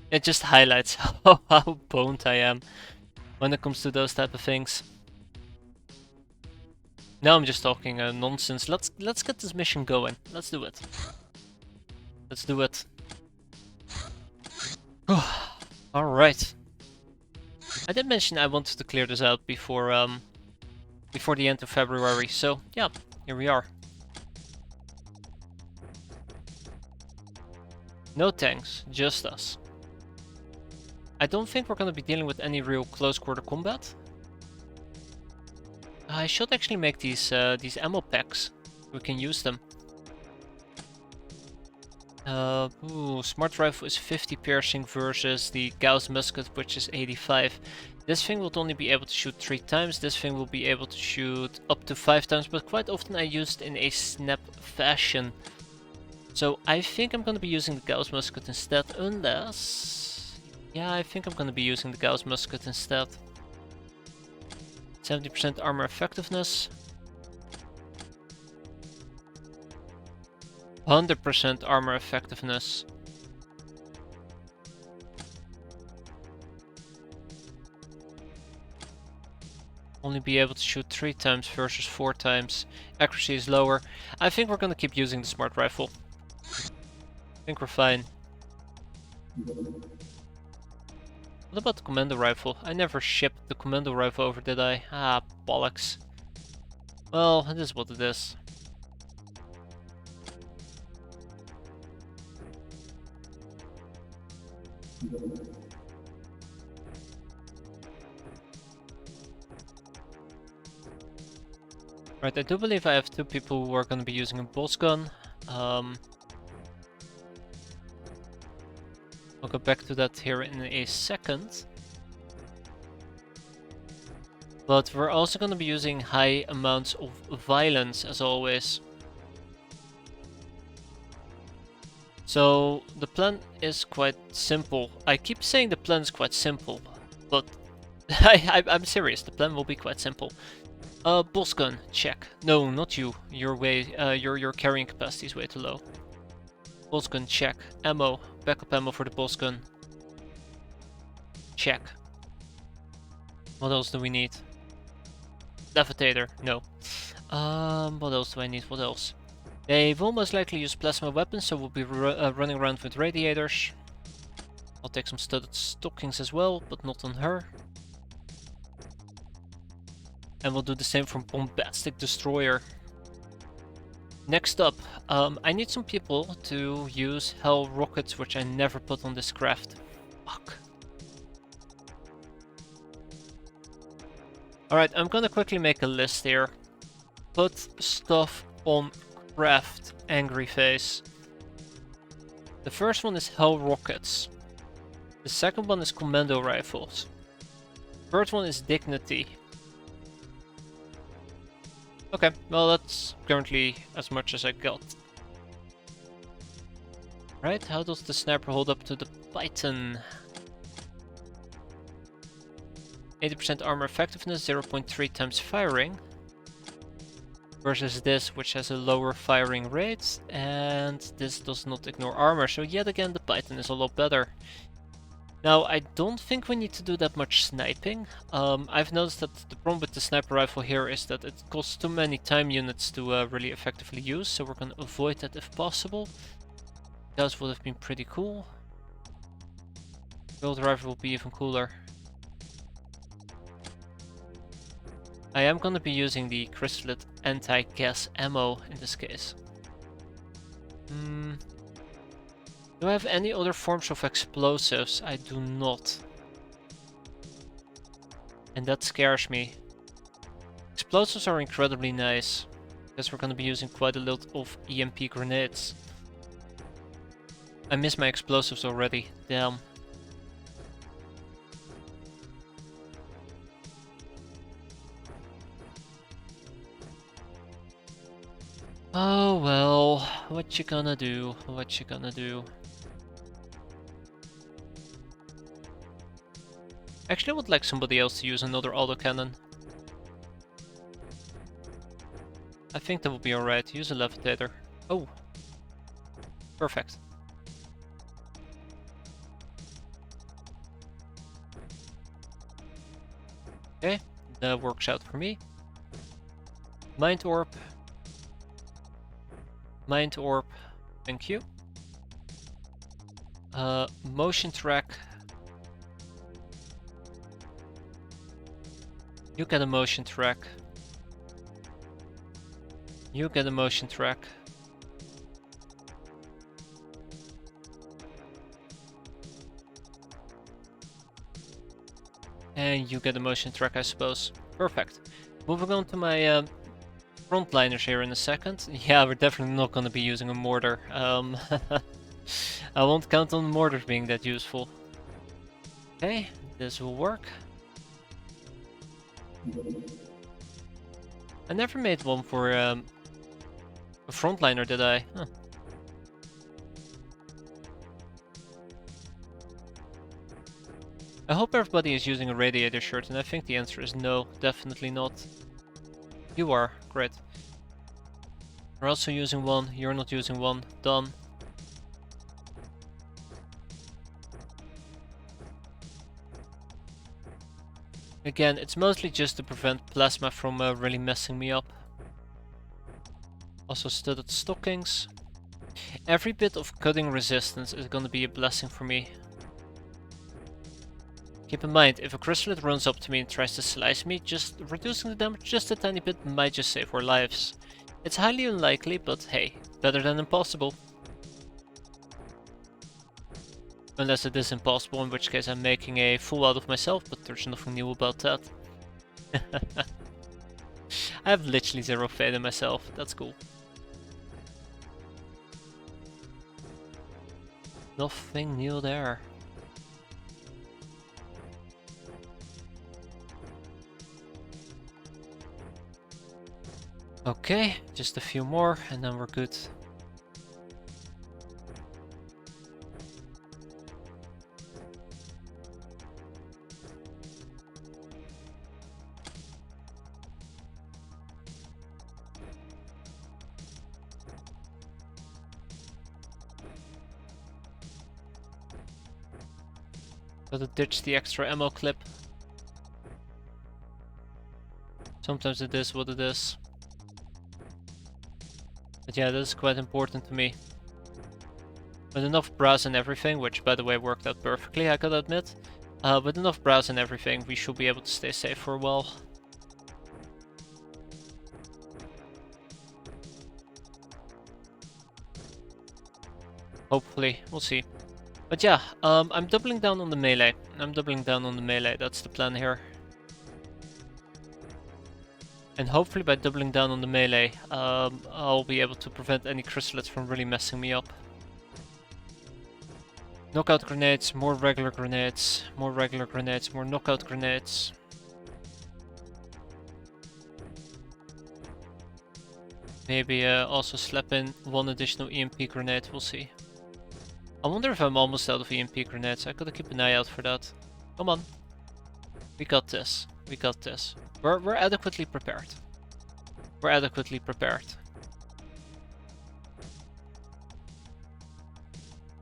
It just highlights how boned I am when it comes to those type of things. Now I'm just talking nonsense. Let's get this mission going. Let's do it. Let's do it. Alright. I did mention I wanted to clear this out before the end of February, so yeah, here we are. No tanks, just us. I don't think we're gonna be dealing with any real close quarter combat. I should actually make these ammo packs. We can use them. Smart rifle is 50 piercing versus the Gauss musket, which is 85. This thing will only be able to shoot 3 times. This thing will be able to shoot up to 5 times, but quite often I use it in a snap fashion. So I think I'm gonna be using the Gauss musket instead, unless... Yeah, I think I'm gonna be using the Gauss musket instead. 70% armor effectiveness. 100% armor effectiveness. Only be able to shoot 3 times versus 4 times. Accuracy is lower. I think we're gonna keep using the smart rifle. I think we're fine. What about the commando rifle? I never shipped the commando rifle over, did I? Ah, bollocks. Well, it is what it is. Right, I do believe I have 2 people who are going to be using a boss gun. I'll go back to that here in a second. But we're also going to be using high amounts of violence, as always. So the plan is quite simple. I keep saying the plan is quite simple, but I'm serious, the plan will be quite simple. Boss gun, check. No, not you. Your carrying capacity is way too low. Boss gun, check. Ammo, backup ammo for the boss gun. Check. What else do we need? Levitator, no. What else do I need? What else? They will most likely use plasma weapons, so we'll be running around with radiators. I'll take some studded stockings as well, but not on her. And we'll do the same from Bombastic Destroyer. Next up, I need some people to use Hell Rockets, which I never put on this craft. Fuck. Alright, I'm gonna quickly make a list here. Put stuff on craft, angry face. The first one is Hell Rockets. The second one is Commando Rifles. Third one is Dignity. Okay, well that's currently as much as I got. Right, how does the sniper hold up to the Python? 80% armor effectiveness, 0.3 times firing. Versus this, which has a lower firing rate, and this does not ignore armor, so yet again the Python is a lot better. Now, I don't think we need to do that much sniping. I've noticed that the problem with the sniper rifle here is that it costs too many time units to really effectively use, so we're gonna avoid that if possible. That would have been pretty cool. Gold rifle will be even cooler. I am gonna be using the crystalline anti-gas ammo in this case. Do I have any other forms of explosives? I do not. And that scares me. Explosives are incredibly nice. Guess we're gonna be using quite a lot of EMP grenades. I miss my explosives already, damn. Oh well, what you gonna do? What you gonna do? Actually, I would like somebody else to use another autocannon. I think that would be alright. Use a levitator. Oh. Perfect. Okay, that works out for me. Mind orb. Mind orb. Thank you. Motion track. You get a motion track. You get a motion track. And you get a motion track, I suppose. Perfect. Moving on to my frontliners here in a second. Yeah, we're definitely not going to be using a mortar. I won't count on mortars being that useful. Okay, this will work. I never made one for a frontliner, did I? Huh. I hope everybody is using a radiator shirt, and I think the answer is no, definitely not. You are, great. You're also using one, you're not using one, done. Again, it's mostly just to prevent plasma from really messing me up. Also studded stockings. Every bit of cutting resistance is gonna be a blessing for me. Keep in mind, if a chrysalid runs up to me and tries to slice me, just reducing the damage just a tiny bit might just save our lives. It's highly unlikely, but hey, better than impossible. Unless it is impossible, in which case I'm making a fool out of myself, but there's nothing new about that. I have literally zero faith in myself, that's cool. Nothing new there. Okay, just a few more and then we're good. Gotta ditch the extra ammo clip. Sometimes it is what it is. But yeah, this is quite important to me. With enough brass and everything, which by the way worked out perfectly, I gotta admit. With enough brass and everything, we should be able to stay safe for a while. Hopefully, we'll see. But yeah, I'm doubling down on the melee. That's the plan here. And hopefully by doubling down on the melee, I'll be able to prevent any chrysalids from really messing me up. Knockout grenades, more regular grenades, more regular grenades, more knockout grenades. Maybe also slap in one additional EMP grenade, we'll see. I wonder if I'm almost out of EMP grenades. I gotta keep an eye out for that. Come on. We got this. We got this. We're adequately prepared. We're adequately prepared.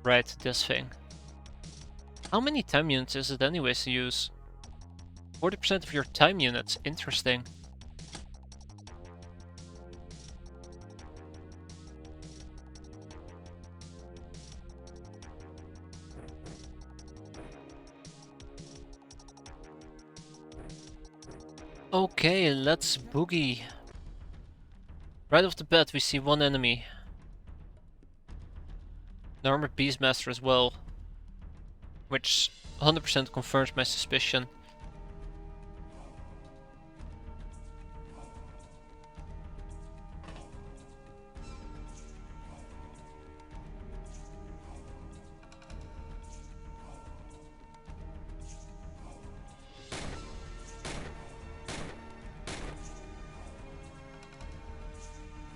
Right, this thing. How many time units is it anyways to use? 40% of your time units. Interesting. Okay, let's boogie. Right off the bat we see one enemy. An armored beastmaster as well. Which 100% confirms my suspicion.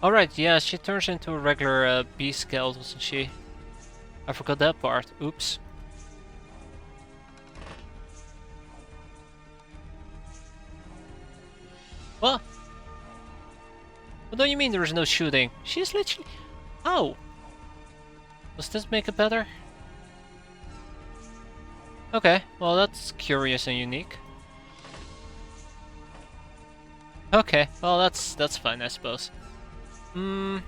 Alright, yeah, she turns into a regular bee scout, doesn't she? I forgot that part. Oops. What? What do you mean there is no shooting? She's literally... Oh! Does this make it better? Okay, well that's curious and unique. Okay, well that's fine, I suppose. Hmm.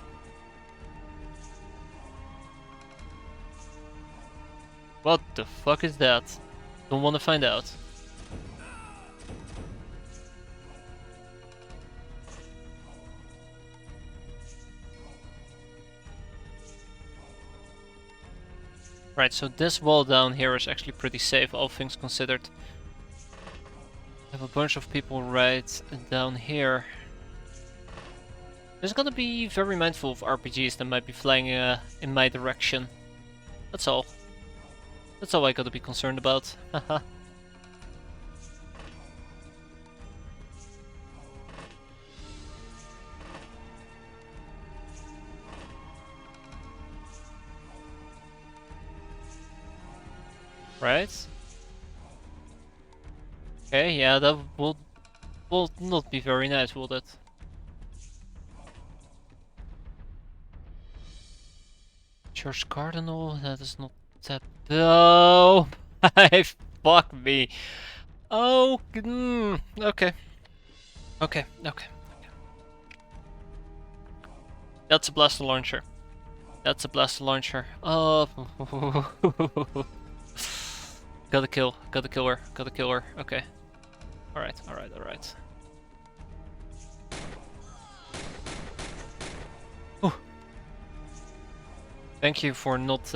What the fuck is that? Don't want to find out. Right, so this wall down here is actually pretty safe, all things considered. I have a bunch of people right down here. Just gotta be very mindful of RPGs that might be flying in my direction. That's all. That's all I gotta be concerned about. Haha. Right? Okay, yeah, that will not be very nice, will it? Church Cardinal, that is not that. Oh, fuck me. Oh, okay. Okay, okay. That's a blaster launcher. That's a blaster launcher. Oh. Gotta kill her, gotta kill her. Okay. Alright, alright, alright. Thank you for not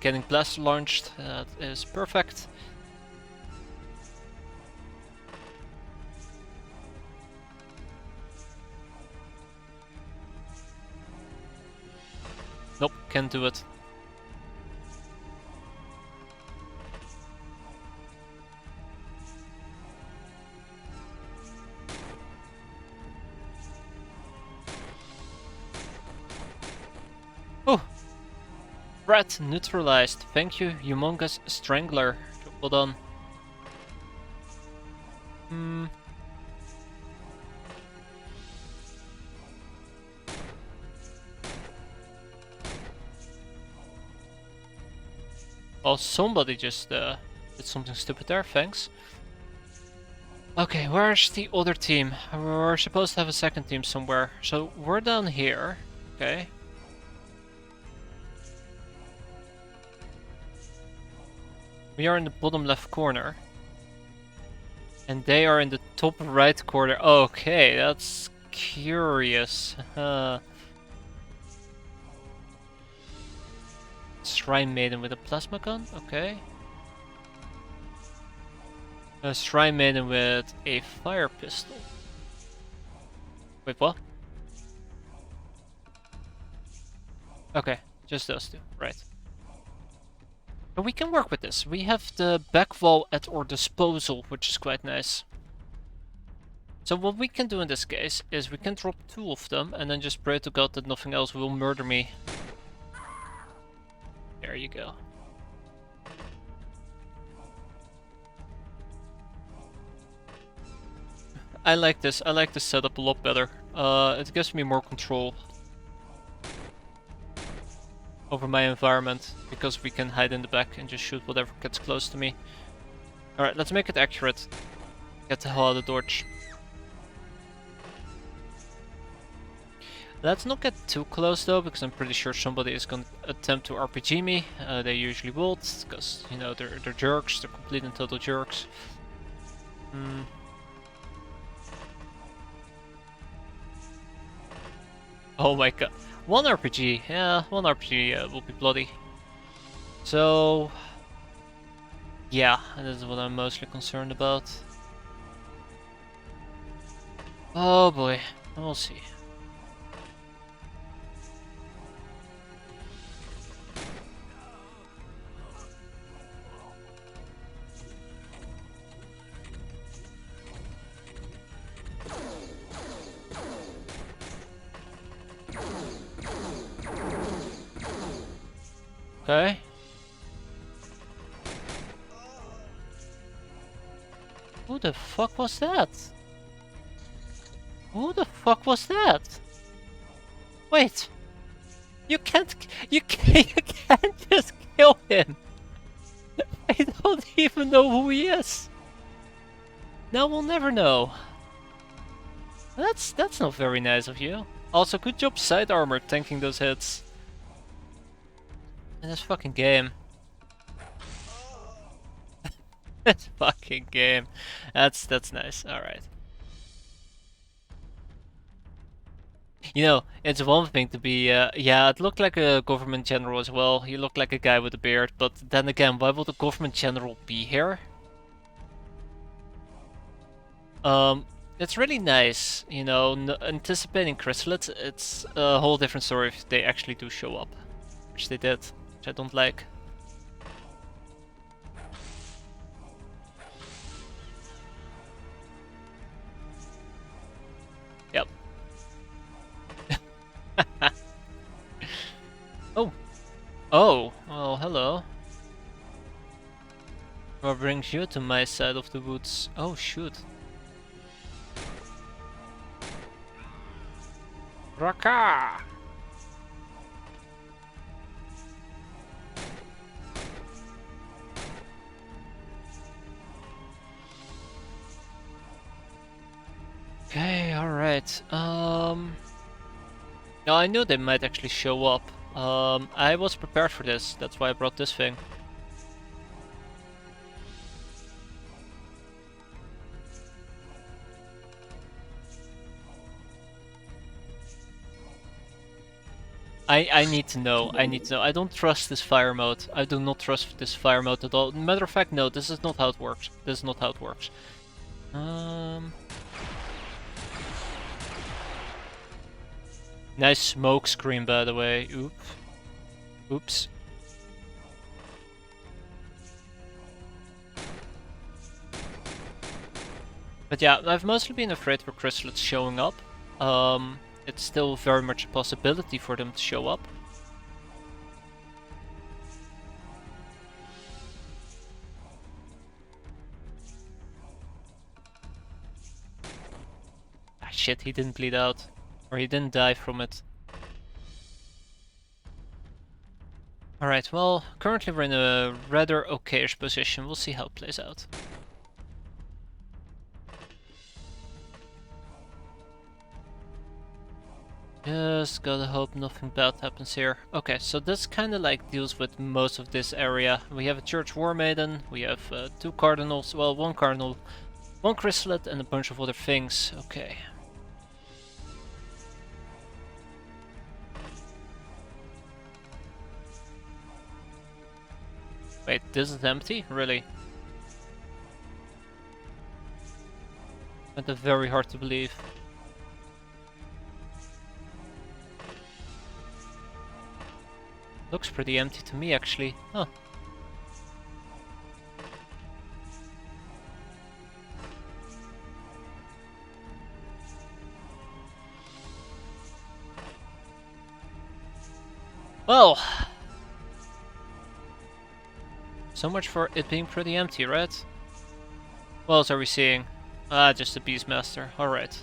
getting blaster launched. That is perfect. Nope, can't do it. Oh! Threat neutralized. Thank you, humongous strangler. Well done. Well, somebody just did something stupid there, thanks. Okay, where's the other team? We're supposed to have a second team somewhere. So we're down here. Okay. We are in the bottom left corner. And they are in the top right corner. Okay, that's curious. Shrine Maiden with a plasma gun? Okay. A Shrine Maiden with a fire pistol. Wait, what? Okay, just those two, right. But we can work with this. We have the back wall at our disposal, which is quite nice. So what we can do in this case is we can drop two of them and then just pray to God that nothing else will murder me. There you go. I like this setup a lot better. It gives me more control over my environment because we can hide in the back and just shoot whatever gets close to me. Alright, let's make it accurate. Get the hell out of the dodge. Let's not get too close though, because I'm pretty sure somebody is going to attempt to RPG me. They usually will, because, you know, they're jerks, they're complete and total jerks. Oh my god. One RPG, yeah, one RPG will be bloody. So, yeah, this is what I'm mostly concerned about. Oh boy, we'll see. Okay. Who the fuck was that? Who the fuck was that? Wait. You can't you can't just kill him. I don't even know who he is. Now we'll never know. That's not very nice of you. Also, good job side armor tanking those hits. In this fucking game. This fucking game. That's nice. Alright. You know, it's one thing to be, yeah, it looked like a government general as well. He looked like a guy with a beard, but then again, why would a government general be here? It's really nice, you know, anticipating chrysalids. It's a whole different story if they actually do show up. Which they did, which I don't like. Yep. Oh. Oh, well, hello. What brings you to my side of the woods? Oh, shoot. Raka! Okay, alright. No, I knew they might actually show up. I was prepared for this, that's why I brought this thing. I need to know, I don't trust this fire mode. I do not trust this fire mode at all. Matter of fact, no, this is not how it works. This is not how it works. Nice smoke screen, by the way. Oops. But yeah, I've mostly been afraid for chrysalids showing up. It's still very much a possibility for them to show up. Ah shit, he didn't bleed out. Or he didn't die from it. Alright, well, currently we're in a rather okayish position. We'll see how it plays out. Just gotta hope nothing bad happens here. Okay, so this kinda like deals with most of this area. We have a Church War Maiden, we have 2 Cardinals, well, 1 Cardinal, 1 Chrysalid and a bunch of other things. Okay. Wait, this is empty? Really? That's very hard to believe. Looks pretty empty to me, actually. Huh. Well, so much for it being pretty empty, right? What else are we seeing? Ah, just a Beastmaster. Alright.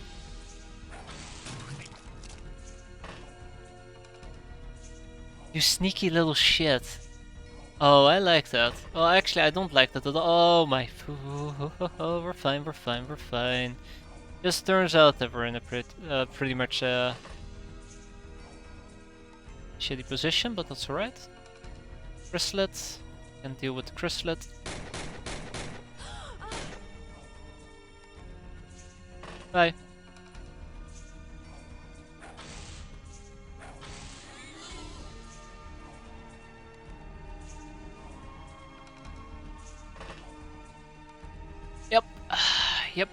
You sneaky little shit. Oh, I like that. Oh, actually, I don't like that at all. Oh, my. Oh, we're fine, we're fine, we're fine. Just turns out that we're in a pretty much shitty position, but that's alright. Chrysalid. Can deal with the Chrysalid. Bye. Yep. Yep.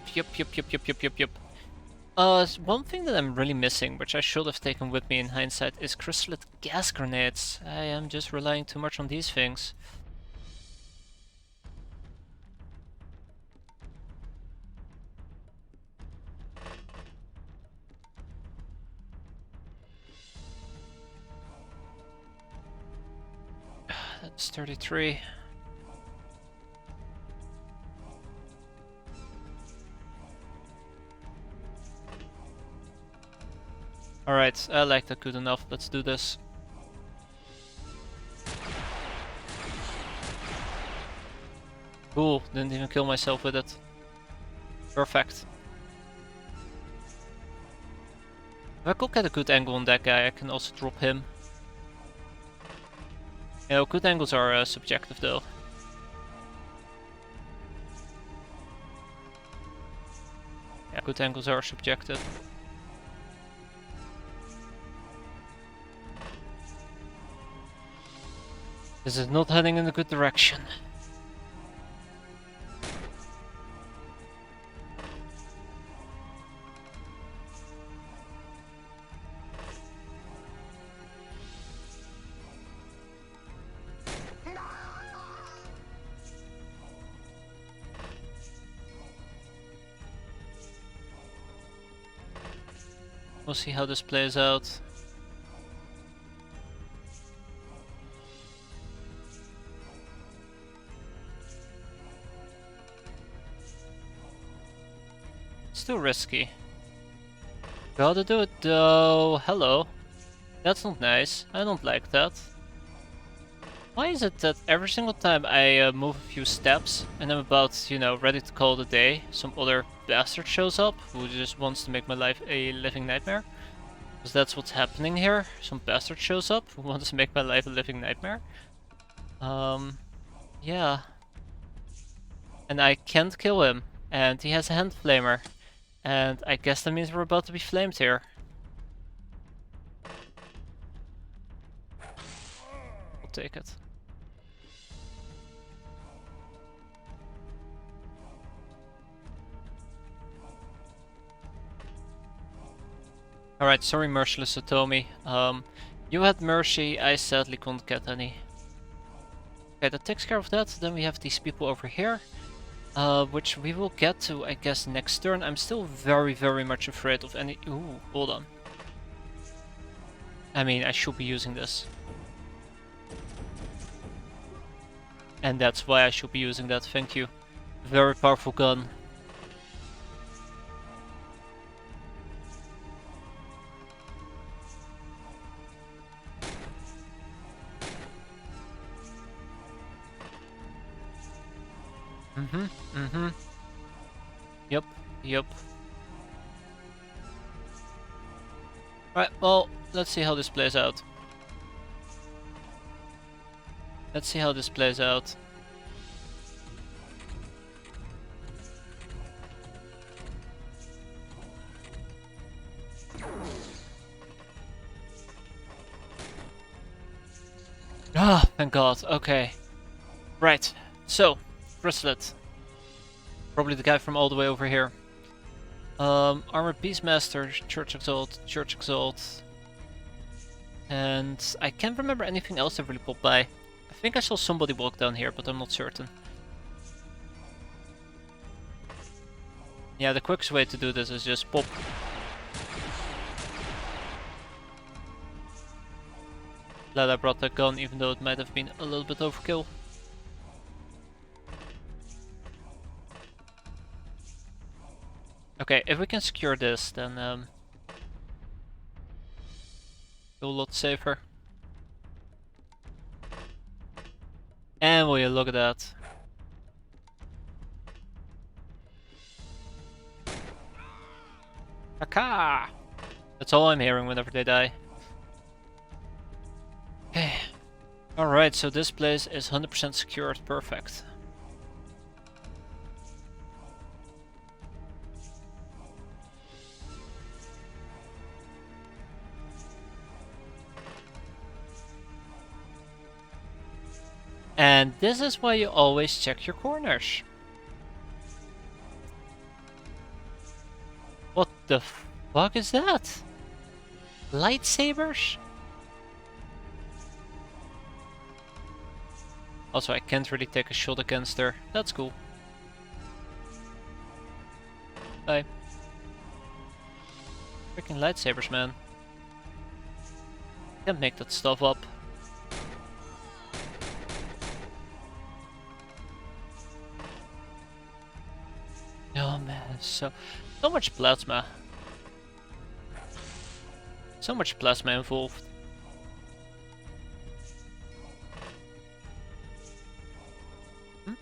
One thing that I'm really missing, which I should have taken with me in hindsight, is Chrysalid gas grenades. I am just relying too much on these things. It's 33. Alright, I like that good enough. Let's do this. Cool, didn't even kill myself with it. Perfect. If I could get a good angle on that guy, I can also drop him. You know, good angles are subjective though. Yeah, good angles are subjective. This is not heading in a good direction. We'll see how this plays out. It's too risky. Gotta do it though. Hello. That's not nice. I don't like that. Why is it that every single time I move a few steps and I'm about, you know, ready to call it a day, some other bastard shows up who just wants to make my life a living nightmare? Because that's what's happening here. Some bastard shows up who wants to make my life a living nightmare. Yeah. And I can't kill him. And he has a hand flamer. And I guess that means we're about to be flamed here. I'll take it. Alright, sorry Merciless Otomi. You had mercy, I sadly couldn't get any. Okay, that takes care of that. Then we have these people over here. Which we will get to, I guess, next turn. I'm still very, very much afraid of any... Ooh, hold on. I mean, I should be using this. And that's why I should be using that, thank you. Very powerful gun. Yep. Right, well, let's see how this plays out. Ah, thank God, okay. Right, so, Bracelet. Probably the guy from all the way over here. Armored Beastmaster, Church Exalt. And I can't remember anything else that really popped by. I think I saw somebody walk down here, but I'm not certain. Yeah, the quickest way to do this is just pop. Glad I brought that gun, even though it might have been a little bit overkill. Okay, if we can secure this, then feel a lot safer. And will you look at that? Aka! That's all I'm hearing whenever they die. Okay. Alright, so this place is 100% secured. Perfect. And this is why you always check your corners. What the fuck is that? Lightsabers? Also, I can't really take a shot against her. That's cool. Bye. Freaking lightsabers, man. Can't make that stuff up. man, so much plasma. So much plasma involved. Hmm?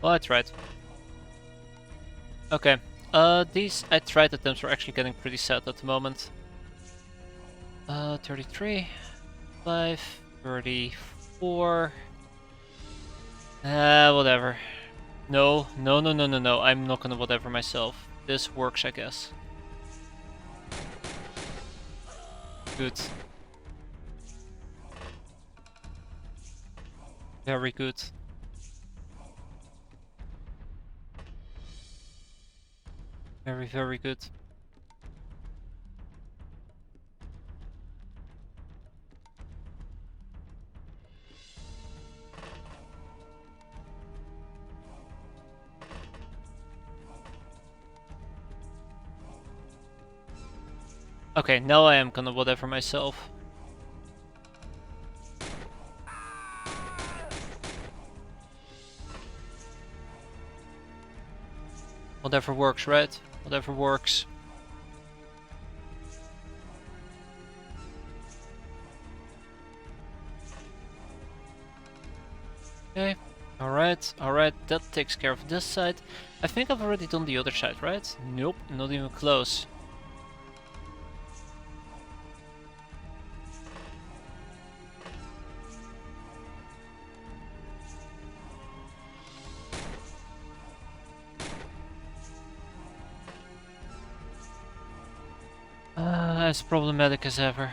Well, I tried. Okay. These I tried attempts are actually getting pretty sad at the moment. 33, 5, 34. Whatever. No, no, no, no, no, no. I'm not gonna whatever myself. This works, I guess. Good. Very good. Very, very good. Okay, now I am gonna whatever myself. Whatever works, right? Whatever works. Okay, alright, alright, that takes care of this side. I think I've already done the other side, right? Nope, not even close. As problematic as ever.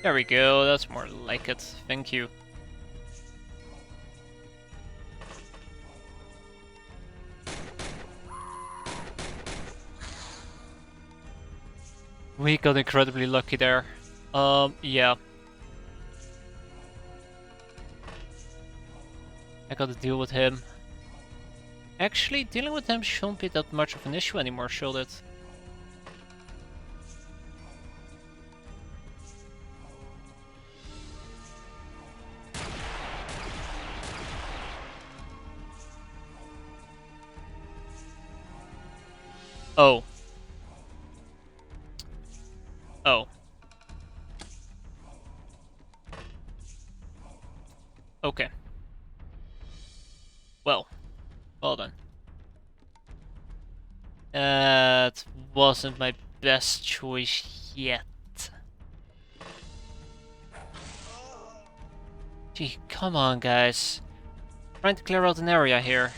There we go, that's more like it. Thank you. We got incredibly lucky there. Yeah. I gotta deal with him. Actually, dealing with him shouldn't be that much of an issue anymore, should it? Oh. Oh. Okay. Well done. That wasn't my best choice yet. Gee, come on, guys. Trying to clear out an area here.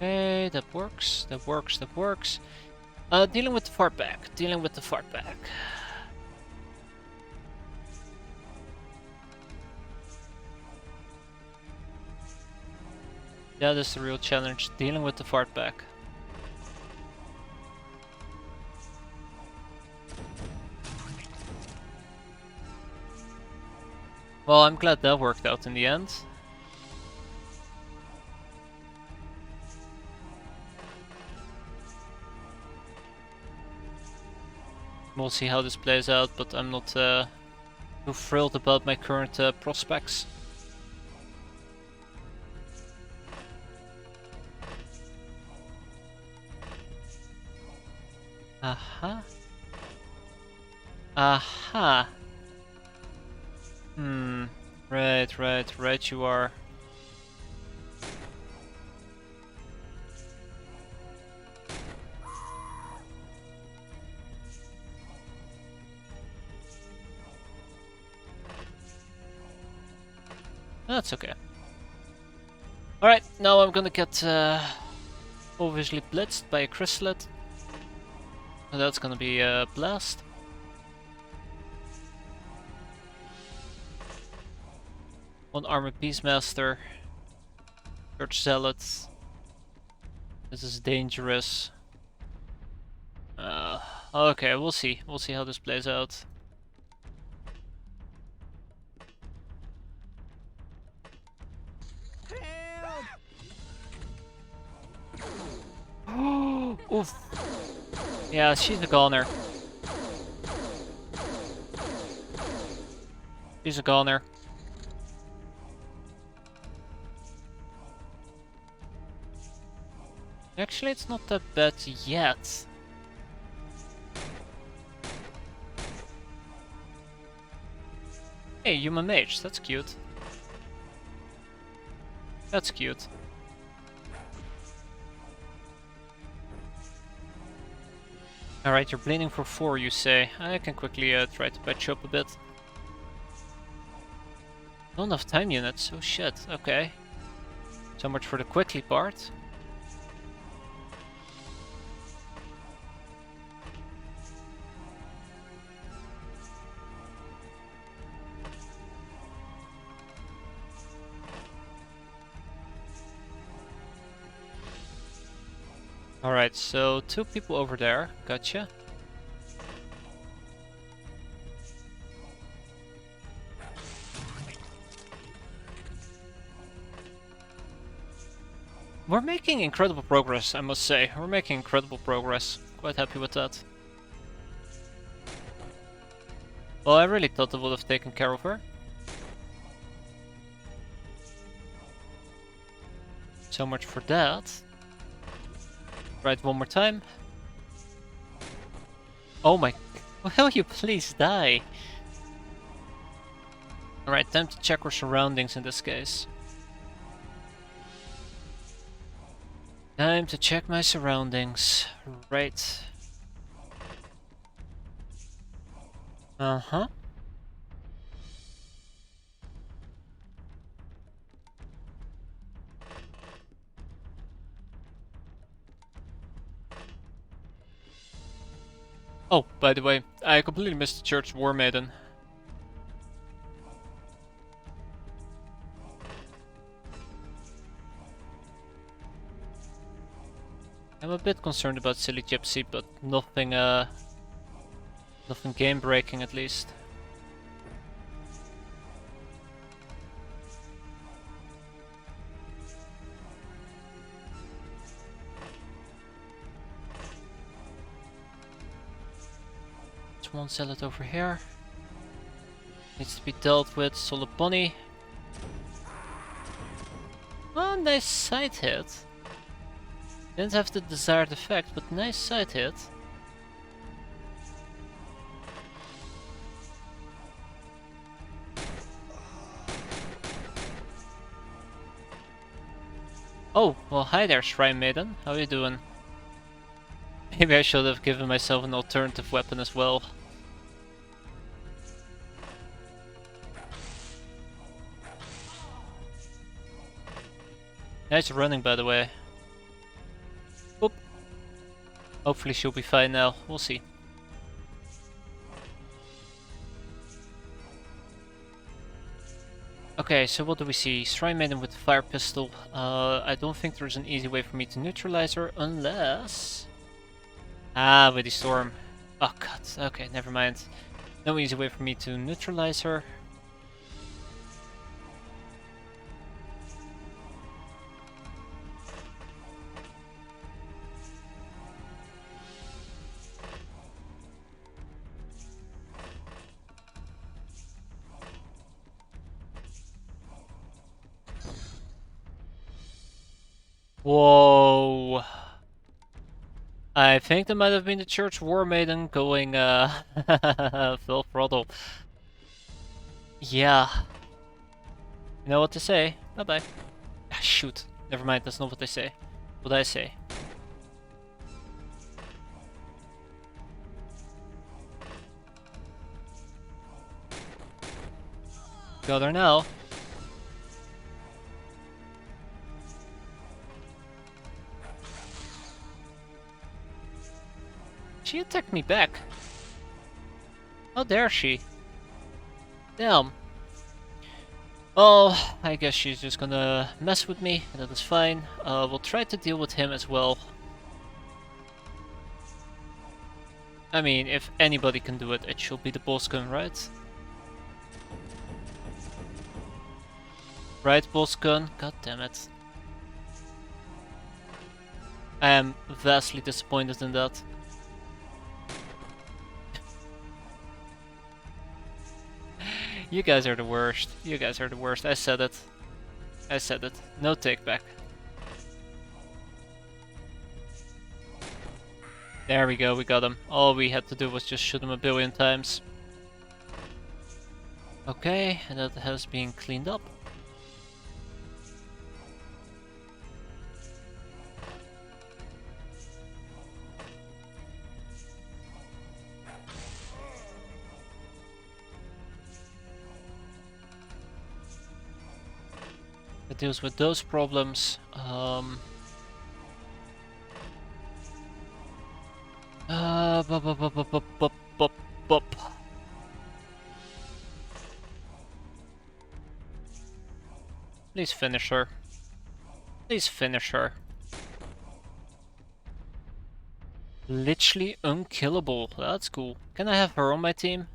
Okay, that works, that works, that works. Dealing with the fart back, dealing with the fart back. That is the real challenge, dealing with the fart back. Well, I'm glad that worked out in the end. We'll see how this plays out, but I'm not too thrilled about my current prospects. Aha. Aha. Right you are. That's okay. Alright, now I'm gonna get obviously blitzed by a chrysalid. So that's gonna be a blast. One armored beastmaster. Church zealots. This is dangerous. Okay, we'll see. We'll see how this plays out. Oof. Yeah, she's a goner. She's a goner. Actually, it's not that bad yet. Hey, human mage, that's cute. That's cute. Alright, you're bleeding for 4, you say. I can quickly try to patch you up a bit. Not enough time units, oh shit, okay. So much for the quickly part. Alright, so 2 people over there, gotcha. We're making incredible progress, I must say. We're making incredible progress. Quite happy with that. Well, I really thought I would have taken care of her. So much for that. Right, one more time. Oh my... Will you please die? Alright, time to check our surroundings in this case. Time to check my surroundings. Right. Uh-huh. Oh, by the way, I completely missed the Church War Maiden. I'm a bit concerned about Silly Gypsy, but nothing game breaking at least. There's one zealot over here. Needs to be dealt with. Solid bunny. Oh, nice side hit. Didn't have the desired effect, but nice side hit. Oh, well hi there, Shrine Maiden. How you doing? Maybe I should have given myself an alternative weapon as well. Nice running, by the way. Oop. Hopefully she'll be fine now. We'll see. Okay, so what do we see? Shrine Maiden with the fire pistol. I don't think there's an easy way for me to neutralize her unless... Ah, with the storm. Oh god, okay, never mind. No easy way for me to neutralize her. Whoa. I think that might have been the Church War Maiden going full throttle. Yeah. You know what to say. Bye bye. Ah, shoot. Never mind, that's not what they say. What I say. Got her now. She attacked me back. How dare she? Damn. Oh, I guess she's just gonna mess with me. That is fine. We'll try to deal with him as well. I mean, if anybody can do it, it should be the Bolskun, right? Right, Bolskun? God damn it. I am vastly disappointed in that. You guys are the worst. You guys are the worst. I said it. I said it. No take back. There we go, we got him. All we had to do was just shoot him a billion times. Okay, and that has been cleaned up. It deals with those problems. Bup, bup, bup, bup, bup, bup, bup. Please finish her. Please finish her. Literally unkillable. That's cool. Can I have her on my team?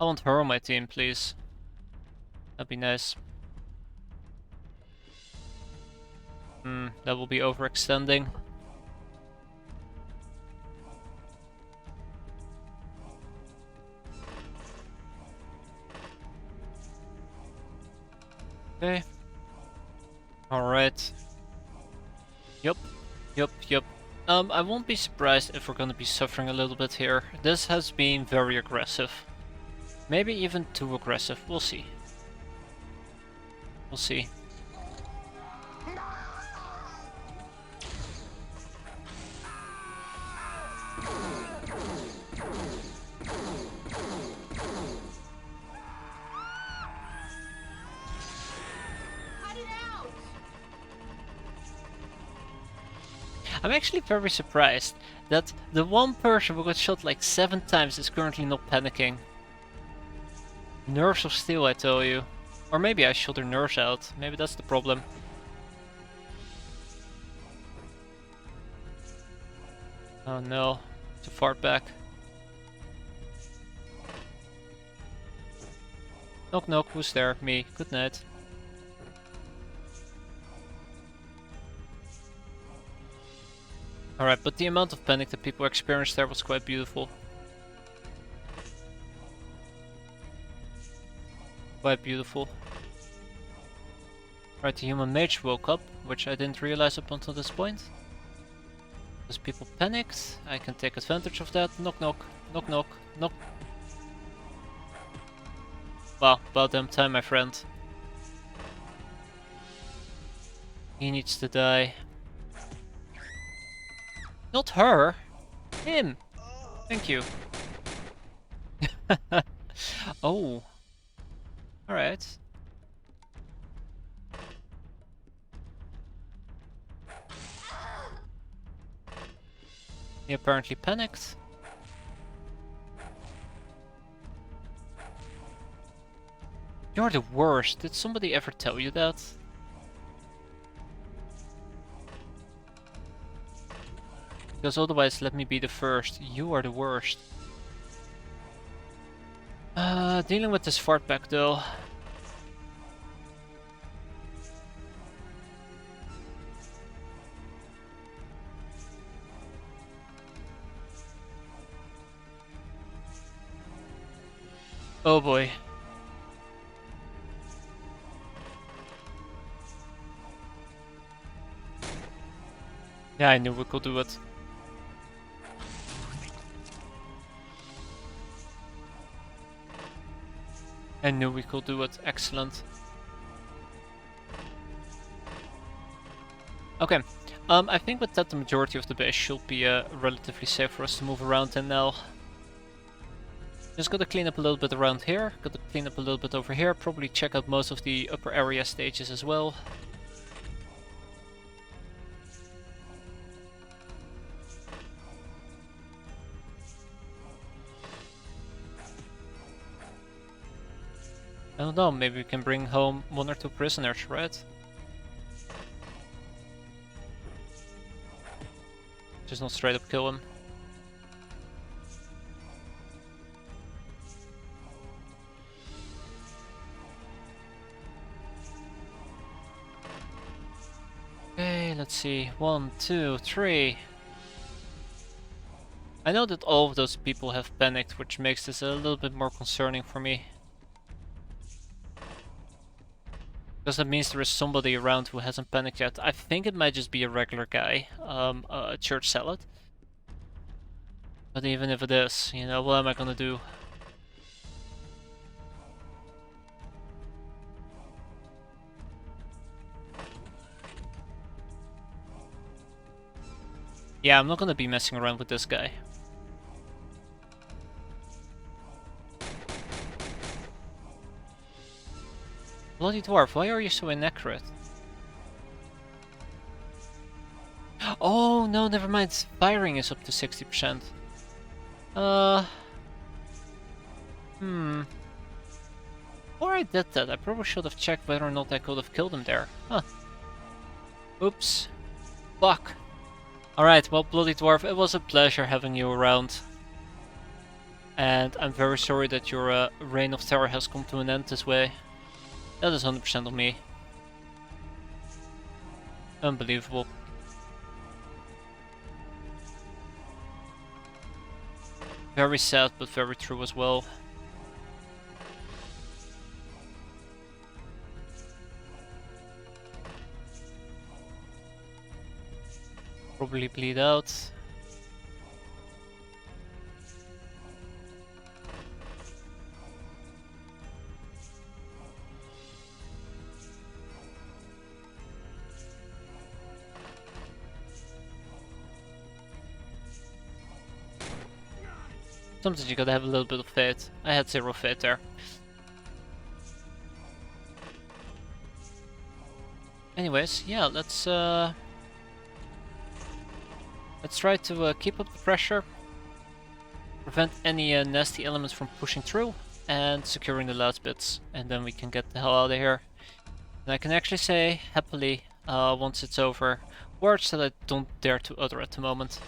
I want her on my team, please. That'd be nice. That will be overextending. Okay. Alright. Yup. I won't be surprised if we're gonna be suffering a little bit here. This has been very aggressive. Maybe even too aggressive. We'll see. We'll see. I'm actually very surprised that the one person who got shot like 7 times is currently not panicking. Nerves of steel, I tell you. Or maybe I shot her nerves out. Maybe that's the problem. Oh no, too far back. Knock knock, who's there? Me. Good night. Alright, but the amount of panic that people experienced there was quite beautiful. Quite beautiful. Right, the human mage woke up, which I didn't realize up until this point. Because people panicked, I can take advantage of that. Knock knock, knock knock, knock. Wow, about damn time, my friend. He needs to die. Not her! Him! Thank you. Oh. Alright. He apparently panicked. You're the worst. Did somebody ever tell you that? Because otherwise, let me be the first. You are the worst. Dealing with this fart back though. Oh boy. Yeah, I knew we could do it. I knew we could do it. Excellent. Okay. I think with that the majority of the base should be relatively safe for us to move around in now. Just gotta clean up a little bit around here. Gotta clean up a little bit over here. Probably check out most of the upper area stages as well. I don't know, maybe we can bring home 1 or 2 prisoners, right? Just not straight up kill him. Okay, let's see. 1, 2, 3. I know that all of those people have panicked, which makes this a little bit more concerning for me. Because that means there is somebody around who hasn't panicked yet. I think it might just be a regular guy, a church salad. But even if it is, you know, what am I gonna do? Yeah, I'm not gonna be messing around with this guy. Bloody dwarf, why are you so inaccurate? Oh no, never mind. Firing is up to 60%. Before I did that, I probably should have checked whether or not I could have killed him there. Huh. Oops. Fuck. Alright, well, Bloody Dwarf, it was a pleasure having you around. And I'm very sorry that your reign of terror has come to an end this way. That is 100% on me. Unbelievable. Very sad, but very true as well. Probably bleed out. Sometimes you gotta have a little bit of faith. I had 0 faith there. Anyways, yeah, let's try to keep up the pressure, prevent any nasty elements from pushing through, and securing the last bits, and then we can get the hell out of here. And I can actually say, happily, once it's over, words that I don't dare to utter at the moment.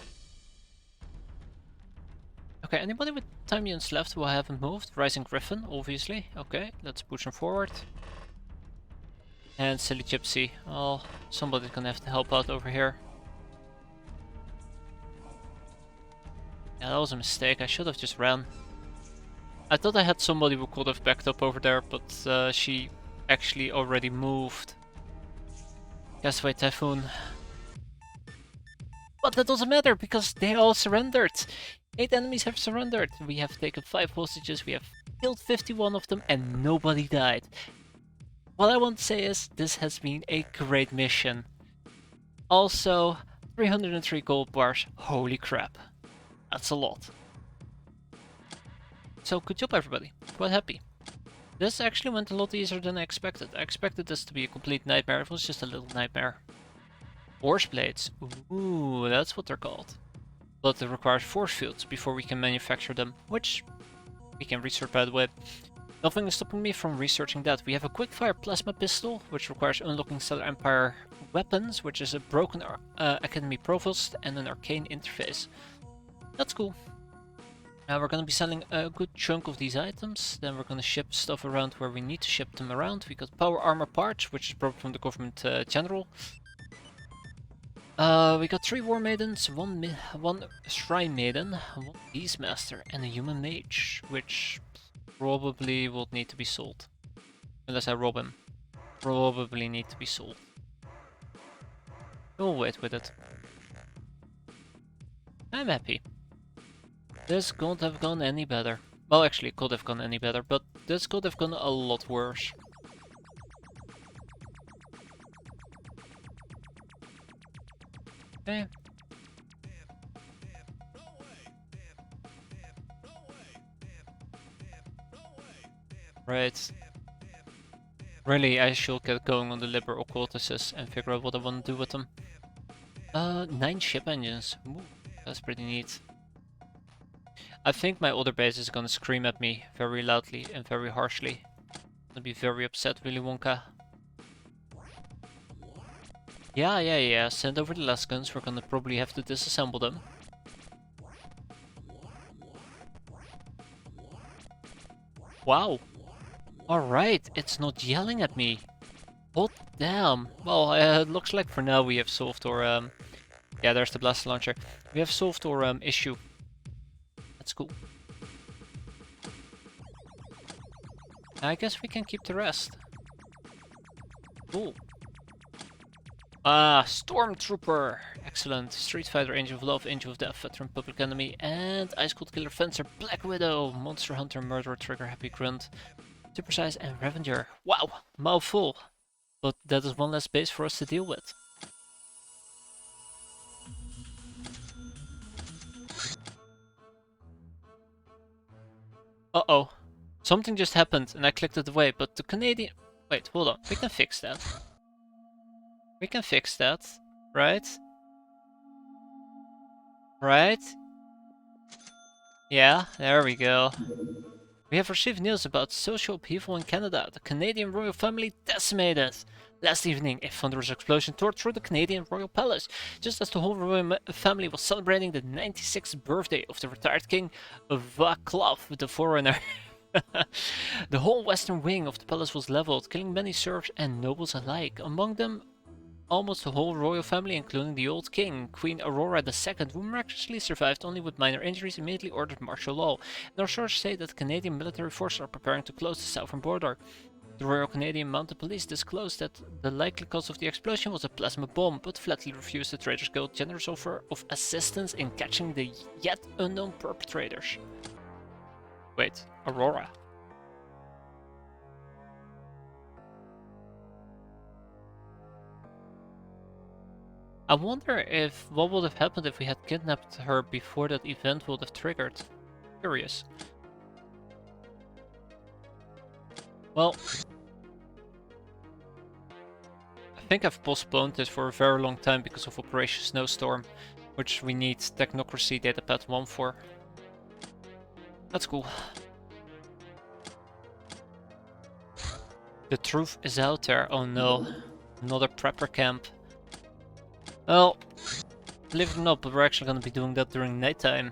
Okay, anybody with time units left who I haven't moved? Rising Griffin, obviously. Okay, let's push him forward. And Silly Gypsy. Oh, somebody's gonna have to help out over here. Yeah, that was a mistake. I should have just ran. I thought I had somebody who could have backed up over there, but she actually already moved. Castaway Typhoon. But that doesn't matter, because they all surrendered. 8 enemies have surrendered. We have taken 5 hostages, we have killed 51 of them, and nobody died. What I want to say is, this has been a great mission. Also, 303 gold bars. Holy crap. That's a lot. So, good job everybody. Quite happy. This actually went a lot easier than I expected. I expected this to be a complete nightmare. It was just a little nightmare. Force blades. Ooh, that's what they're called. But it requires force fields before we can manufacture them, which we can research, by the way. Nothing is stopping me from researching that. We have a quickfire plasma pistol, which requires unlocking Stellar Empire weapons, which is a broken Academy Provost and an arcane interface. That's cool. Now we're going to be selling a good chunk of these items. Then we're going to ship stuff around where we need to ship them around. We got power armor parts, which is brought from the government general. We got 3 War Maidens, 1 Shrine Maiden, 1 Beastmaster, and a Human Mage, which probably will need to be sold. Unless I rob him. Probably need to be sold. We'll wait with it. I'm happy. This couldn't have gone any better. Well, actually, it could have gone any better, but this could have gone a lot worse. Okay. Right. Really, I should get going on the liberal cultists and figure out what I want to do with them. 9 ship engines. Ooh, that's pretty neat. I think my other base is gonna scream at me very loudly and very harshly. I'd be very upset, Willy Wonka. Yeah. Send over the last guns. We're gonna probably have to disassemble them. Wow. Alright, it's not yelling at me. Hot damn. Well, it looks like for now we have solved our... yeah, there's the blast launcher. We have solved our issue. That's cool. I guess we can keep the rest. Cool. Ah, Stormtrooper! Excellent. Street Fighter, Angel of Love, Angel of Death, Veteran Public Enemy, and Ice Cold Killer, Fencer, Black Widow, Monster Hunter, Murderer, Trigger, Happy Grunt, Super Size, and Revenger. Wow, mouthful! But that is one less base for us to deal with. Uh-oh. Something just happened and I clicked it away, but the Canadian... Wait, hold on. We can fix that. We can fix that, right? Right? Yeah, there we go. We have received news about social upheaval in Canada. The Canadian royal family decimated. Last evening, a thunderous explosion tore through the Canadian royal palace, just as the whole royal family was celebrating the 96th birthday of the retired king, Vaclav the Foreigner. The whole western wing of the palace was leveled, killing many serfs and nobles alike. Among them, almost the whole royal family, including the old king. Queen Aurora II, who miraculously survived only with minor injuries, immediately ordered martial law. And our sources say that the Canadian military forces are preparing to close the southern border. The Royal Canadian Mounted Police disclosed that the likely cause of the explosion was a plasma bomb, but flatly refused the Traitors Guild's generous offer of assistance in catching the yet unknown perpetrators. Wait, Aurora? I wonder if what would have happened if we had kidnapped her before that event would have triggered. Curious. Well, I think I've postponed this for a very long time because of Operation Snowstorm, which we need Technocracy Datapad 1 for. That's cool. The truth is out there. Oh no, another prepper camp. Well, believe it or not, but we're actually gonna be doing that during nighttime.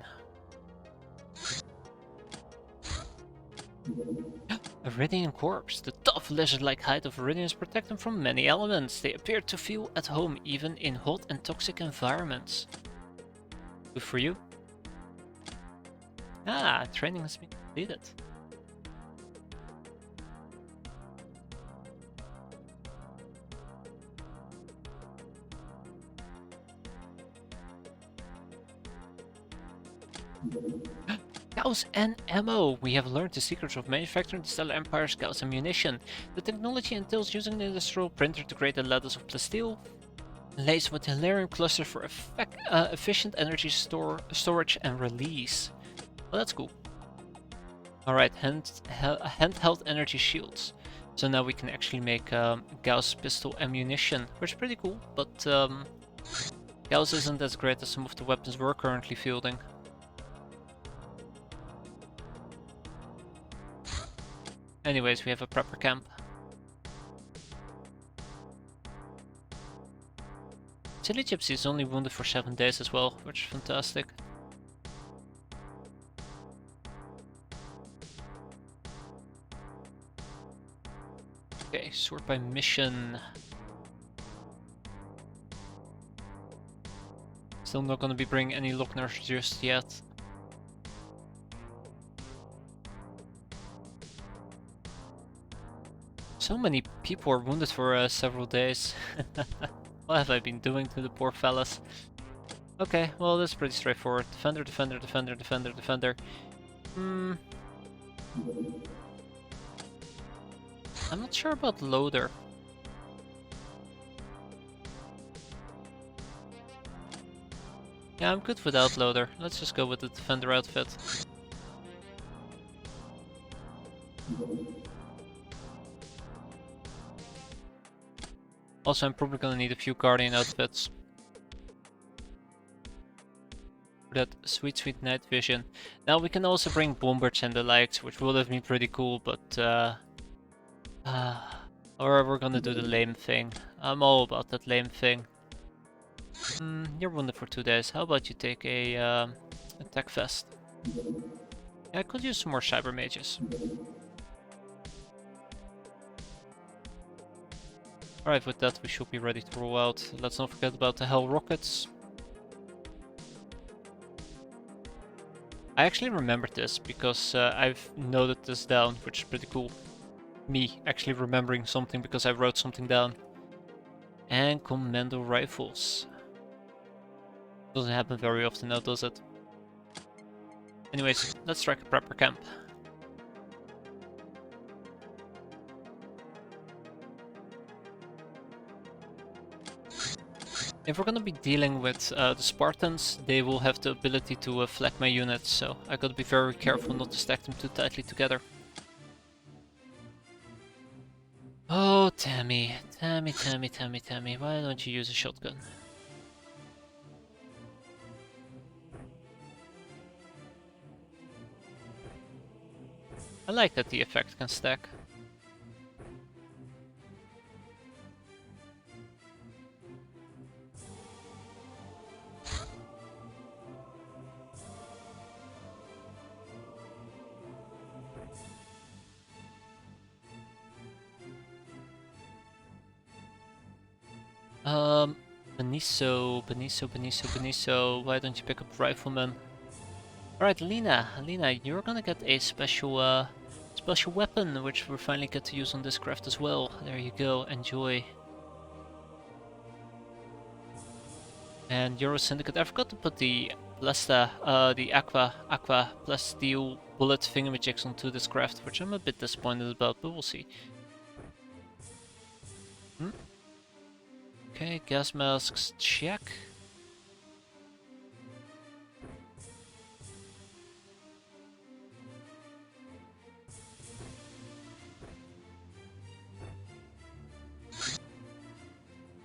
Iridium corpse. The tough lizard-like hide of Iridians protect them from many elements. They appear to feel at home even in hot and toxic environments. Good for you. Ah, training has been completed. Gauss and ammo! We have learned the secrets of manufacturing the Stellar Empire's Gauss ammunition. The technology entails using an industrial printer to create a lattice of plasteel, laced with Hilarium cluster for efficient energy storage and release. Well, that's cool. Alright, handheld energy shields. So now we can actually make Gauss pistol ammunition, which is pretty cool, but Gauss isn't as great as some of the weapons we're currently fielding. Anyways, we have a prepper camp. Silly Gypsy is only wounded for 7 days as well, which is fantastic. Okay, sort by mission. Still not gonna be bringing any Lockners just yet. So many people are wounded for several days. What have I been doing to the poor fellas? Okay, well that's pretty straightforward. Defender, defender, defender, defender, defender. I'm not sure about loader. Yeah, I'm good without loader. Let's just go with the defender outfit. Also, I'm probably gonna need a few Guardian outfits. For that sweet, sweet night vision. Now we can also bring Bombards and the likes, which would have been pretty cool, but Or we're gonna do the lame thing. I'm all about that lame thing. You're wounded for 2 days. How about you take a attack vest? Yeah, I could use some more cyber mages. Alright, with that we should be ready to roll out. Let's not forget about the Hell Rockets. I actually remembered this because I've noted this down, which is pretty cool. Me actually remembering something because I wrote something down. And commando rifles. Doesn't happen very often now, does it? Anyways, let's strike a prepper camp. If we're gonna be dealing with the Spartans, they will have the ability to flak my units, so I gotta be very careful not to stack them too tightly together. Oh, Tammy, Tammy, why don't you use a shotgun? I like that the effect can stack. Benicio, why don't you pick up Rifleman? Alright, Lena, you're gonna get a special special weapon, which we finally get to use on this craft as well. There you go, enjoy. And Euro Syndicate, I forgot to put the the Aqua plus steel bullet thingamajigs onto this craft, which I'm a bit disappointed about, but we'll see. Okay, gas masks, check.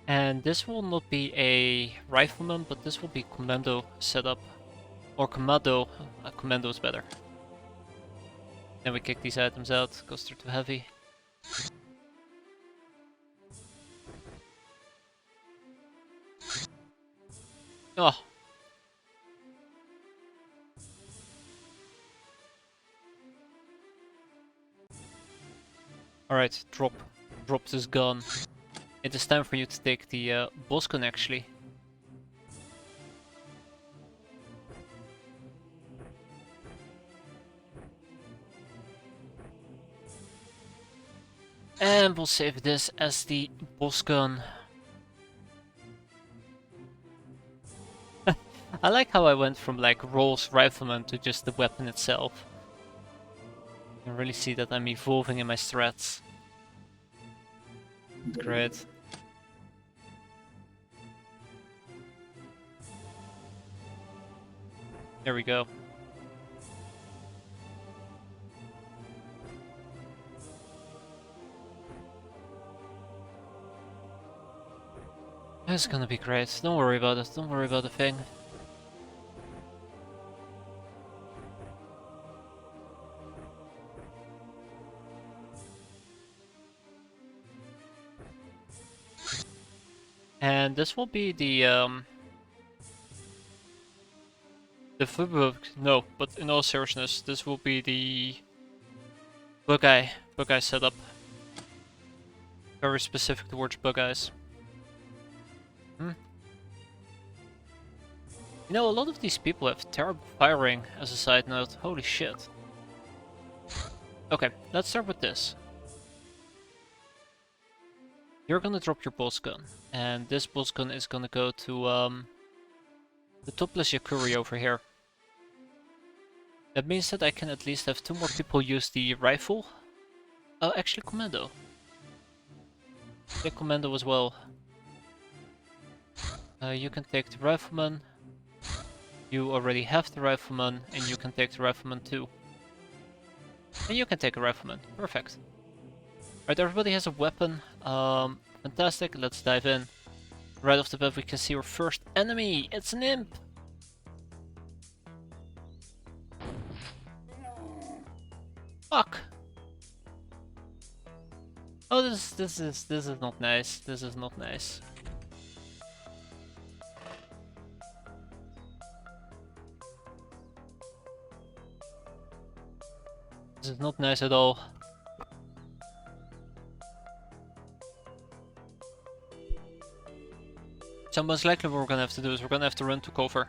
And this will not be a rifleman, but this will be commando setup. Or commando. Commando is better. Then we kick these items out, because they're too heavy. Oh. Alright, drop this gun. It is time for you to take the boss gun actually. And we'll save this as the boss gun. I like how I went from like Rolls Rifleman to just the weapon itself. You can really see that I'm evolving in my strats. Great. There we go. It's gonna be great. Don't worry about it. Don't worry about the thing. And this will be the no, but in all seriousness, this will be the Bug-eye setup. Very specific towards Bug-eyes. You know, a lot of these people have terrible firing, as a side note. Holy shit. Okay, let's start with this. You're gonna drop your boss gun, and this boss gun is gonna go to the topless Yakuri over here. That means that I can at least have 2 more people use the rifle. Oh, actually commando. Take commando as well. You can take the rifleman. You already have the rifleman, and you can take the rifleman too. And you can take a rifleman. Perfect. Right, everybody has a weapon. Fantastic, let's dive in. Right off the bat we can see our first enemy. It's an imp! Fuck! Oh, this is not nice. This is not nice. This is not nice at all. So most likely what we're gonna have to do is we're gonna have to run to cover.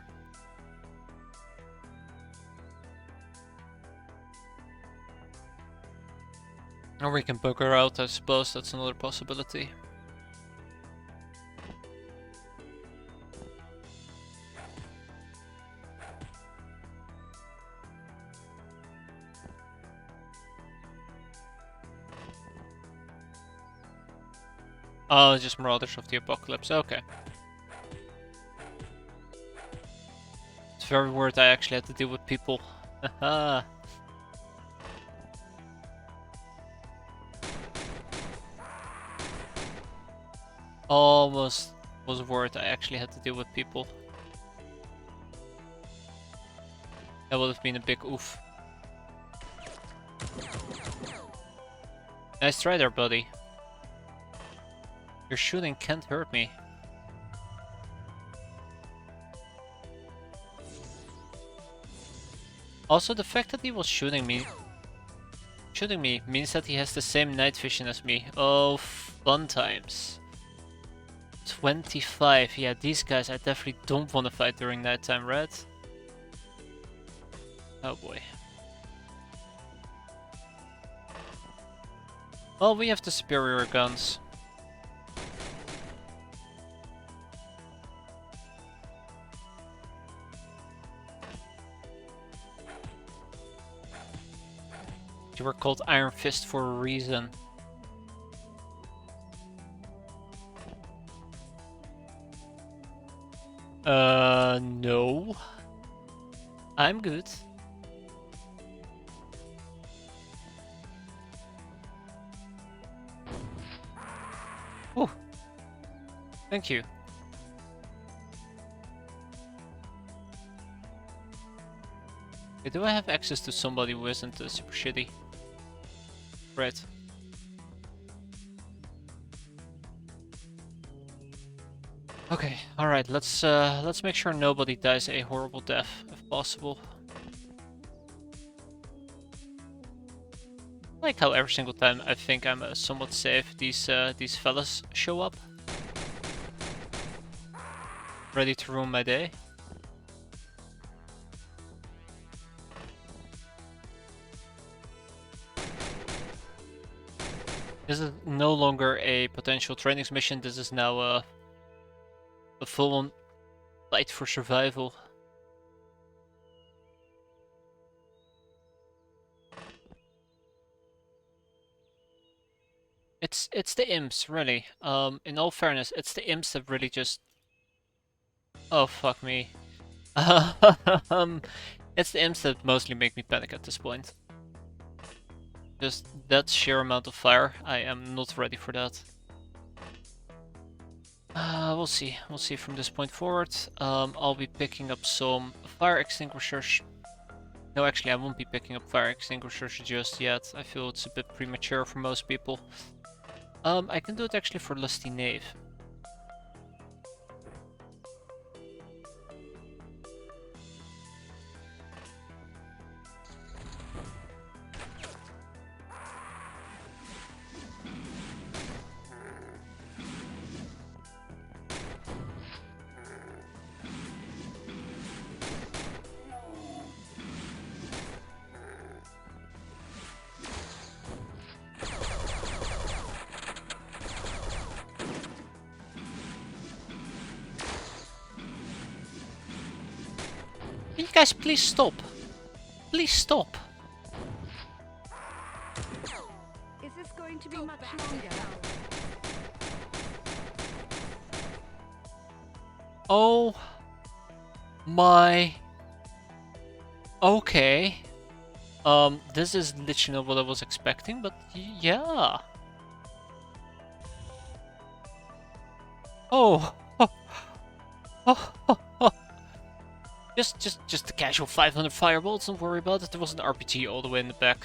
Or we can bugger out, I suppose. That's another possibility. Oh, just Marauders of the Apocalypse. Okay. It's very weird I actually had to deal with people. Haha. Almost was worried I actually had to deal with people. That would have been a big oof. Nice try there, buddy. Your shooting can't hurt me. Also, the fact that he was shooting me means that he has the same night vision as me. Oh, fun times. 25. Yeah, these guys I definitely don't want to fight during nighttime, right? Oh boy. Well, we have the superior guns. They were called Iron Fist for a reason. No. I'm good. Oh, thank you. Okay, do I have access to somebody who isn't super shitty? Right. Okay, alright, let's make sure nobody dies a horrible death, if possible. I like how every single time I think I'm somewhat safe, these fellas show up. Ready to ruin my day. This is no longer a potential training mission, this is now a full-on fight for survival. It's the imps, really. In all fairness, it's the imps that really just... Oh, fuck me. It's the imps that mostly make me panic at this point. Just that sheer amount of fire, I am not ready for that. We'll see. We'll see from this point forward. I'll be picking up some fire extinguishers. No, actually, I won't be picking up fire extinguishers just yet. I feel it's a bit premature for most people. I can do it actually for Lusty Knave. Can you guys please stop? Please stop. Is this going to be much longer? Oh my. Okay. This is literally not what I was expecting, but yeah. Oh. Just a casual 500 firebolts, don't worry about it. There was an RPG all the way in the back,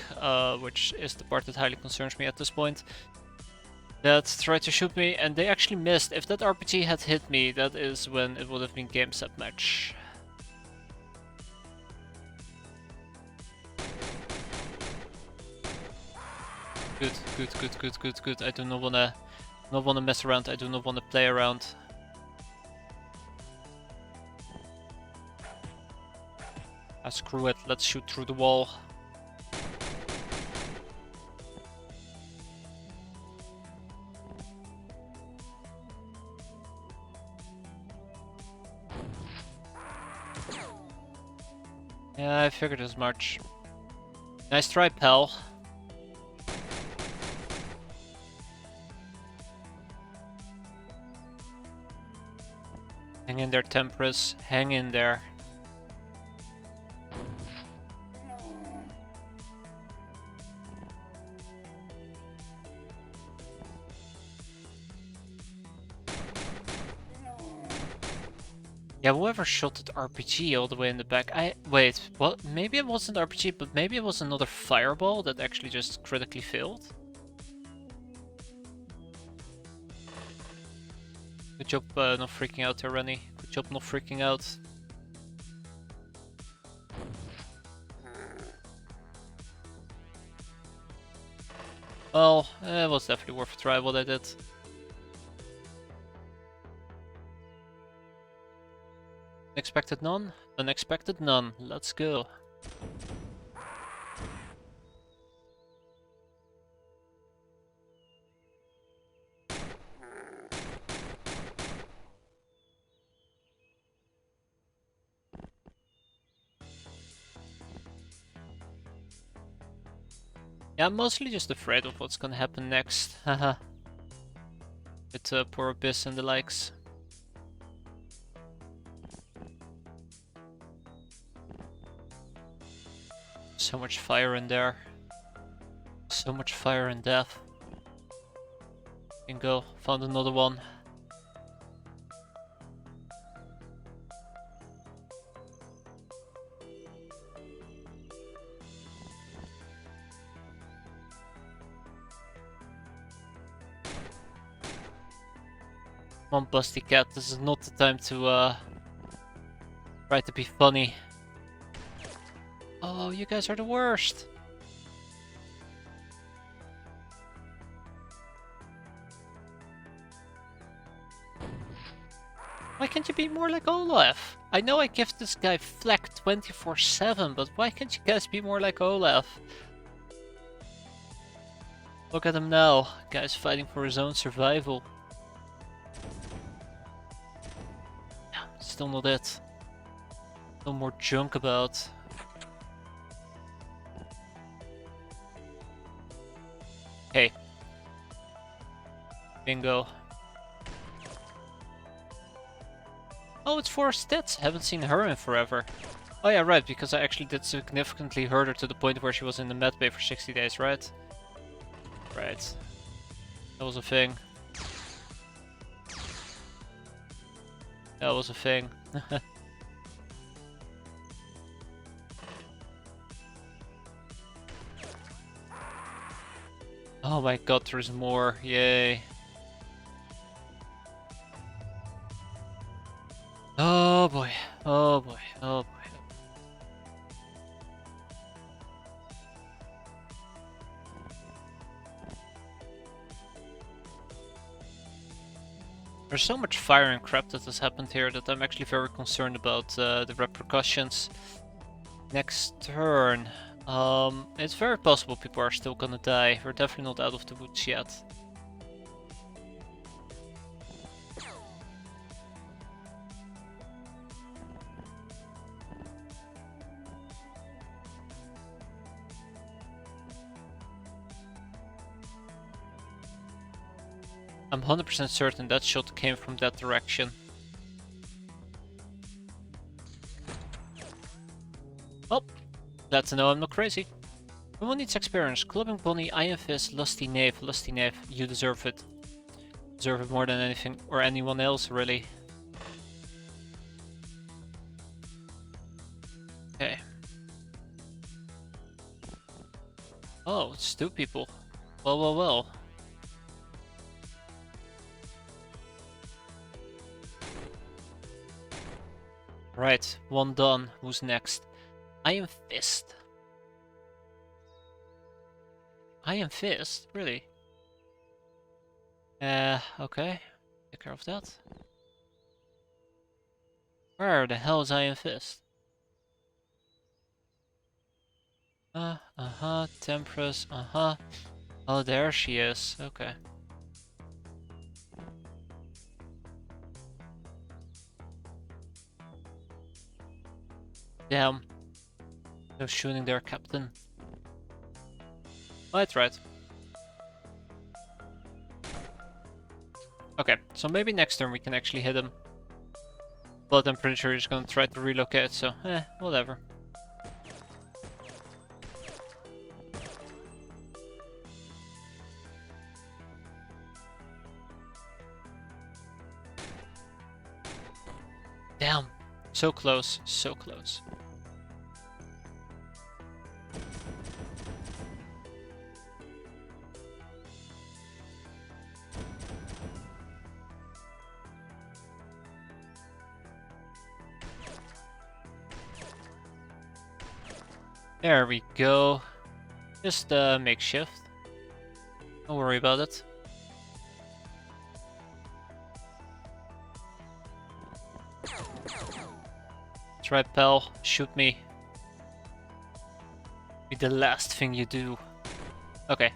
which is the part that highly concerns me at this point. that tried to shoot me, and they actually missed. If that RPG had hit me, that is when it would have been game set match. Good, good, good, good, good, good. I do not wanna mess around. I do not wanna play around. Ah, screw it. Let's shoot through the wall. Yeah, I figured as much. Nice try, pal. Hang in there, Temperance. Hang in there. Yeah, whoever shot that RPG all the way in the back. Wait, what? Maybe it wasn't RPG, but maybe it was another fireball that actually just critically failed? Good job not freaking out there, Rennie. Good job not freaking out. Well, it was definitely worth a try what I did. Expected none? Unexpected none. Let's go. Yeah, I'm mostly just afraid of what's gonna happen next. Haha. With poor Abyss and the likes. So much fire in there. So much fire and death. Bingo, found another one. Come on, Busty Cat, this is not the time to try to be funny. Oh, you guys are the worst. Why can't you be more like Olaf? I know I give this guy flack 24/7, but why can't you guys be more like Olaf? Look at him now, guy's fighting for his own survival. Yeah, still not it. No more junk about. Hey. Bingo. Oh, it's Forrest Tits. Haven't seen her in forever. Oh yeah, right, because I actually did significantly hurt her to the point where she was in the med bay for 60 days, right? Right. That was a thing. That was a thing. Oh my god, there's more. Yay. Oh boy. Oh boy. Oh boy. There's so much fire and crap that has happened here that I'm actually very concerned about the repercussions. Next turn. It's very possible people are still gonna die. We're definitely not out of the woods yet. I'm 100% certain that shot came from that direction. Well, glad to know I'm not crazy. Everyone needs experience. Clubbing Bonnie, Iron Fist, Lusty Knave. Lusty Knave, you deserve it. Deserve it more than anything or anyone else, really. Okay. Oh, it's two people. Well, well, well. Right, one done. Who's next? Iron Fist. Iron Fist? Really? Okay. Take care of that. Where the hell is Iron Fist? Tempress, Oh, there she is. Okay. Damn. No shooting there, Captain. That's right. Okay, so maybe next turn we can actually hit him. But I'm pretty sure he's gonna try to relocate, so whatever. Damn. So close, so close. There we go. Just makeshift. Don't worry about it. That's right, pal. Shoot me. Be the last thing you do. Okay.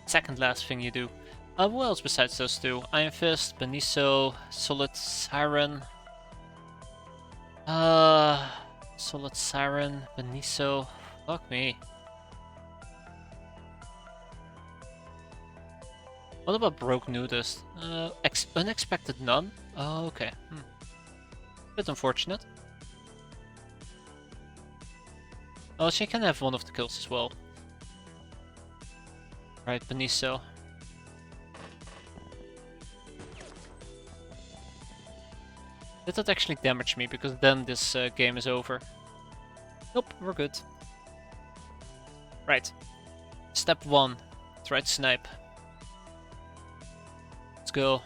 Second last thing you do. What else besides those two? Iron Fist, Beniso, Solid Siren. Solid Siren, Beniso. Fuck me. What about Broke Nudist? Unexpected None? Oh, okay. Bit unfortunate. Oh, she can have one of the kills as well. Right, Beniso. Did that actually damage me? Because then this game is over. Nope, we're good. Right. Step 1. Try to snipe. Let's go.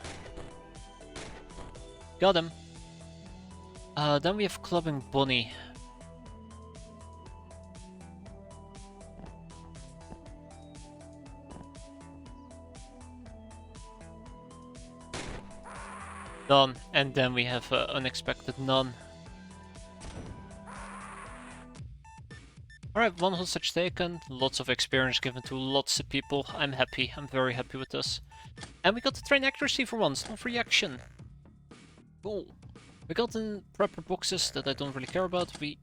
Got him. Then we have Clubbing Bunny. Done. And then we have Unexpected None. Alright, one hostage taken, lots of experience given to lots of people. I'm happy, I'm very happy with this. And we got the train accuracy for once, no free action. Cool. We got in prepper boxes that I don't really care about. We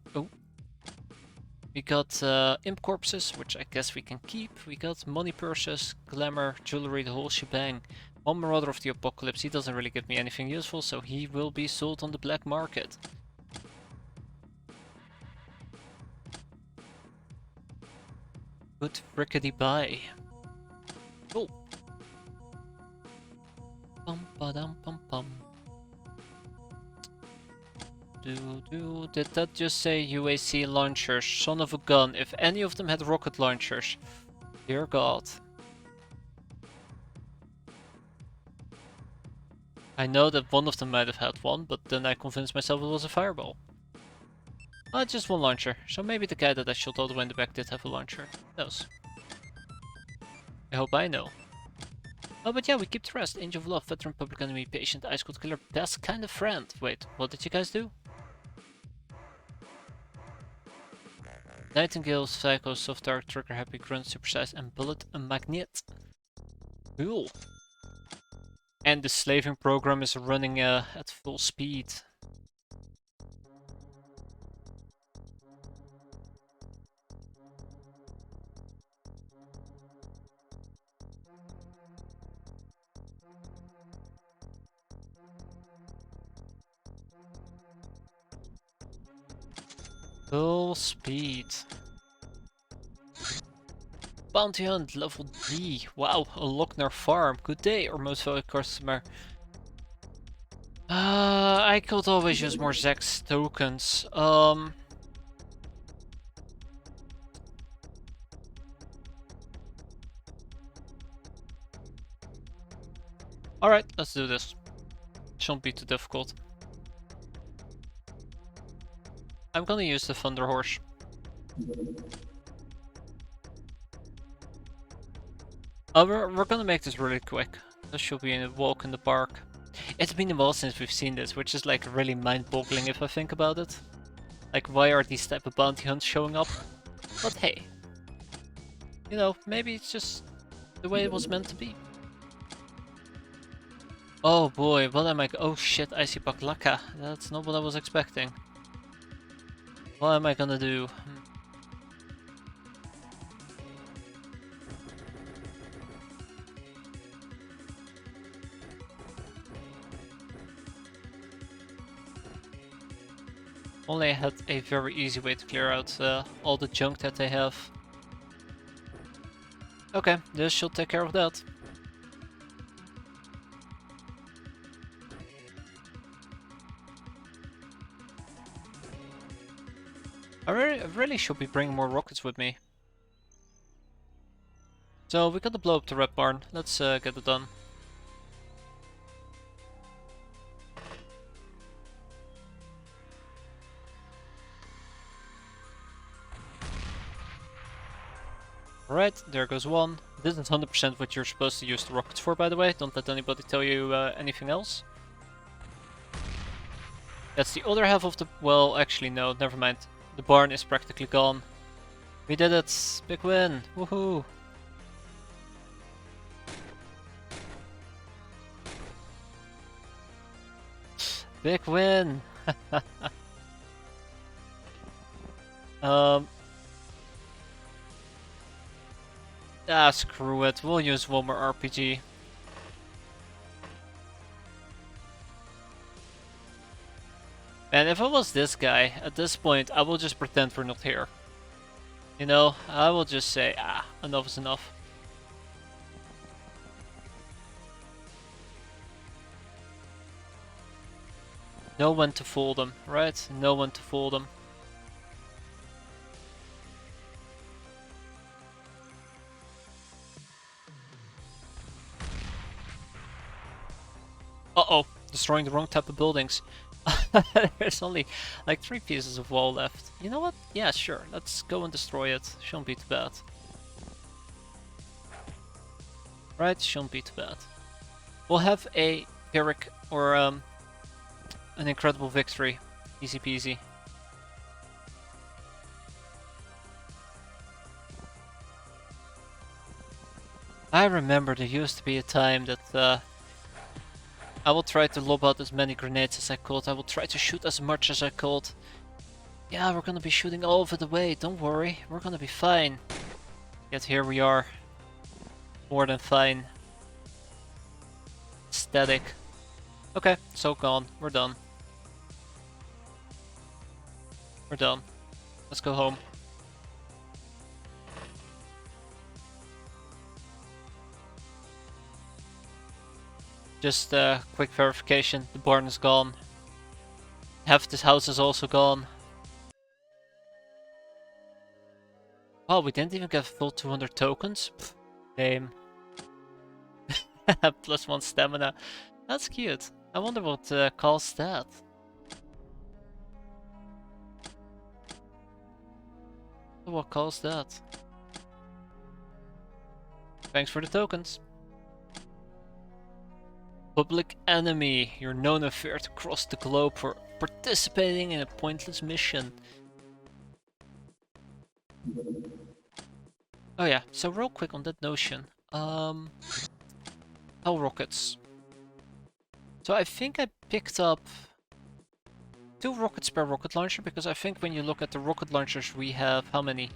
got imp corpses, which I guess we can keep. We got money purses, glamour, jewelry, the whole shebang. One Marauder of the Apocalypse, he doesn't really give me anything useful, so he will be sold on the black market. Good frickety bye. Cool. Pum ba dum pum pum. Did that just say UAC launchers? Son of a gun. If any of them had rocket launchers. Dear God. I know that one of them might have had one, but then I convinced myself it was a fireball. Just one launcher. So maybe the guy that I shot all the way in the back did have a launcher. Who knows? I hope I know. Oh, but yeah, we keep the rest. Angel of Love, Veteran, Public Enemy, Patient, Ice Cold Killer, Best Kind of Friend. Wait, what did you guys do? Nightingale, Psycho, Soft Dark, Trigger Happy, Grunt, Supersize, and Bullet, a Magnet. Cool. And the slaving program is running at full speed. Full speed. Bounty Hunt level D. Wow, a Lochner farm. Good day, or most valuable customer. I could always use more Zex tokens. Alright, let's do this. Shouldn't be too difficult. I'm gonna use the Thunder Horse. We're gonna make this really quick. This should be a walk in the park. It's been a while since we've seen this, which is like really mind-boggling if I think about it. Like, why are these type of bounty hunts showing up? But hey, you know, maybe it's just the way it was meant to be. Oh boy, what am I? Oh shit, I see Baklaka. That's not what I was expecting. What am I gonna do? Only I had a very easy way to clear out all the junk that they have. Okay, this should take care of that. I really should be bringing more rockets with me. So we gotta blow up the red barn. Let's get it done. Alright, there goes one. This is 100% what you're supposed to use the rockets for, by the way. Don't let anybody tell you anything else. That's the other half of the... Well, actually no, never mind. The barn is practically gone. We did it! Big win! Woohoo! Big win! Screw it. We'll use one more RPG. And if I was this guy, at this point, I will just pretend we're not here. You know, I will just say, enough is enough. Know when to fool them, right? Know when to fool them. Uh-oh, destroying the wrong type of buildings. There's only like 3 pieces of wall left. You know what? Yeah, sure. Let's go and destroy it. Shouldn't be too bad. Right? Shouldn't be too bad. We'll have a Pyrrhic or an incredible victory. Easy peasy. I remember there used to be a time that I will try to lob out as many grenades as I could. I will try to shoot as much as I could. Yeah, we're gonna be shooting all over the way. Don't worry, we're gonna be fine. Yet here we are. More than fine. Static. Okay, so gone. We're done. We're done. Let's go home. Just quick verification. The barn is gone. Half this house is also gone. Oh, we didn't even get full 200 tokens? Pfft, lame. +1 stamina. That's cute. I wonder what caused that. What caused that? Thanks for the tokens. Public enemy. You're known and feared across the globe for participating in a pointless mission. Oh yeah, so real quick on that notion. Hell rockets. So I think I picked up 2 rockets per rocket launcher, because I think when you look at the rocket launchers we have how many?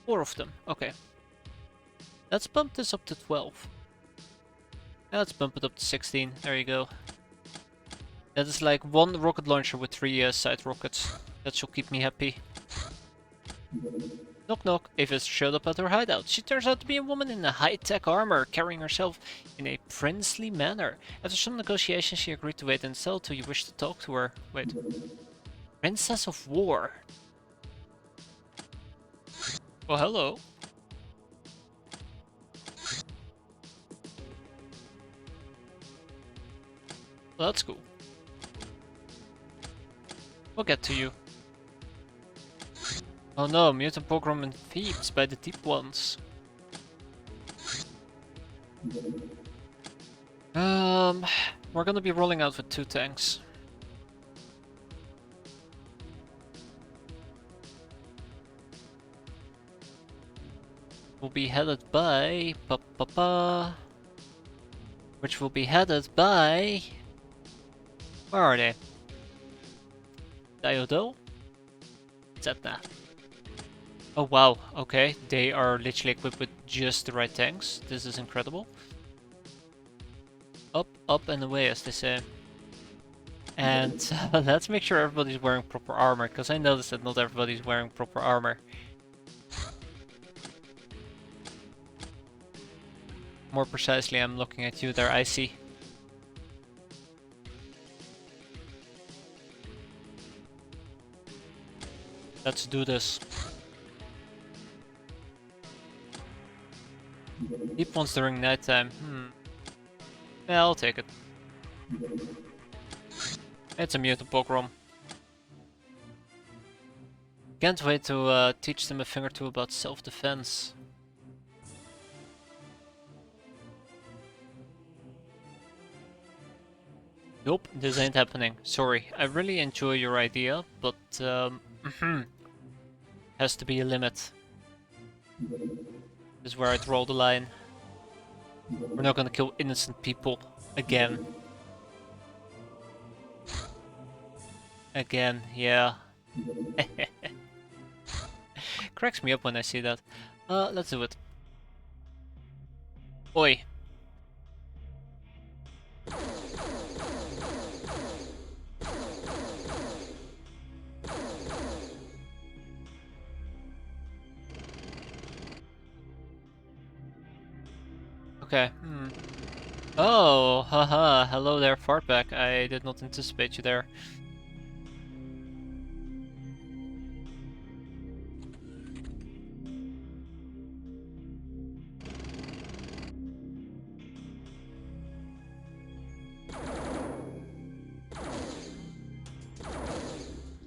4 of them. Okay. Let's bump this up to 12. Let's bump it up to 16. There you go. That is like 1 rocket launcher with 3 side rockets. That should keep me happy. Knock knock. A visitor showed up at her hideout. She turns out to be a woman in a high-tech armor, carrying herself in a princely manner. After some negotiation, she agreed to wait in the cell till you wish to talk to her. Wait. Princess of War. Well, hello. Well, that's cool. We'll get to you. Oh no, mutant pogrom and Thebes by the deep ones. We're gonna be rolling out with 2 tanks. Will be headed by which will be headed by, where are they? Diodo? Zetna. Oh wow, okay, they are literally equipped with just the right tanks. This is incredible. Up, up and away, as they say. And let's make sure everybody's wearing proper armor, because I noticed that not everybody's wearing proper armor. More precisely, I'm looking at you there, I see. Let's do this. Deep ones during nighttime. Yeah, I'll take it. It's a mutant pogrom. Can't wait to teach them a thing or two about self-defense. Nope, this ain't happening. Sorry, I really enjoy your idea, but has to be a limit. This is where I draw the line. We're not gonna kill innocent people again. Again, yeah. Cracks me up when I see that. Let's do it. Oi. Okay, Oh, haha, hello there, fartback. I did not anticipate you there.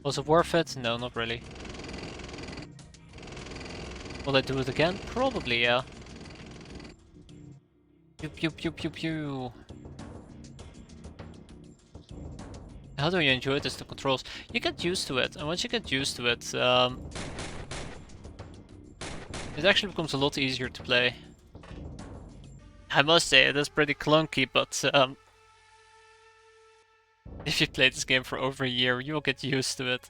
Was it worth it? No, not really. Will I do it again? Probably, yeah. Pew pew pew pew pew. How do you enjoy this, the controls? You get used to it, and once you get used to it, it actually becomes a lot easier to play. I must say, it is pretty clunky, but if you play this game for over a year, you'll get used to it.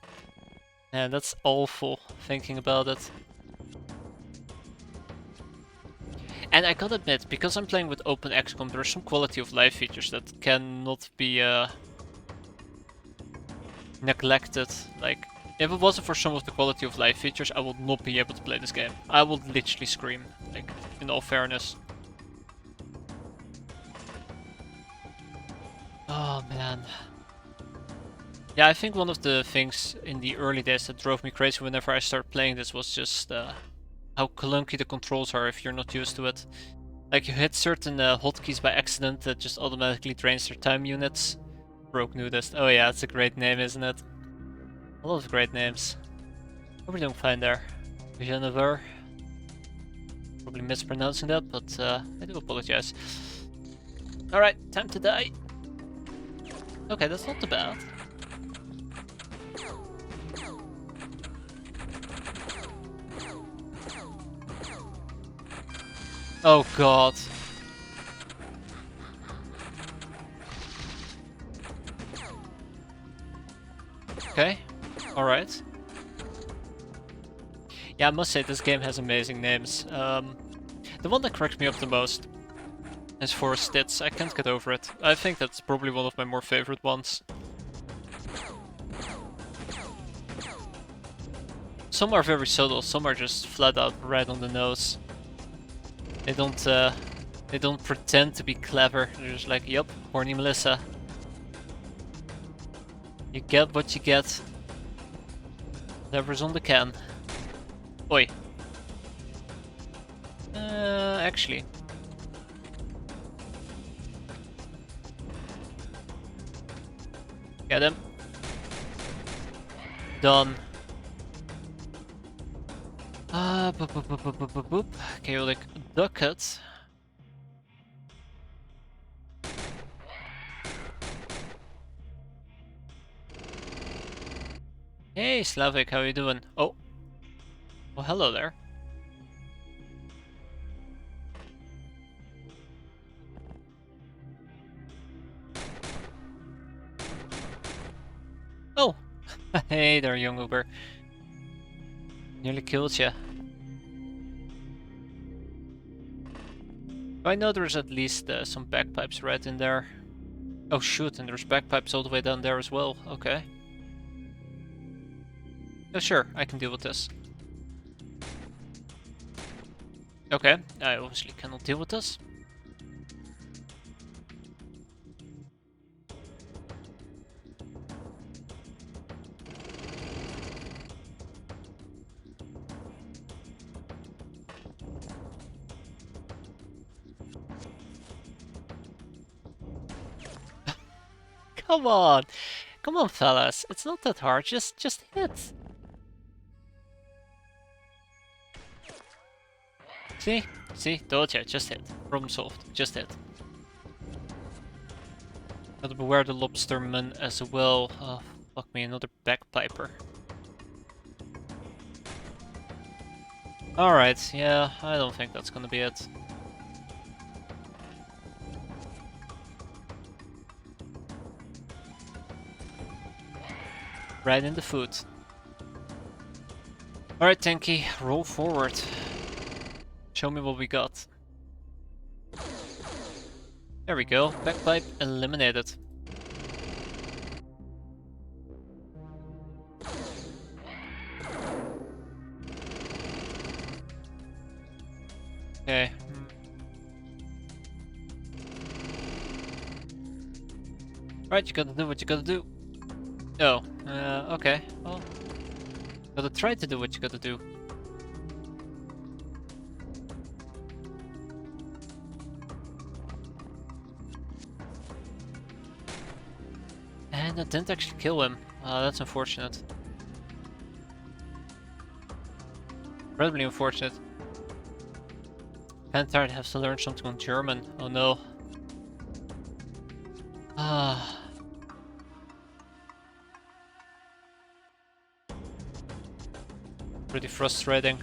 And that's awful, thinking about it. And I gotta admit, because I'm playing with Open XCOM, there are some quality of life features that cannot be neglected. Like, if it wasn't for some of the quality of life features, I would not be able to play this game. I would literally scream, like, in all fairness. Oh man. Yeah, I think one of the things in the early days that drove me crazy whenever I started playing this was just how clunky the controls are if you're not used to it. Like, you hit certain hotkeys by accident that just automatically drains their time units. Broke Nudist. Oh yeah, it's a great name, isn't it? A lot of great names. Hope we're doing fine there. Genever. Probably mispronouncing that, but I do apologize. Alright, time to die. Okay, that's not too bad. Oh god. Okay, alright. Yeah, I must say this game has amazing names. The one that cracks me up the most is Forest Stits. I can't get over it. I think that's probably one of my more favorite ones. Some are very subtle, some are just flat out right on the nose. They don't pretend to be clever. They're just like, yup, horny Melissa. You get what you get. Whatever's on the can. Oi. Actually. Get him. Done. Boop, boop, boop, boop, boop, boop, boop. Chaotic Ducat. Hey Slavic, how you doing? Oh. Oh, hello there. Oh! Hey there, young Uber. Nearly killed ya. I know there's at least some bagpipes right in there. Oh shoot, and there's bagpipes all the way down there as well. Okay. Oh sure, I can deal with this. Okay, I obviously cannot deal with this. Come on! Come on, fellas. It's not that hard. Just hit. See? See? Told ya. Just hit. Problem solved. Just hit. Gotta beware the lobsterman as well. Oh, fuck me. Another bagpiper. Alright. Yeah, I don't think that's gonna be it. Right in the foot. Alright, Tanky, roll forward. Show me what we got. There we go, bagpipe eliminated. Okay. Right, you gotta do what you gotta do. Oh, okay. Well, gotta try to do what you gotta do. And I didn't actually kill him. That's unfortunate. Incredibly unfortunate. Pantard has to learn something on German. Oh no. Ah. Pretty frustrating.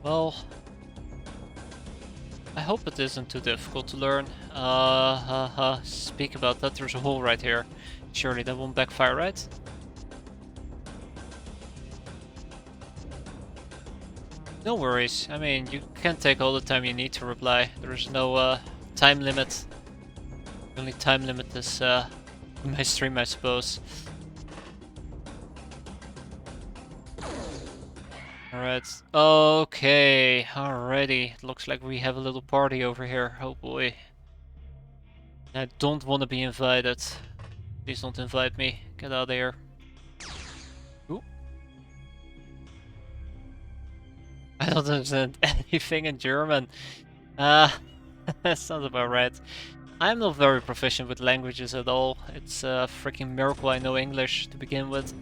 Well, I hope it isn't too difficult to learn. Speak about that, there's a hole right here. Surely that won't backfire, right? No worries, I mean, you can take all the time you need to reply. There's no time limit. The only time limit is my stream, I suppose. Alright, okay, alrighty. It looks like we have a little party over here. Oh boy. I don't want to be invited. Please don't invite me. Get out of here. Ooh. I don't understand anything in German. That sounds about right. I'm not very proficient with languages at all. It's a freaking miracle I know English to begin with.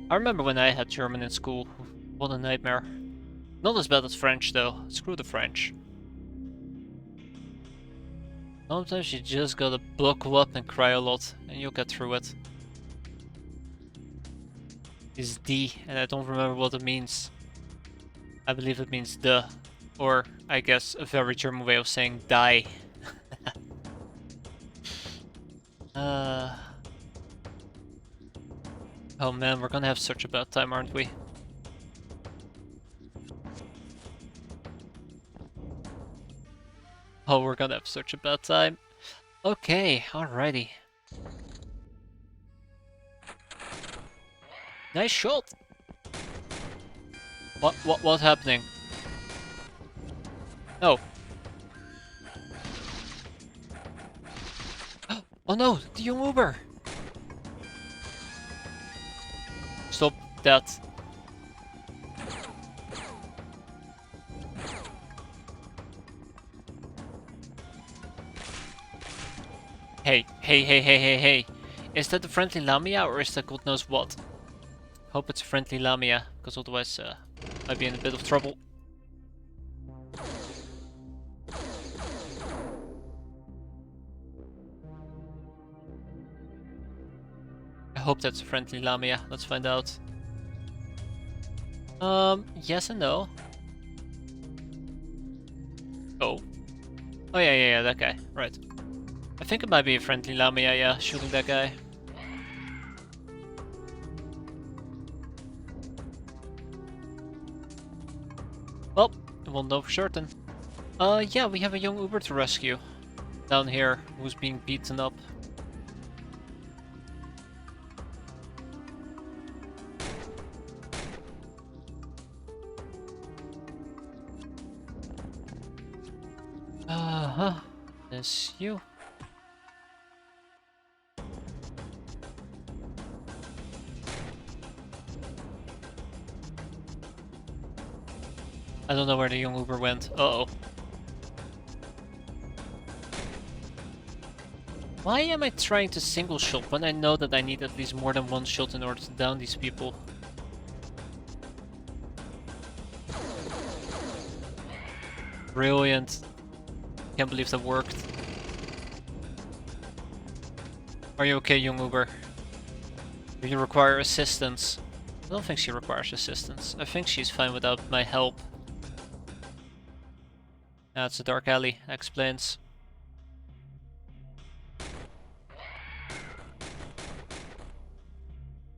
I remember when I had German in school. What a nightmare. Not as bad as French though. Screw the French. Sometimes you just gotta buckle up and cry a lot, and you'll get through it. It's D, and I don't remember what it means. I believe it means the, or I guess a very German way of saying die. Oh man, we're gonna have such a bad time, aren't we? Oh, we're gonna have such a bad time. Okay, alrighty. Nice shot! What's happening? Oh. Oh no, the young Uber! Stop that. Hey, hey, hey, hey, hey, hey. Is that a friendly Lamia or is that God knows what? Hope it's a friendly Lamia, because otherwise I'd be in a bit of trouble. I hope that's a friendly Lamia. Let's find out. Yes and no. Oh. Oh yeah, that guy. Right. I think it might be a friendly Lamia, yeah, shooting that guy. Well, we'll know for certain. Yeah, we have a young Uber to rescue. Down here, who's being beaten up. Uh-huh. This you. I don't know where the young Uber went. Uh-oh. Why am I trying to single shot when I know that I need at least more than one shot in order to down these people? Brilliant. Can't believe that worked. Are you okay, young Uber? Do you require assistance? I don't think she requires assistance. I think she's fine without my help. It's a dark alley, explains.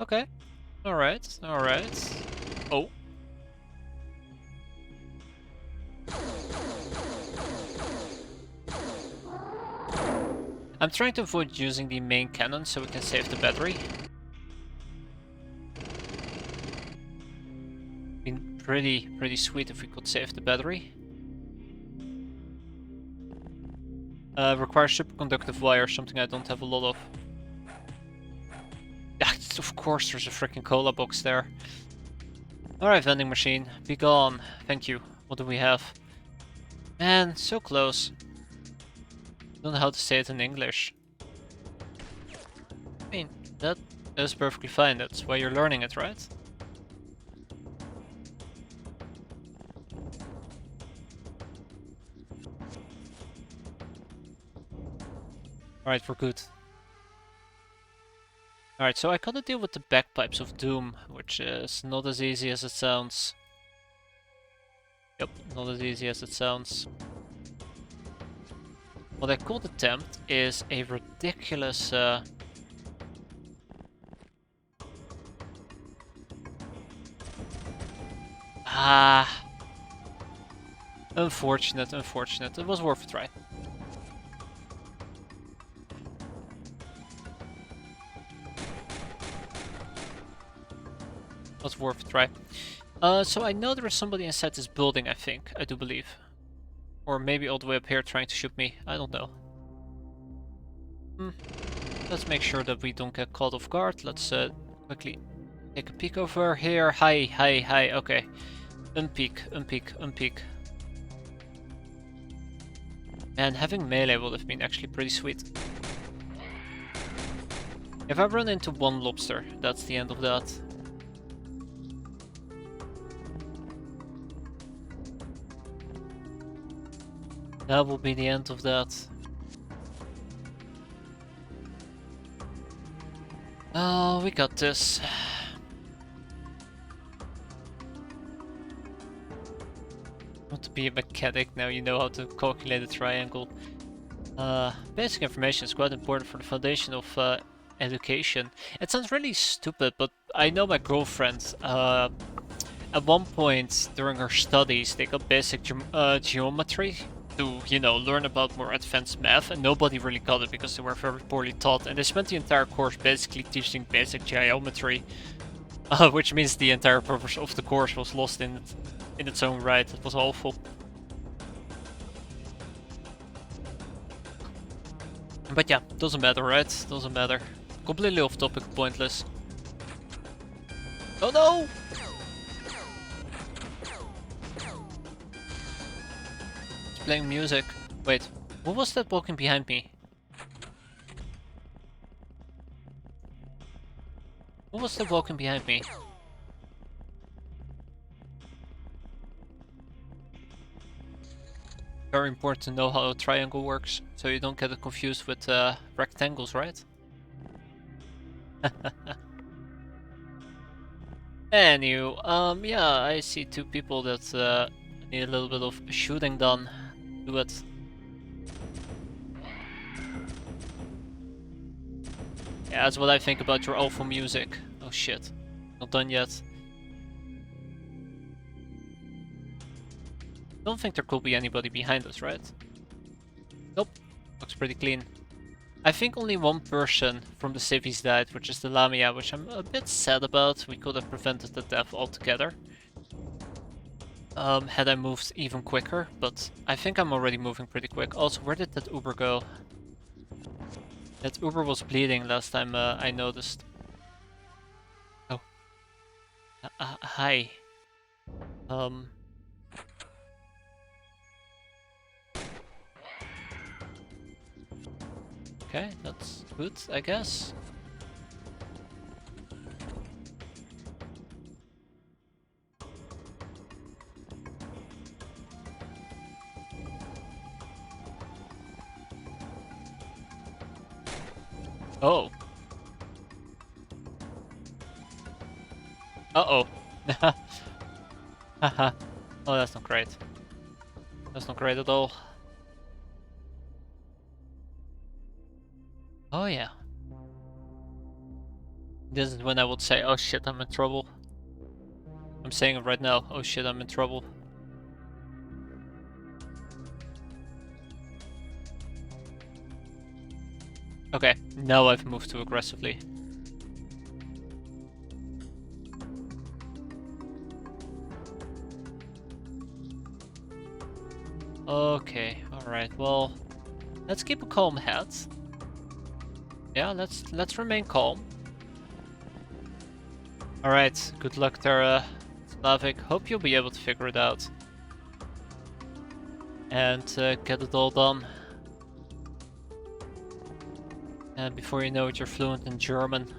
Okay. Alright, alright. Oh. I'm trying to avoid using the main cannon so we can save the battery. Been pretty sweet if we could save the battery. Requires superconductive wire, something I don't have a lot of. Yeah, of course there's a freaking cola box there. Alright, vending machine, be gone. Thank you. What do we have? Man, so close. Don't know how to say it in English. I mean, that is perfectly fine, that's why you're learning it, right? Alright, we're good. Alright, so I gotta deal with the bagpipes of doom, which is not as easy as it sounds. Yep, not as easy as it sounds. What I could attempt is a ridiculous... Unfortunate. It was worth a try. Was worth a try. So I know there is somebody inside this building, I think. I do believe. Or maybe all the way up here trying to shoot me. I don't know. Let's make sure that we don't get caught off guard. Let's quickly take a peek over here. Hi. Okay. Unpeek. And having melee would have been actually pretty sweet. If I run into one lobster, that's the end of that. That will be the end of that. Oh, we got this. Want to be a mechanic now, you know how to calculate a triangle. Basic information is quite important for the foundation of education. It sounds really stupid, but I know my girlfriend, at one point during her studies, they got basic geometry to, you know, learn about more advanced math, and nobody really got it because they were very poorly taught, and they spent the entire course basically teaching basic geometry, which means the entire purpose of the course was lost in its own right. It was awful. But yeah, doesn't matter, right? Doesn't matter. Completely off topic, pointless. Oh no! It's playing music. Wait, what was that walking behind me? Who was that walking behind me? Very important to know how a triangle works, so you don't get it confused with rectangles, right? Anywho, yeah, I see two people that need a little bit of shooting done. Do it. Yeah, that's what I think about your awful music. Oh shit. Not done yet. Don't think there could be anybody behind us, right? Nope. Looks pretty clean. I think only one person from the cities died, which is the Lamia, which I'm a bit sad about. We could have prevented the death altogether. Had I moved even quicker, but I think I'm already moving pretty quick. Also, where did that Uber go? That Uber was bleeding last time I noticed. Oh. Hi. Okay, that's good, I guess. Oh. Uh-oh. Haha. Oh, that's not great. That's not great at all. Oh yeah. This is when I would say, oh shit, I'm in trouble. I'm saying it right now. Oh shit, I'm in trouble. Okay, now I've moved too aggressively. Okay, alright, well, let's keep a calm head. Yeah, let's remain calm. Alright, good luck there, Slavic. Hope you'll be able to figure it out. And get it all done. And before you know it, you're fluent in German.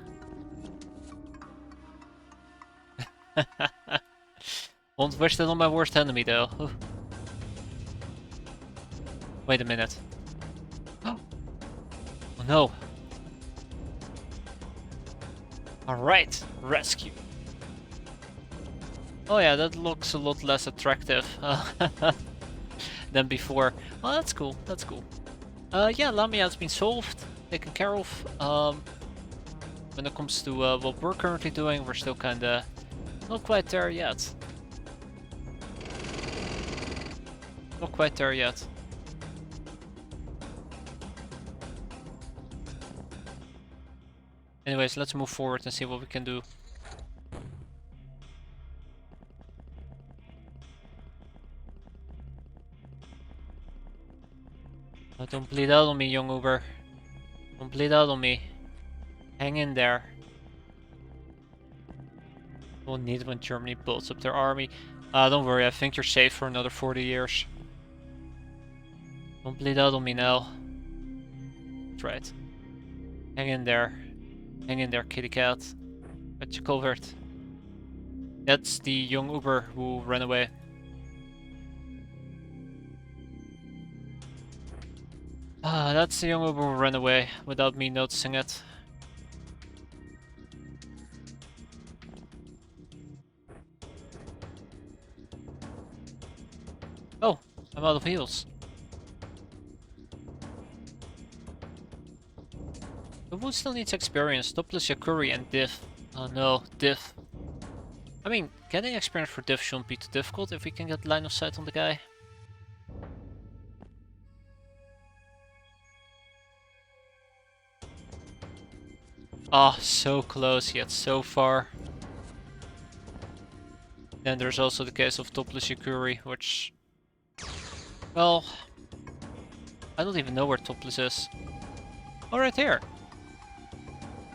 Won't wish that on my worst enemy, though. Wait a minute. Oh no. Alright, rescue. Oh yeah, that looks a lot less attractive than before. Oh, that's cool, that's cool. Yeah, Lamia has been solved, taken care of. When it comes to what we're currently doing, we're still kinda not quite there yet. Not quite there yet. Anyways, let's move forward and see what we can do. Oh, don't bleed out on me, young Uber. Don't bleed out on me. Hang in there. We'll need it when Germany builds up their army. Don't worry, I think you're safe for another 40 years. Don't bleed out on me now. That's right. Hang in there. Hang in there, kitty cat. Got you covered. That's the young Uber who ran away. That's the young Uber who ran away without me noticing it. Oh, I'm out of heals. Who still needs experience? Topless Yakuri and Diff. Oh no, Diff. I mean, getting experience for Diff shouldn't be too difficult if we can get line of sight on the guy. Ah, oh, so close yet so far. Then there's also the case of Topless Yakuri, which... Well... I don't even know where Topless is. Oh, right here!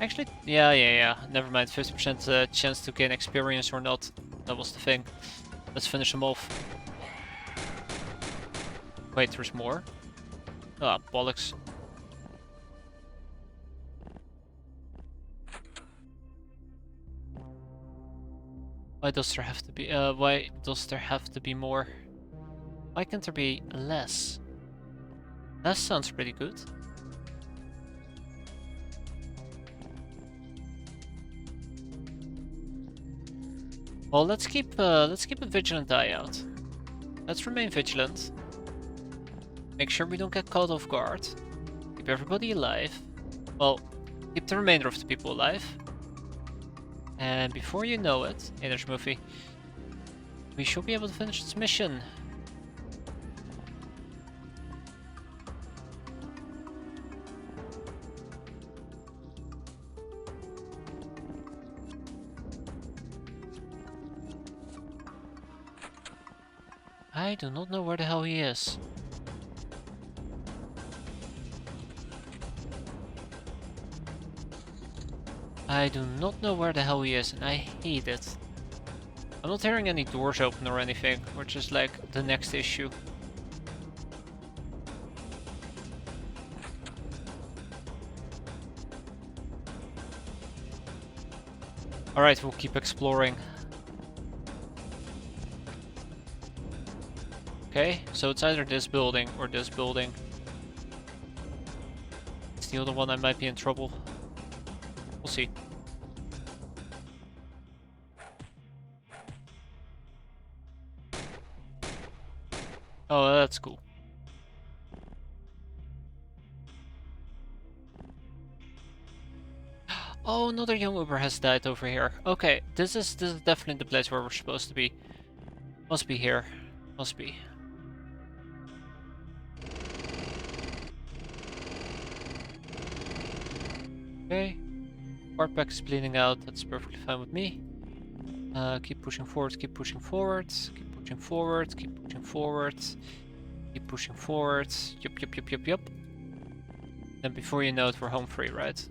Actually, yeah. Never mind. 50% chance to gain experience or not. That was the thing. Let's finish him off. Wait, there's more? Ah, bollocks. Why does there have to be why does there have to be more? Why can't there be less? Less sounds pretty good. Well, let's keep a vigilant eye out. Let's remain vigilant. Make sure we don't get caught off guard. Keep everybody alive. Well, keep the remainder of the people alive. And before you know it, hey there's Muffy, we should be able to finish this mission. I do not know where the hell he is. I do not know where the hell he is, and I hate it. I'm not hearing any doors open or anything, which is like the next issue. Alright, we'll keep exploring. Okay, so it's either this building or this building. It's the other one, I might be in trouble. We'll see. Oh, that's cool. Oh, another young Uber has died over here. Okay, this is definitely the place where we're supposed to be. Must be here. Must be. Okay. Hardback is bleeding out. That's perfectly fine with me. Keep pushing forward. Keep pushing forward. Keep pushing forward. Keep pushing forward. Keep pushing forward. Yup, yup, yup, yup, yup. Then before you know it, we're home free, right?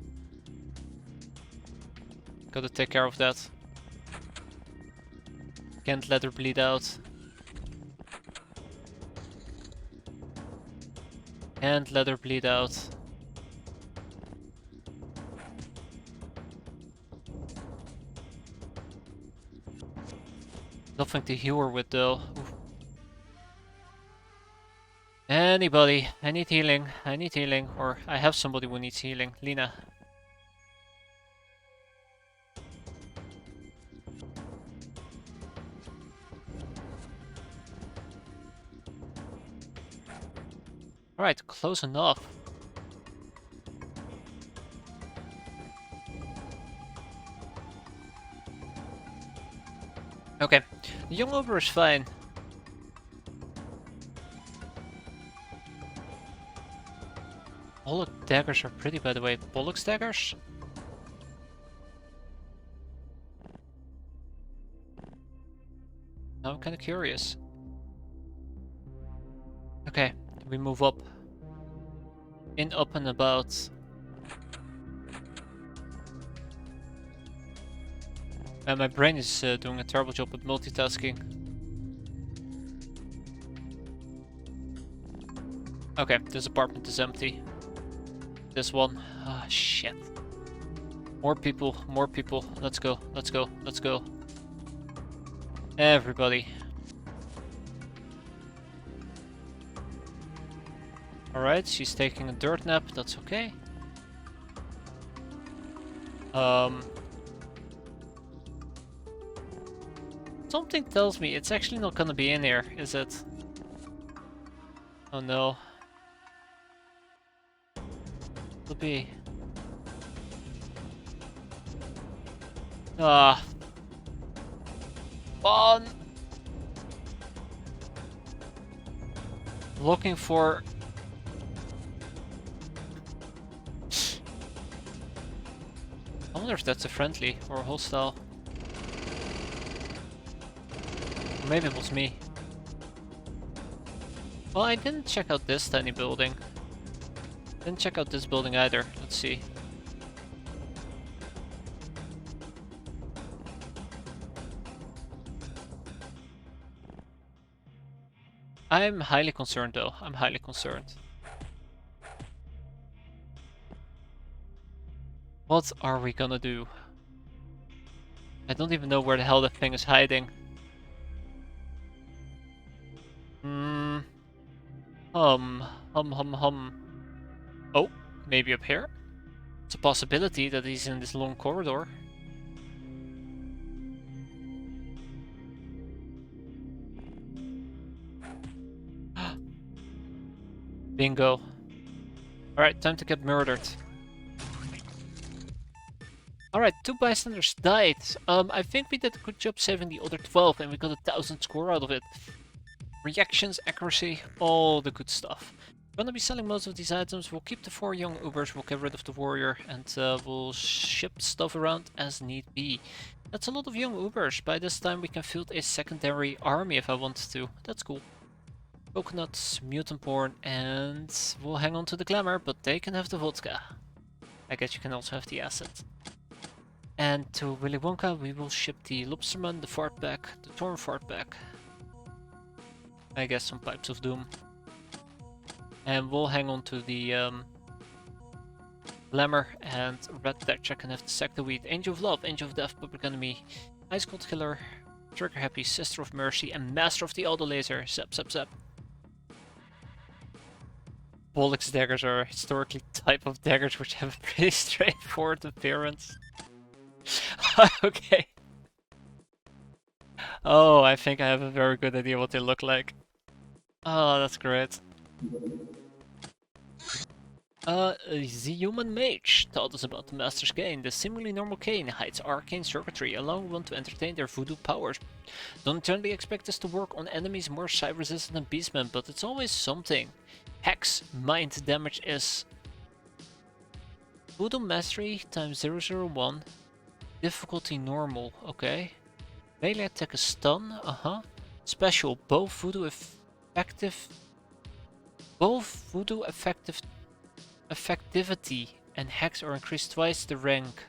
Gotta take care of that. Can't let her bleed out. Can't let her bleed out. Nothing to heal her with though. Oof. Anybody? I need healing. I need healing. Or I have somebody who needs healing. Lena. Alright, close enough. Okay, the young Uber is fine. Bollock daggers are pretty, by the way. Bollock's daggers? Now I'm kind of curious. Okay, we move up. In, up, and about. And my brain is doing a terrible job at multitasking. Okay, this apartment is empty. This one. Ah, shit. More people, more people. Let's go, let's go, let's go. Everybody. Alright, she's taking a dirt nap, that's okay. Something tells me it's actually not gonna be in here, is it? Oh no. It'll be. Ah. Fun! Looking for. I wonder if that's a friendly or a hostile. Or maybe it was me. Well, I didn't check out this tiny building. Didn't check out this building either. Let's see. I'm highly concerned though. I'm highly concerned. What are we gonna do? I don't even know where the hell that thing is hiding. Hmm. Hum. Oh, maybe up here? It's a possibility that he's in this long corridor. Bingo. Alright, time to get murdered. Alright, 2 bystanders died. I think we did a good job saving the other 12 and we got 1,000 score out of it. Reactions, accuracy, all the good stuff. We're gonna be selling most of these items. We'll keep the 4 young Ubers, we'll get rid of the warrior, and we'll ship stuff around as need be. That's a lot of young Ubers. By this time we can field a secondary army if I want to. That's cool. Coconuts, mutant porn, and we'll hang on to the glamour, but they can have the vodka. I guess you can also have the acid. And to Willy Wonka we will ship the Lobsterman, the Fartback, the Torn Fartback. I guess some Pipes of Doom. And we'll hang on to the Glamour and Red Thatcher can have the Sector Weed, Angel of Love, Angel of Death, Public Enemy, Ice Cold Killer, Trigger Happy, Sister of Mercy, and Master of the Auto Laser. Zap. Bollix daggers are historically type of daggers which have a pretty straightforward appearance. Okay. Oh, I think I have a very good idea what they look like. Oh, that's great. The human mage taught us about the Master's Cane. The seemingly normal cane hides arcane circuitry, allowing one to entertain their voodoo powers. Don't generally expect this to work on enemies more side resistant than beastmen, but it's always something. Hex mind damage is Voodoo Mastery times 001. Difficulty normal, okay. Melee attack is stun, Special, both voodoo effectivity and hex are increased twice the rank.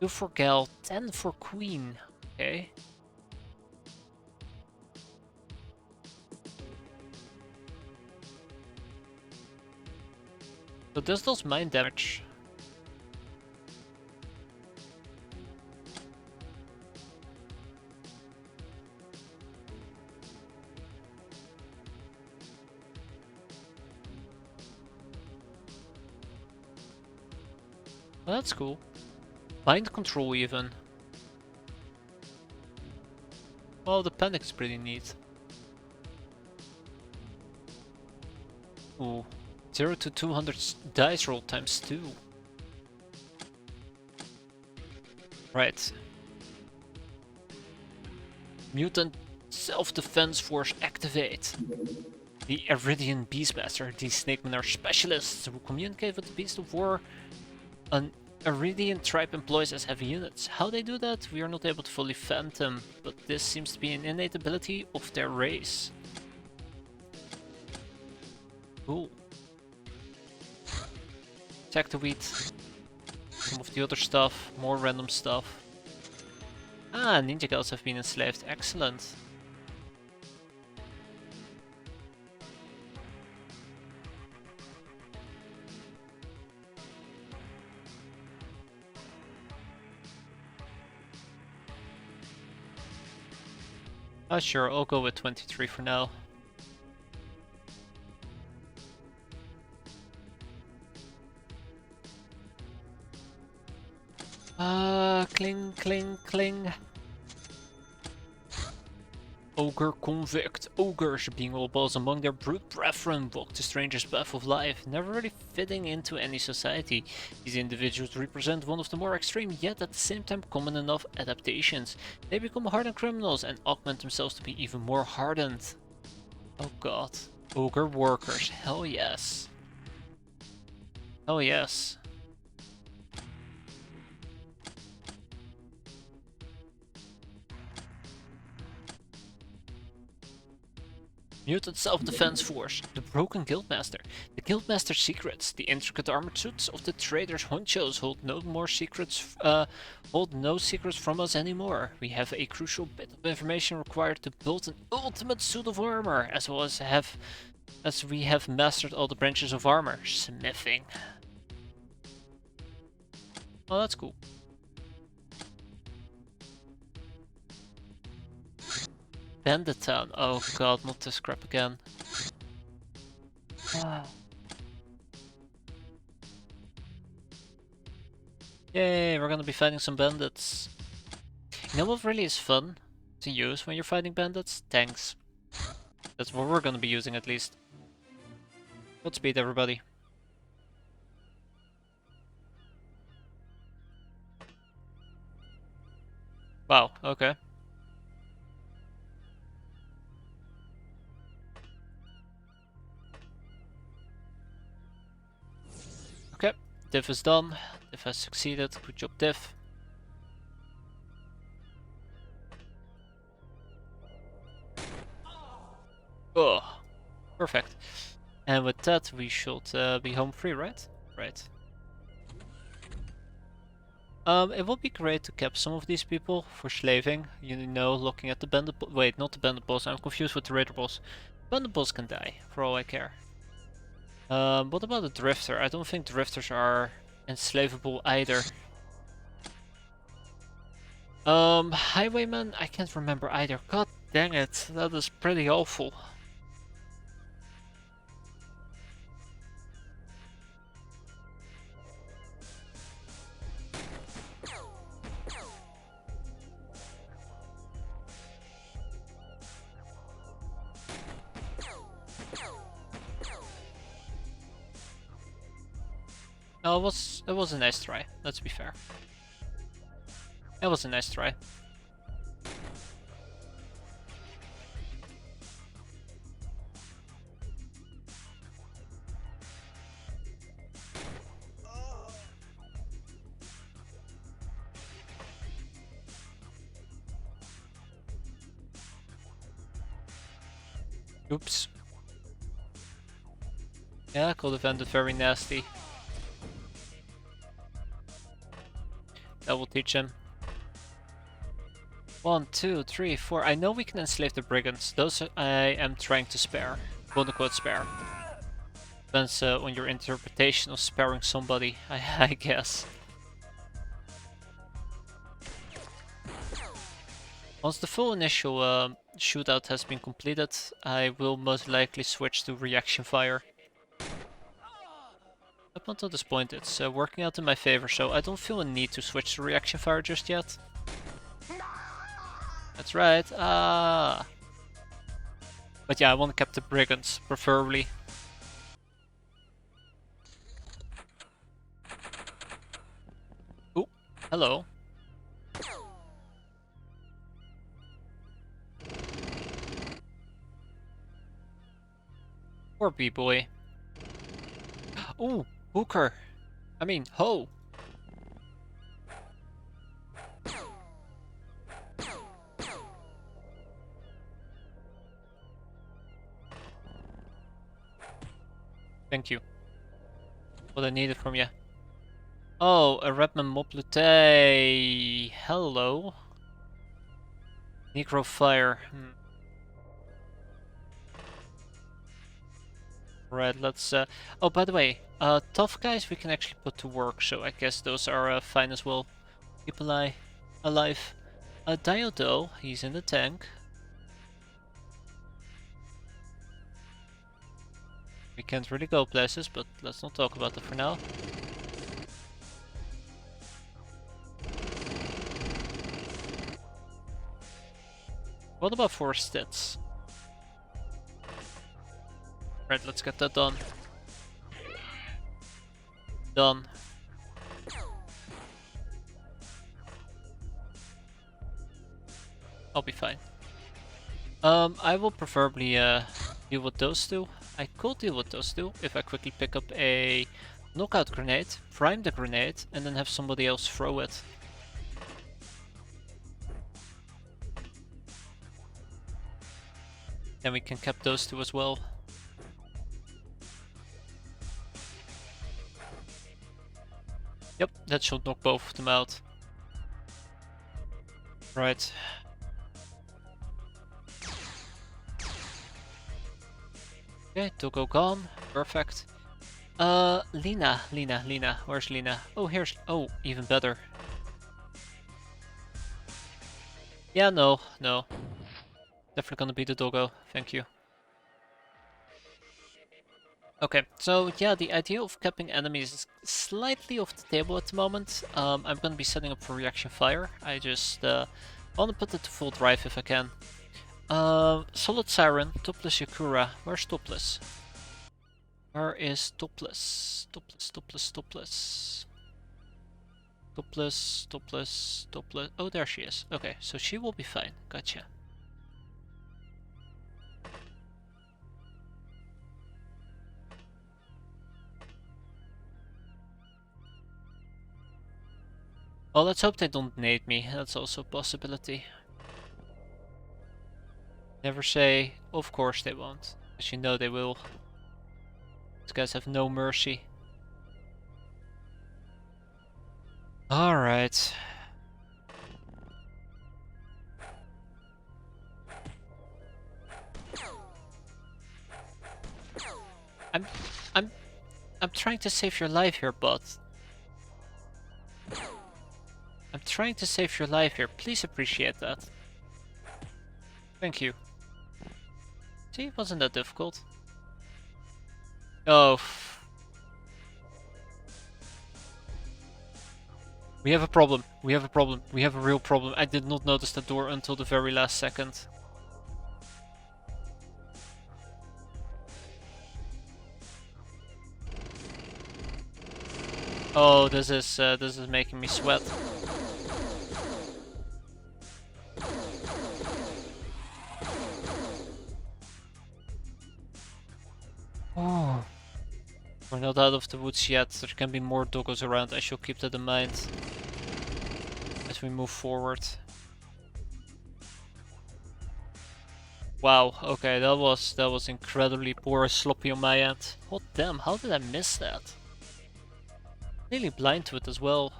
2 for Gal, 10 for Queen. Okay. So this does mind damage. Well, that's cool. Mind control even. Well, the panic's pretty neat. Ooh. 0 to 200 dice roll times 2. Right. Mutant Self-Defense Force activate. The Iridium Beastmaster. These snakemen are specialists who communicate with the Beast of War. An Iridian tribe employs as heavy units. How they do that, we are not able to fully fathom, but this seems to be an innate ability of their race. Cool. Attack the wheat. Some of the other stuff, more random stuff. Ah, ninja girls have been enslaved. Excellent. Sure, I'll go with 23 for now. Cling, cling, cling. Ogre convict. Ogres, being all balls among their brute brethren, walk the stranger's path of life, never really fitting into any society. These individuals represent one of the more extreme yet at the same time common enough adaptations. They become hardened criminals and augment themselves to be even more hardened. Oh god. Ogre workers. Hell yes. Hell yes. Mutant Self-Defense Force, the Broken Guildmaster. The Guildmaster's secrets, the intricate armored suits of the traders' honchos hold no secrets from us anymore. We have a crucial bit of information required to build an ultimate suit of armor, as well as we have mastered all the branches of armor. Smithing. Oh, that's cool. Bandit Town. Oh god, not this crap again. Yay, we're gonna be fighting some bandits. You know what really is fun to use when you're fighting bandits? Tanks. That's what we're gonna be using at least. Godspeed, everybody. Wow, okay. Okay, diff is done. Diff has succeeded. Good job, diff. Oh, perfect. And with that, we should be home free, right? Right. It would be great to cap some of these people for slaving. You know, looking at the bandit. Wait, not the bandit boss. I'm confused with the raider boss. Bandit boss can die, for all I care. What about the drifter? I don't think drifters are enslavable either. Highwayman, I can't remember either. God dang it, that is pretty awful. No, it was a nice try, let's be fair. It was a nice try. Oops. Yeah, could have ended very nasty. That will teach him. 1, 2, 3, 4. I know we can enslave the brigands. Those I am trying to spare. Quote unquote spare. Depends on your interpretation of sparing somebody, I guess. Once the full initial shootout has been completed, I will most likely switch to reaction fire. Up until this point it's working out in my favor, so I don't feel a need to switch to reaction fire just yet. That's right, ah! But yeah, I want to keep the brigands, preferably. Oh, hello. Poor B-boy. Ooh, hooker. I mean, ho. Thank you. What I needed from you. Oh, a Redman Moplute. Hello. Necro Fire. Right, let's oh, by the way, tough guys we can actually put to work, so I guess those are fine as well. Keep alive. Diodo, he's in the tank. We can't really go places, but let's not talk about it for now. What about 4 stats? Right, let's get that done. Done. I'll be fine. I will preferably deal with those two. I could deal with those two if I quickly pick up a knockout grenade, prime the grenade, and then have somebody else throw it. Then we can cap those two as well. Yep, that should knock both of them out. Right. Okay, Togo gone. Perfect. Lena. Where's Lena? Oh, here's... Oh, even better. Yeah, no. Definitely gonna be the doggo, thank you. Okay, so yeah, the idea of capping enemies is slightly off the table at the moment. I'm gonna be setting up for reaction fire. I just wanna put it to full drive if I can. Solid Siren, Topless Yakura. Where's Topless? Where is Topless? Topless, Topless, Topless. Topless, Topless, Topless. Oh, there she is. Okay, so she will be fine. Gotcha. Oh, let's hope they don't nade me. That's also a possibility. Never say, of course they won't. Because you know they will. These guys have no mercy. Alright. I'm trying to save your life here, bud. I'm trying to save your life here. Please appreciate that. Thank you. See, wasn't that difficult? Oh. We have a problem. We have a problem. We have a real problem. I did not notice the door until the very last second. Oh, this is making me sweat. Oh. We're not out of the woods yet. There can be more doggos around. I shall keep that in mind as we move forward. Wow, okay, that was incredibly poor, sloppy on my end. What damn, how did I miss that? Nearly blind to it as well.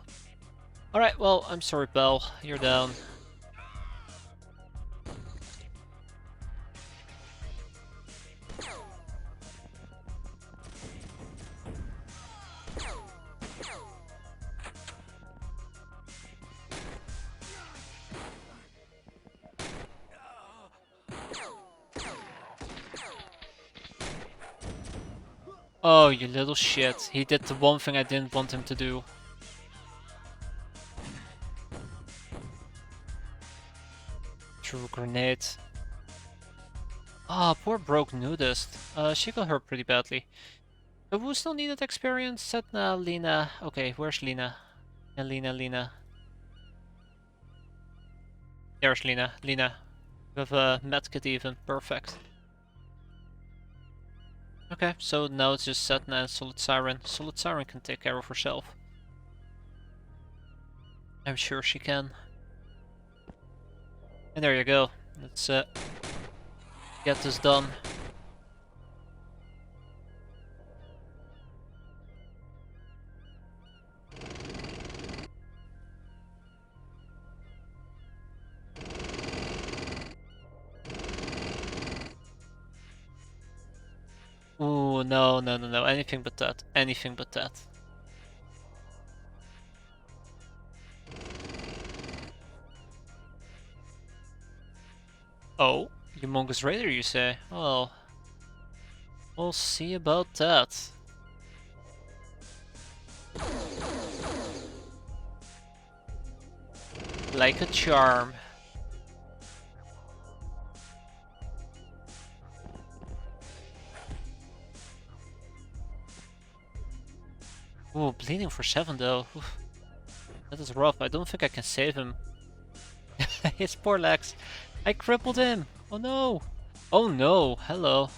Alright, well, I'm sorry, pal. You're down. Oh, you little shit. He did the one thing I didn't want him to do. True grenade. Ah, poor broke nudist. She got hurt pretty badly. But who still needed experience? Setna, Lena. Okay, where's Lena? And Lena. There's Lena. Lena. We have a medkit even. Perfect. Okay, so now it's just Setna and Solid Siren. Solid Siren can take care of herself. I'm sure she can. And there you go. Let's get this done. Ooh, no. Anything but that. Anything but that. Oh, Humongous Raider, you say? Well, we'll see about that. Like a charm. Ooh, bleeding for 7 though. Oof. That is rough. I don't think I can save him. His poor legs. I crippled him. Oh no. Oh no. Hello.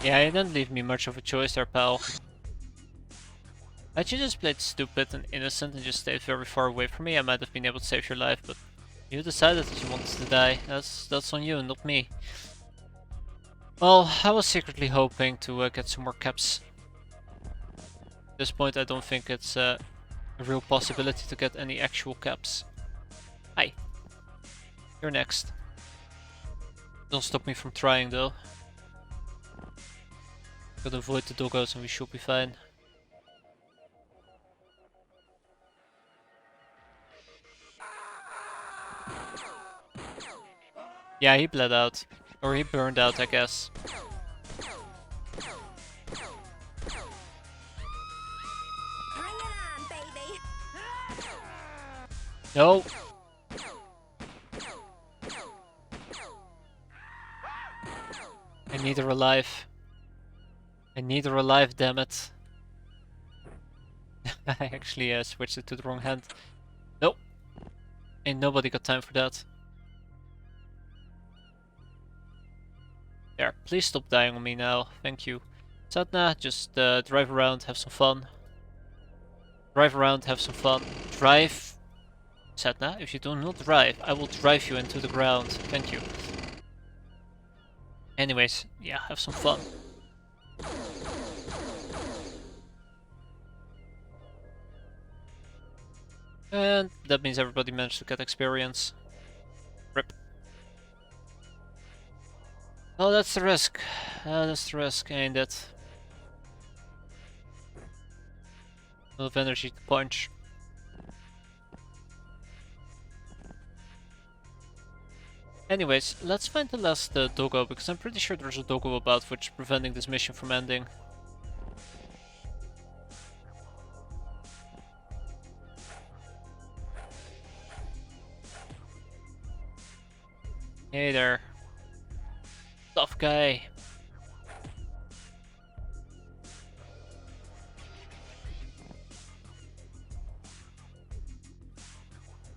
Yeah, you didn't leave me much of a choice there, pal. Had you just played stupid and innocent and just stayed very far away from me, I might have been able to save your life, but you decided that you wanted to die. That's on you, not me. Well, I was secretly hoping to get some more caps. At this point, I don't think it's a real possibility to get any actual caps. Hi. You're next. Don't stop me from trying though. Gotta avoid the doggos and we should be fine. Yeah, he bled out. Or he burned out, I guess. Bring it on, baby. No! I need her alive. I need her alive, damn it. I actually switched it to the wrong hand. Nope. Ain't nobody got time for that. There, please stop dying on me now. Thank you. Satna, just drive around, have some fun. Drive around, have some fun. Drive. Satna, if you do not drive, I will drive you into the ground. Thank you. Anyways, yeah, have some fun. And that means everybody managed to get experience. Rip. Oh, that's the risk. That's the risk, ain't it? Enough energy to punch. Anyways, let's find the last doggo, because I'm pretty sure there's a doggo about which is preventing this mission from ending. Hey there. Tough guy.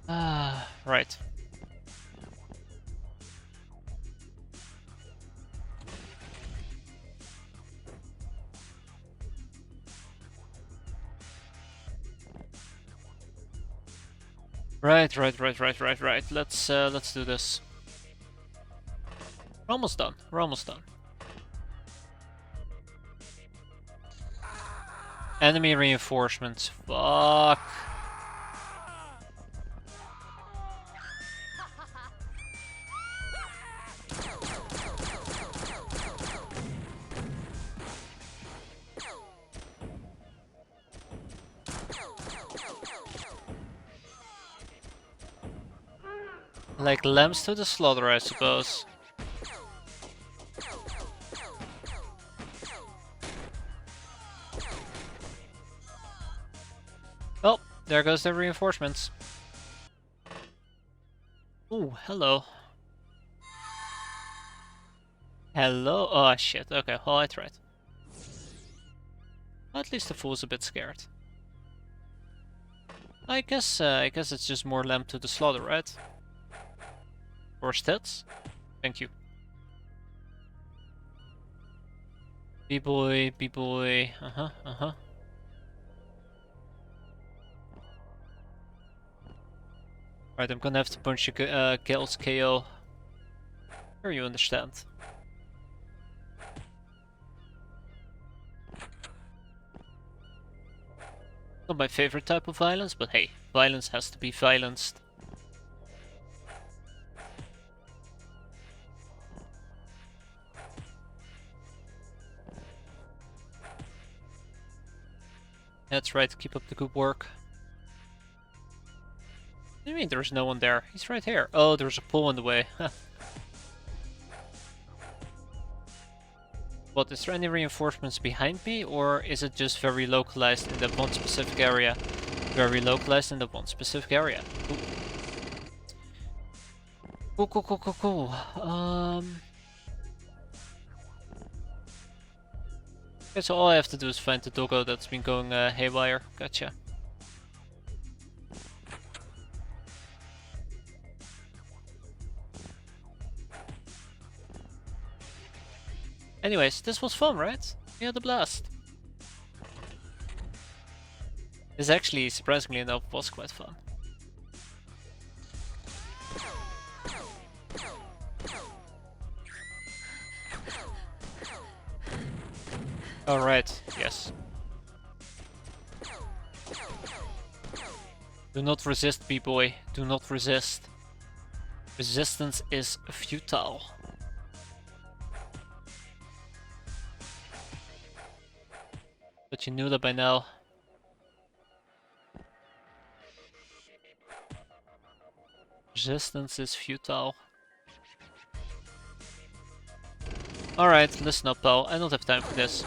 Ah, right. Right. Let's do this. We're almost done. We're almost done. Enemy reinforcements. Fuck. Like lambs to the slaughter, I suppose. Well, there goes the reinforcements. Ooh, hello. Hello? Oh shit, okay, well I tried. At least the fool's a bit scared. I guess it's just more lamb to the slaughter, right? Or stats? Thank you. B-boy, B-boy, uh-huh. Right, I'm gonna have to punch you, Gales KO. Sure you understand. Not my favorite type of violence, but hey, violence has to be violenced. That's right, keep up the good work. What do you mean there's no one there? He's right here. Oh, there's a pole in the way. What, is there any reinforcements behind me, or is it just very localized in that one specific area? Very localized in that one specific area. Cool. Okay, so all I have to do is find the doggo that's been going haywire. Gotcha. Anyways, this was fun, right? We had a blast. This actually, surprisingly enough, was quite fun. Alright, yes. Do not resist, B-boy. Do not resist. Resistance is futile. But you knew that by now. Resistance is futile. Alright, listen up, pal. I don't have time for this.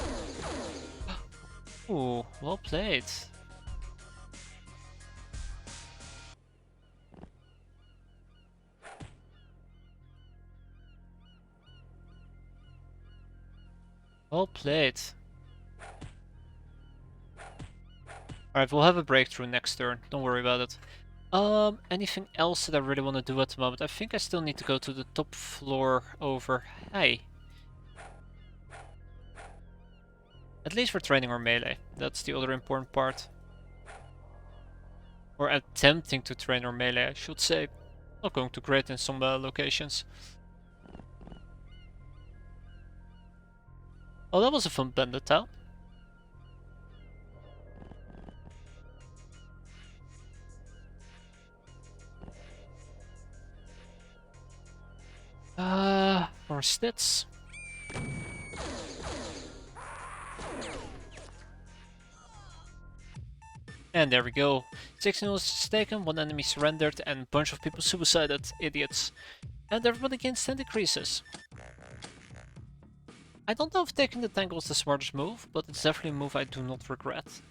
Ooh, well played. Well played. Alright, we'll have a breakthrough next turn. Don't worry about it. Anything else that I really want to do at the moment? I think I still need to go to the top floor over. Hey. At least we're training our melee. That's the other important part. Or attempting to train our melee, I should say. Not going too great in some locations. Oh, that was a fun bandit town. More stats. And there we go. 16 was taken, 1 enemy surrendered, and a bunch of people suicided. Idiots. And everybody gains 10 decreases. I don't know if taking the tank was the smartest move, but it's definitely a move I do not regret.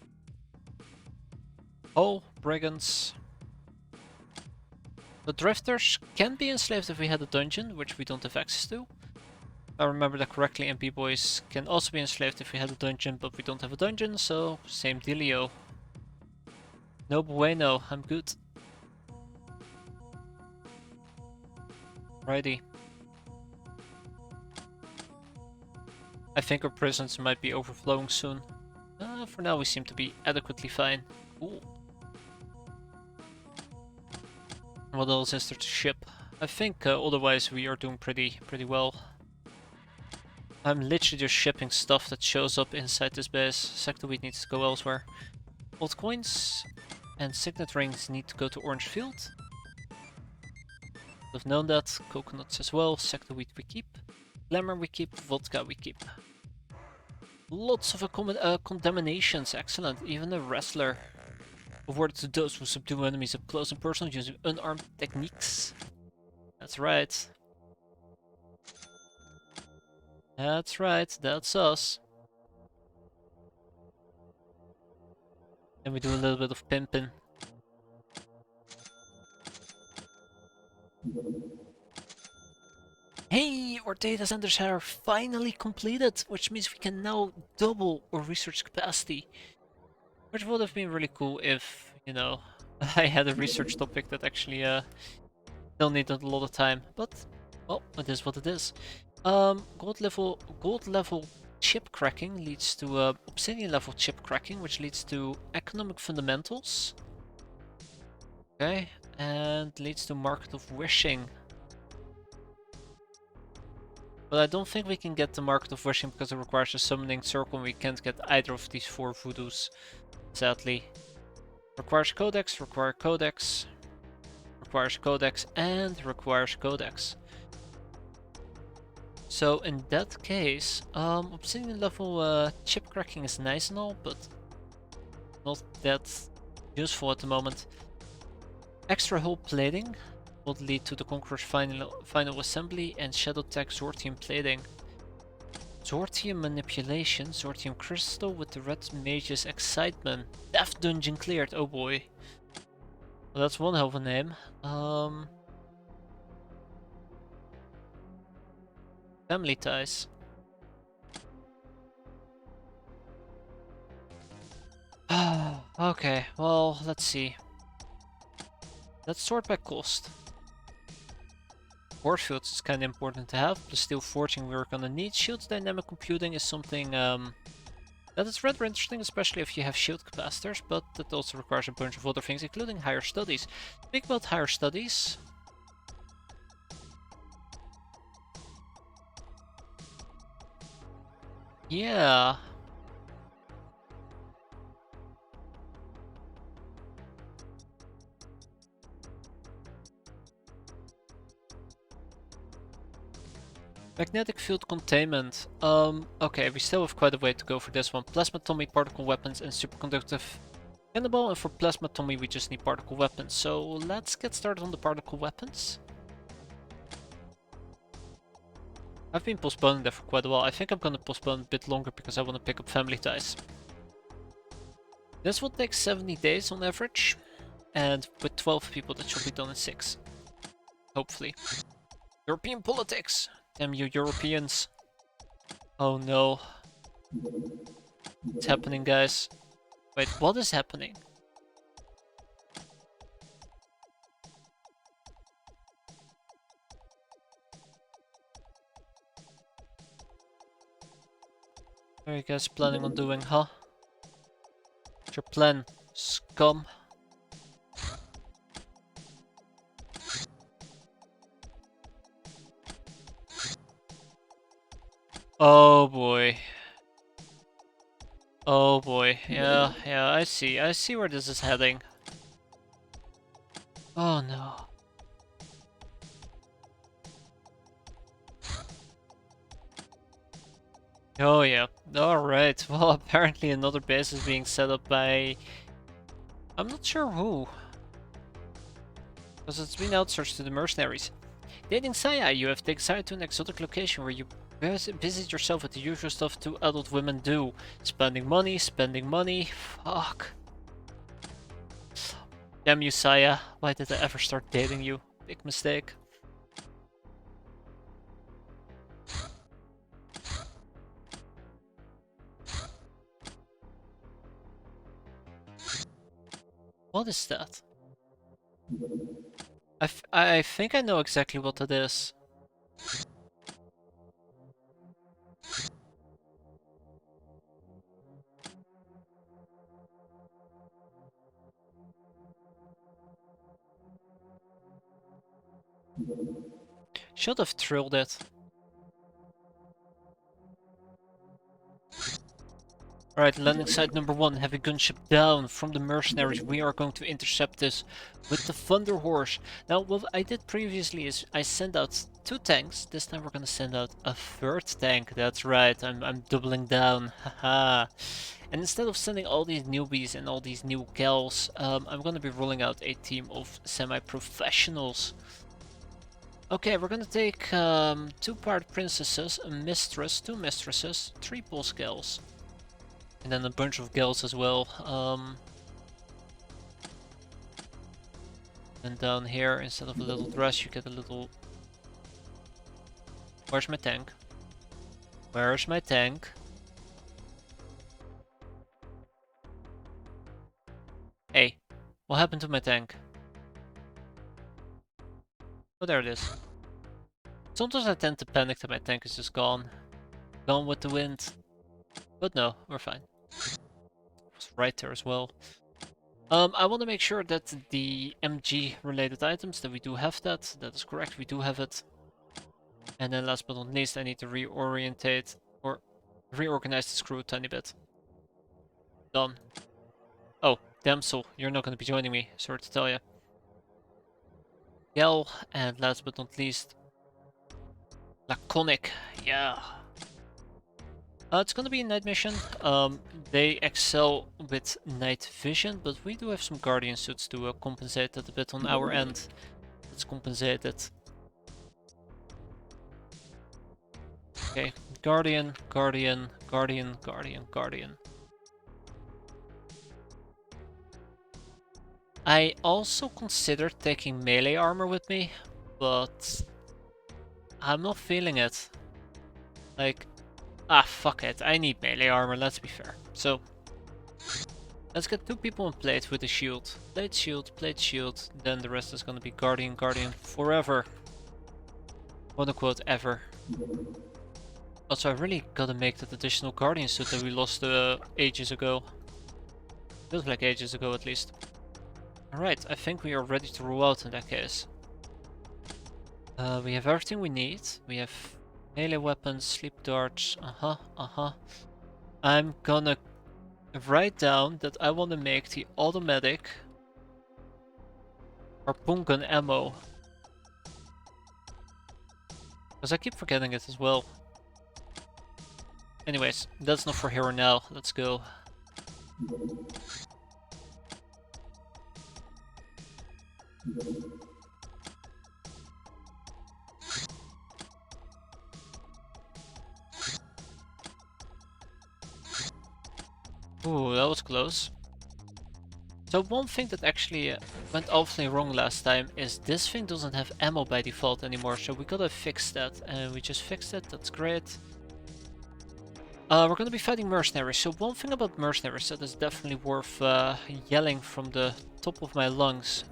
Oh, brigands. The drifters can be enslaved if we had a dungeon, which we don't have access to. If I remember that correctly, MP boys can also be enslaved if we had a dungeon, but we don't have a dungeon, so same dealio. No bueno, I'm good. Righty. I think our prisons might be overflowing soon. For now we seem to be adequately fine. Ooh. What else is there to ship? I think otherwise we are doing pretty well. I'm literally just shipping stuff that shows up inside this base. Sector wheat needs to go elsewhere. Old coins and signet rings need to go to Orange Field. I've known that. Coconuts as well. Sector wheat we keep. Glamour we keep. Vodka we keep. Lots of condemnations. Excellent. Even a wrestler. Awarded to those who subdue enemies up close and personal using unarmed techniques. That's right. That's right. That's us. And we do a little bit of pimping. Hey, our data centers are finally completed, which means we can now double our research capacity. Which would have been really cool if, you know, I had a research topic that actually still needed a lot of time. But, well, it is what it is. Gold level chip cracking leads to obsidian level chip cracking, which leads to economic fundamentals. Okay, and leads to market of wishing. But I don't think we can get the market of wishing because it requires a summoning circle and we can't get either of these 4 voodoos, sadly. Requires codex, requires codex, requires codex, and requires codex. So in that case, obsidian level chip cracking is nice and all, but not that useful at the moment. Extra hull plating will lead to the Conqueror's final assembly and Shadow Tech Zortium plating. Zortium manipulation, Zortium crystal with the red mage's excitement. Death dungeon cleared, oh boy. Well, that's one hell of a name. Family ties. Okay, well, let's see. Let's sort by cost. Warfields is kind of important to have, plus steel forging we're gonna need. Shield dynamic computing is something that is rather interesting, especially if you have shield capacitors, but that also requires a bunch of other things, including higher studies. Speaking about higher studies, yeah. Magnetic field containment. Okay, we still have quite a way to go for this one. Plasmatomy, particle weapons, and superconductive cannonball. And for plasmatomy, we just need particle weapons. So let's get started on the particle weapons. I've been postponing that for quite a while. I think I'm gonna postpone a bit longer because I want to pick up family ties. This will take 70 days on average, and with 12 people that should be done in 6. Hopefully. European politics! Damn you Europeans. Oh no. What's happening, guys? Wait, what is happening? What are you guys planning on doing, huh? What's your plan, scum? Oh boy. Oh boy. Yeah, I see. I see where this is heading. Oh no. Oh yeah. Alright. Well, apparently another base is being set up by... I'm not sure who. Because it's been outsourced to the mercenaries. Dating Saya, you have taken Saya to an exotic location where you visit yourself with the usual stuff two adult women do. Spending money, spending money. Fuck. Damn you, Saya. Why did I ever start dating you? Big mistake. What is that? I think I know exactly what it is. Should have thrilled it. Alright, landing site number 1, heavy gunship down from the mercenaries. We are going to intercept this with the Thunder Horse. Now, what I did previously is I sent out 2 tanks. This time we're gonna send out a 3rd tank. That's right, I'm doubling down. Haha. And instead of sending all these newbies and all these new gals, I'm gonna be rolling out a team of semi-professionals. Okay, we're gonna take 2 pirate princesses, a mistress, 2 mistresses, 3 pulse gals. And then a bunch of gals as well. And down here, instead of a little dress, you get a little... Where's my tank? Where's my tank? Hey, what happened to my tank? Oh, there it is. Sometimes I tend to panic that my tank is just gone. Gone with the wind. But no, we're fine. It was right there as well. I want to make sure that the MG related items, that we do have that. That is correct, we do have it. And then last but not least, I need to reorientate or reorganize this crew a tiny bit. Done. Oh, damsel, you're not going to be joining me, sorry to tell you. Gal, and last but not least, Laconic, yeah. It's gonna be a night mission. They excel with night vision, but we do have some guardian suits to compensate that a bit on our end. Let's compensate it. Okay, guardian, guardian, guardian, guardian, guardian. I also considered taking melee armor with me, but I'm not feeling it. Like, fuck it, I need melee armor, let's be fair. So, let's get 2 people in plate with a shield. Plate shield, then the rest is gonna be guardian, guardian forever. Quote unquote ever. Also, I really gotta make that additional guardian suit that we lost ages ago. Feels like ages ago at least. Alright, I think we are ready to roll out in that case. We have everything we need. We have melee weapons, sleep darts, I'm gonna write down that I want to make the automatic harpoon gun ammo. Because I keep forgetting it as well. Anyways, that's not for here or now. Let's go. Ooh, that was close. So one thing that actually went awfully wrong last time is this thing doesn't have ammo by default anymore, so we gotta fix that, and we just fixed it, that's great. We're gonna be fighting mercenaries, so one thing about mercenaries that is definitely worth yelling from the top of my lungs.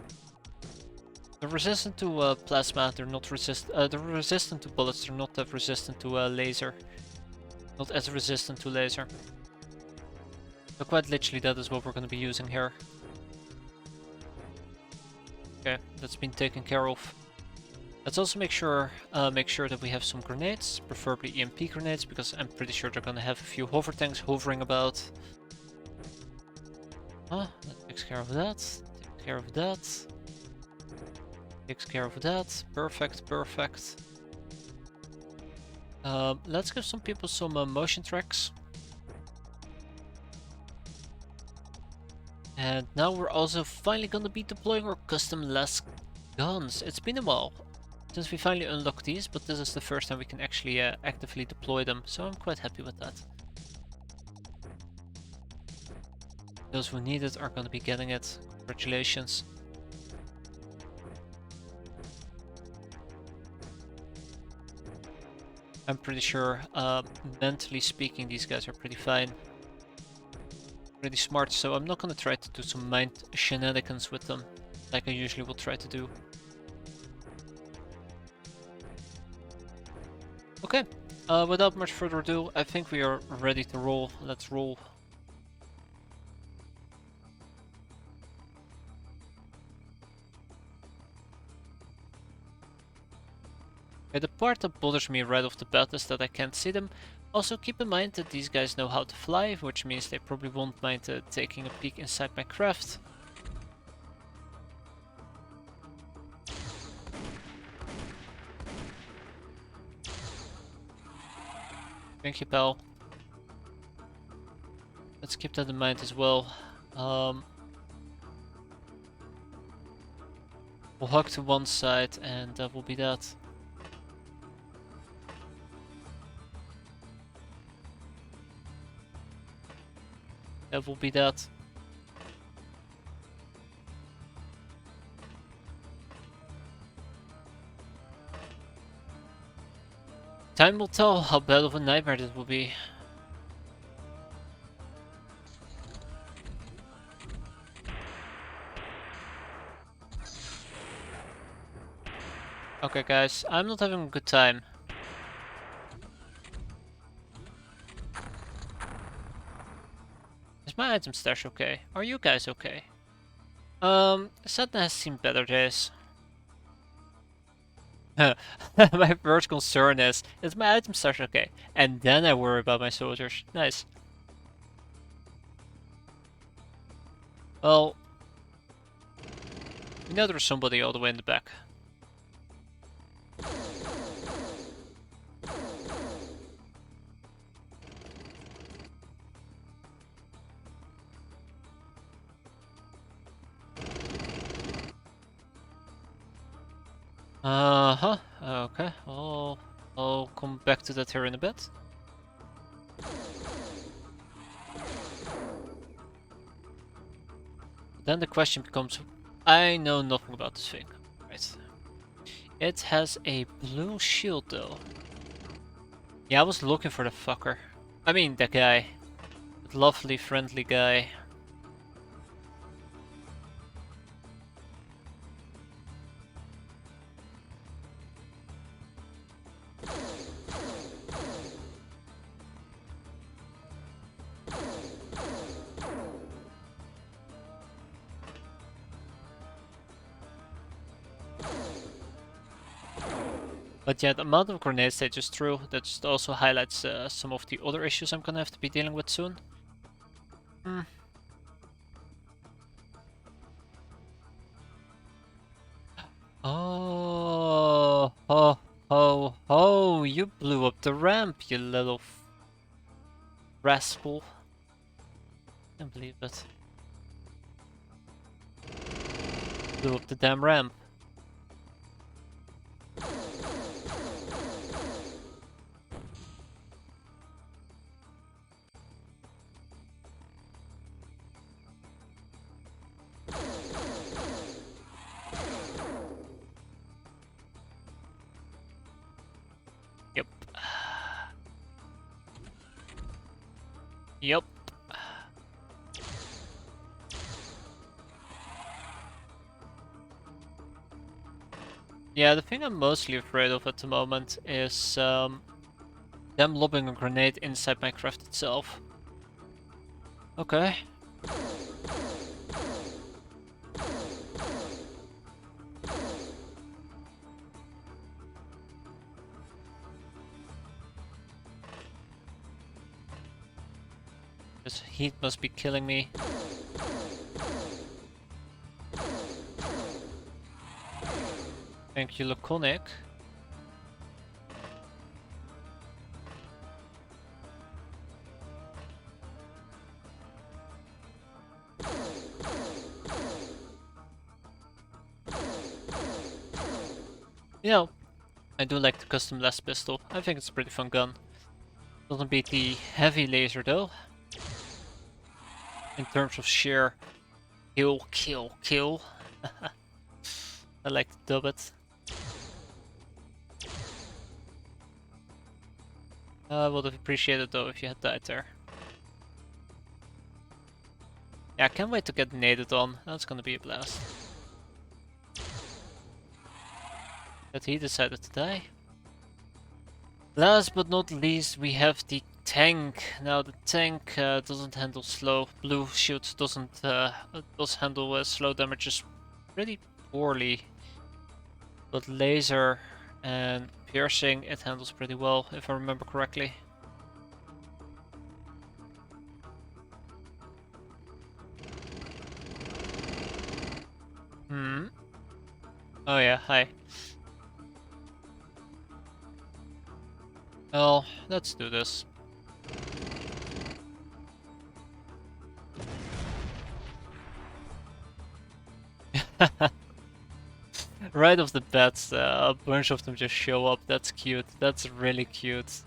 They're resistant to plasma, they're not they're resistant to bullets, they're not that resistant to laser. Not as resistant to laser. So quite literally that is what we're gonna be using here. Okay, that's been taken care of. Let's also make sure that we have some grenades, preferably EMP grenades, because I'm pretty sure they're gonna have a few hover tanks hovering about. That takes care of that. Takes care of that. Takes care of that. Perfect, perfect. Let's give some people some motion tracks. And now we're also finally gonna be deploying our custom las guns. It's been a while since we finally unlocked these, but this is the first time we can actually actively deploy them, so I'm quite happy with that. Those who need it are gonna be getting it. Congratulations. I'm pretty sure, mentally speaking, these guys are pretty fine. Pretty smart, so I'm not gonna try to do some mind shenanigans with them, like I usually will try to do. Okay, without much further ado, I think we are ready to roll. Let's roll. Okay, the part that bothers me right off the bat is that I can't see them. Also keep in mind that these guys know how to fly, which means they probably won't mind taking a peek inside my craft. Thank you, pal. Let's keep that in mind as well. We'll hug to one side and that will be that. That will be that. Time will tell how bad of a nightmare this will be. Okay guys, I'm not having a good time. Is my item stash okay? Are you guys okay? Satna has seen better days. My first concern is my item stash okay? And then I worry about my soldiers. Nice. Well, we know there's somebody all the way in the back. Uh-huh. Okay. I'll come back to that here in a bit. Then the question becomes, I know nothing about this thing. Right. It has a blue shield though. Yeah, I was looking for the fucker. I mean, that guy. That lovely, friendly guy. But yeah, the amount of grenades they just threw, that just also highlights some of the other issues I'm gonna have to be dealing with soon. Oh, oh, you blew up the ramp, you little rascal. Can't believe it. Blew up the damn ramp. Yup. Yeah, the thing I'm mostly afraid of at the moment is them lobbing a grenade inside my craft itself. Okay. This heat must be killing me. Thank you, Laconic. You know, I do like the custom las pistol. I think it's a pretty fun gun. Doesn't beat the heavy laser though. In terms of sheer kill, kill, kill. I like to dub it. I would have appreciated though if you had died there. Yeah, I can't wait to get naded on. That's gonna be a blast. But he decided to die. Last but not least, we have the tank. Now the tank doesn't handle slow. Blue shield doesn't does handle slow damages pretty poorly. But laser and piercing it handles pretty well, if I remember correctly. Hmm. Oh yeah, hi. Well, let's do this. Right off the bat, a bunch of them just show up. That's cute. That's really cute.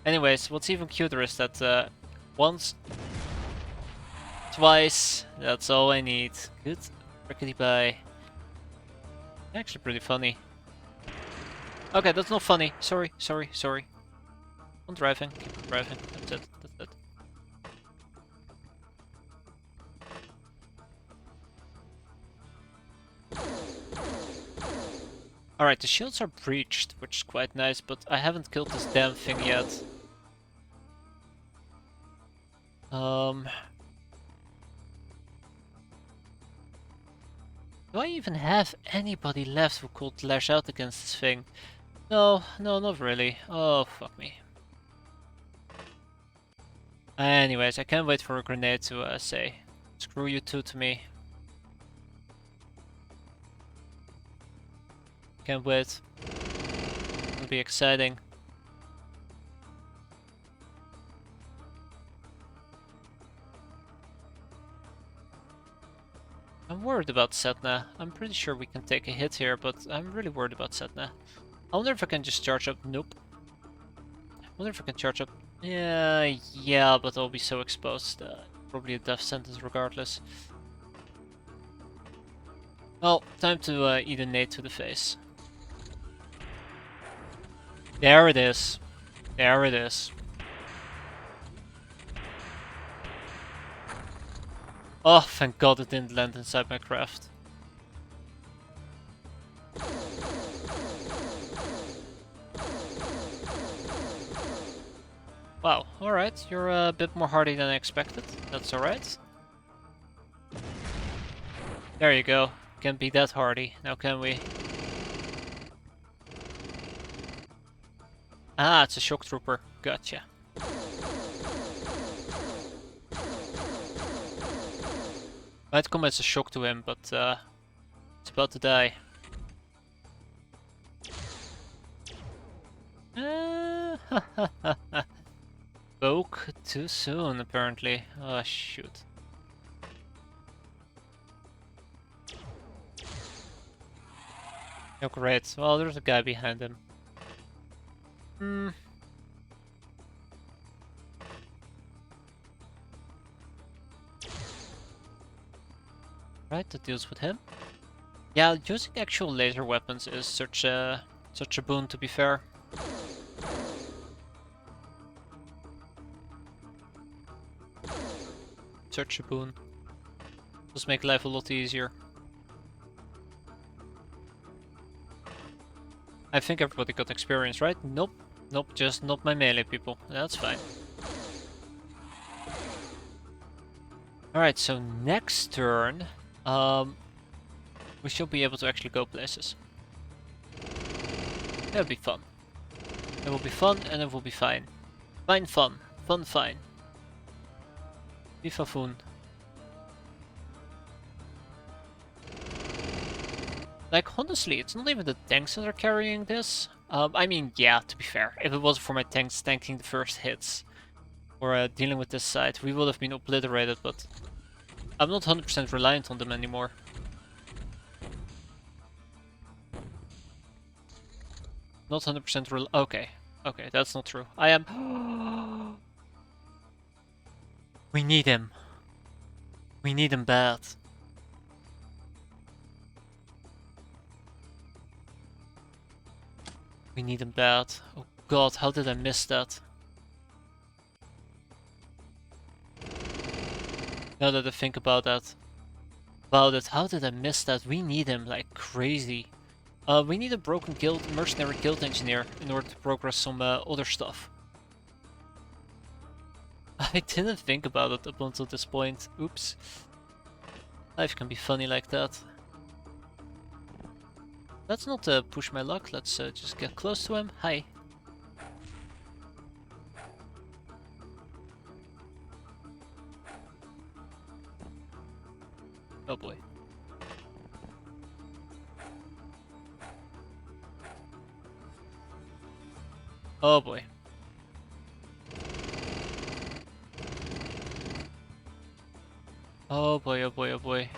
Anyways, what's even cuter is that once, twice, that's all I need. Good. Rickety bye. Actually pretty funny. Okay, that's not funny. Sorry, sorry, sorry. I'm driving. Keep on driving. That's it. That's it. Alright, the shields are breached, which is quite nice, but I haven't killed this damn thing yet. Do I even have anybody left who could lash out against this thing? No, no, not really. Oh, fuck me. Anyways, I can't wait for a grenade to say, screw you two to me. Can't wait. It'll be exciting. I'm worried about Setna. I'm pretty sure we can take a hit here, but I'm really worried about Setna. I wonder if I can just charge up. Nope. I wonder if I can charge up. Yeah, but I'll be so exposed. Probably a death sentence regardless. Well, time to eat a nade to the face. There it is. There it is. Oh, thank God it didn't land inside my craft. Wow, alright, you're a bit more hardy than I expected. That's alright. There you go. Can't be that hardy, now can we? Ah, it's a shock trooper. Gotcha. Might come as a shock to him, but it's about to die. Spoke too soon, apparently. Oh, shoot. Oh, great. Well, there's a guy behind him. Right, that deals with him. Yeah, using actual laser weapons is such a boon, to be fair. Such a boon. Just make life a lot easier. I think everybody got experience, right? Nope. Nope, just not my melee people. That's fine. Alright, so next turn, we should be able to actually go places. That'll be fun. It will be fun and it will be fine. Fine fun. Fun fine. Viva fun. Like, honestly, it's not even the tanks that are carrying this. I mean, yeah, to be fair, if it wasn't for my tanks tanking the first hits, or dealing with this side, we would have been obliterated, but I'm not 100% reliant on them anymore. Not 100% okay. Okay, that's not true. I am... We need him. We need him bad. We need him bad. Oh god, how did I miss that? Now that I think about that. About it, how did I miss that? We need him like crazy. We need a broken guild, mercenary guild engineer in order to progress some other stuff. I didn't think about it up until this point. Oops. Life can be funny like that. Let's not push my luck, let's just get close to him. Hi. Oh boy. Oh boy. Oh boy, oh boy, oh boy.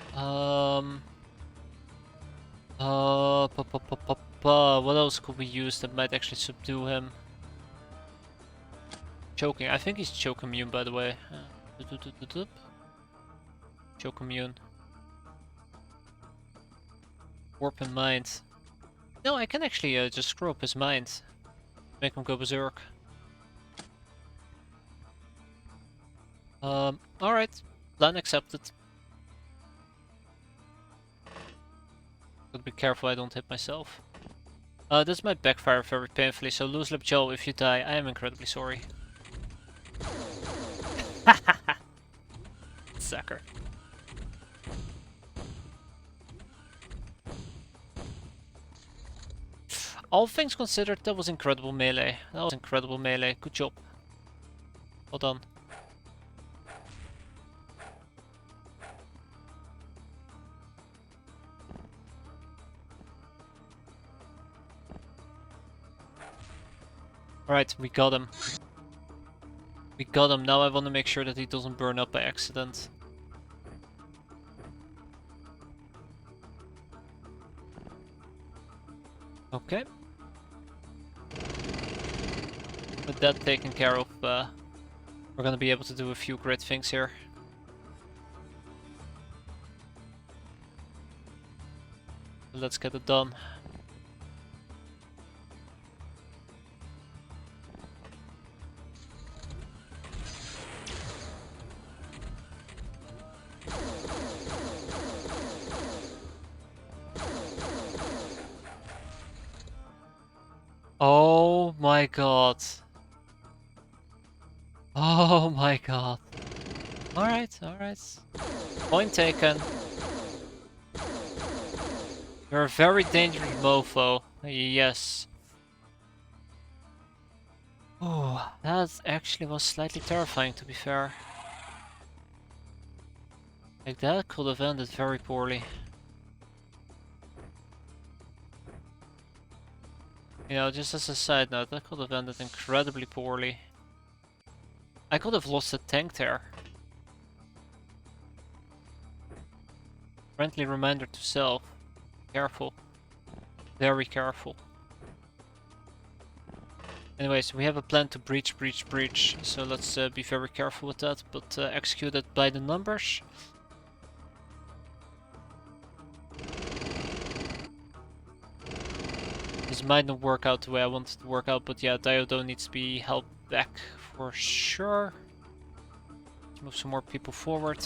What else could we use that might actually subdue him? Choking. I think he's choke immune, by the way. Choke immune. Warp in mind. No, I can actually just screw up his mind. Make him go berserk. Alright. Plan accepted. Gotta be careful I don't hit myself. This might backfire very painfully, so Loose Lip Joe, if you die, I am incredibly sorry. Sucker. All things considered, that was incredible melee. That was incredible melee. Good job. Well done. Alright, we got him. We got him. Now I want to make sure that he doesn't burn up by accident. Okay. With that taken care of, we're gonna be able to do a few great things here. Let's get it done. Oh my god. Oh my god. Alright, alright. Point taken. You're a very dangerous mofo. Yes. Oh, that actually was slightly terrifying, to be fair. Like, that could have ended very poorly. You know, just as a side note, that could have ended incredibly poorly. I could have lost a tank there. Friendly reminder to self. Careful. Very careful. Anyways, we have a plan to breach, so let's be very careful with that, but execute it by the numbers. This might not work out the way I want it to work out, but yeah, Diodo needs to be held back for sure. move some more people forward.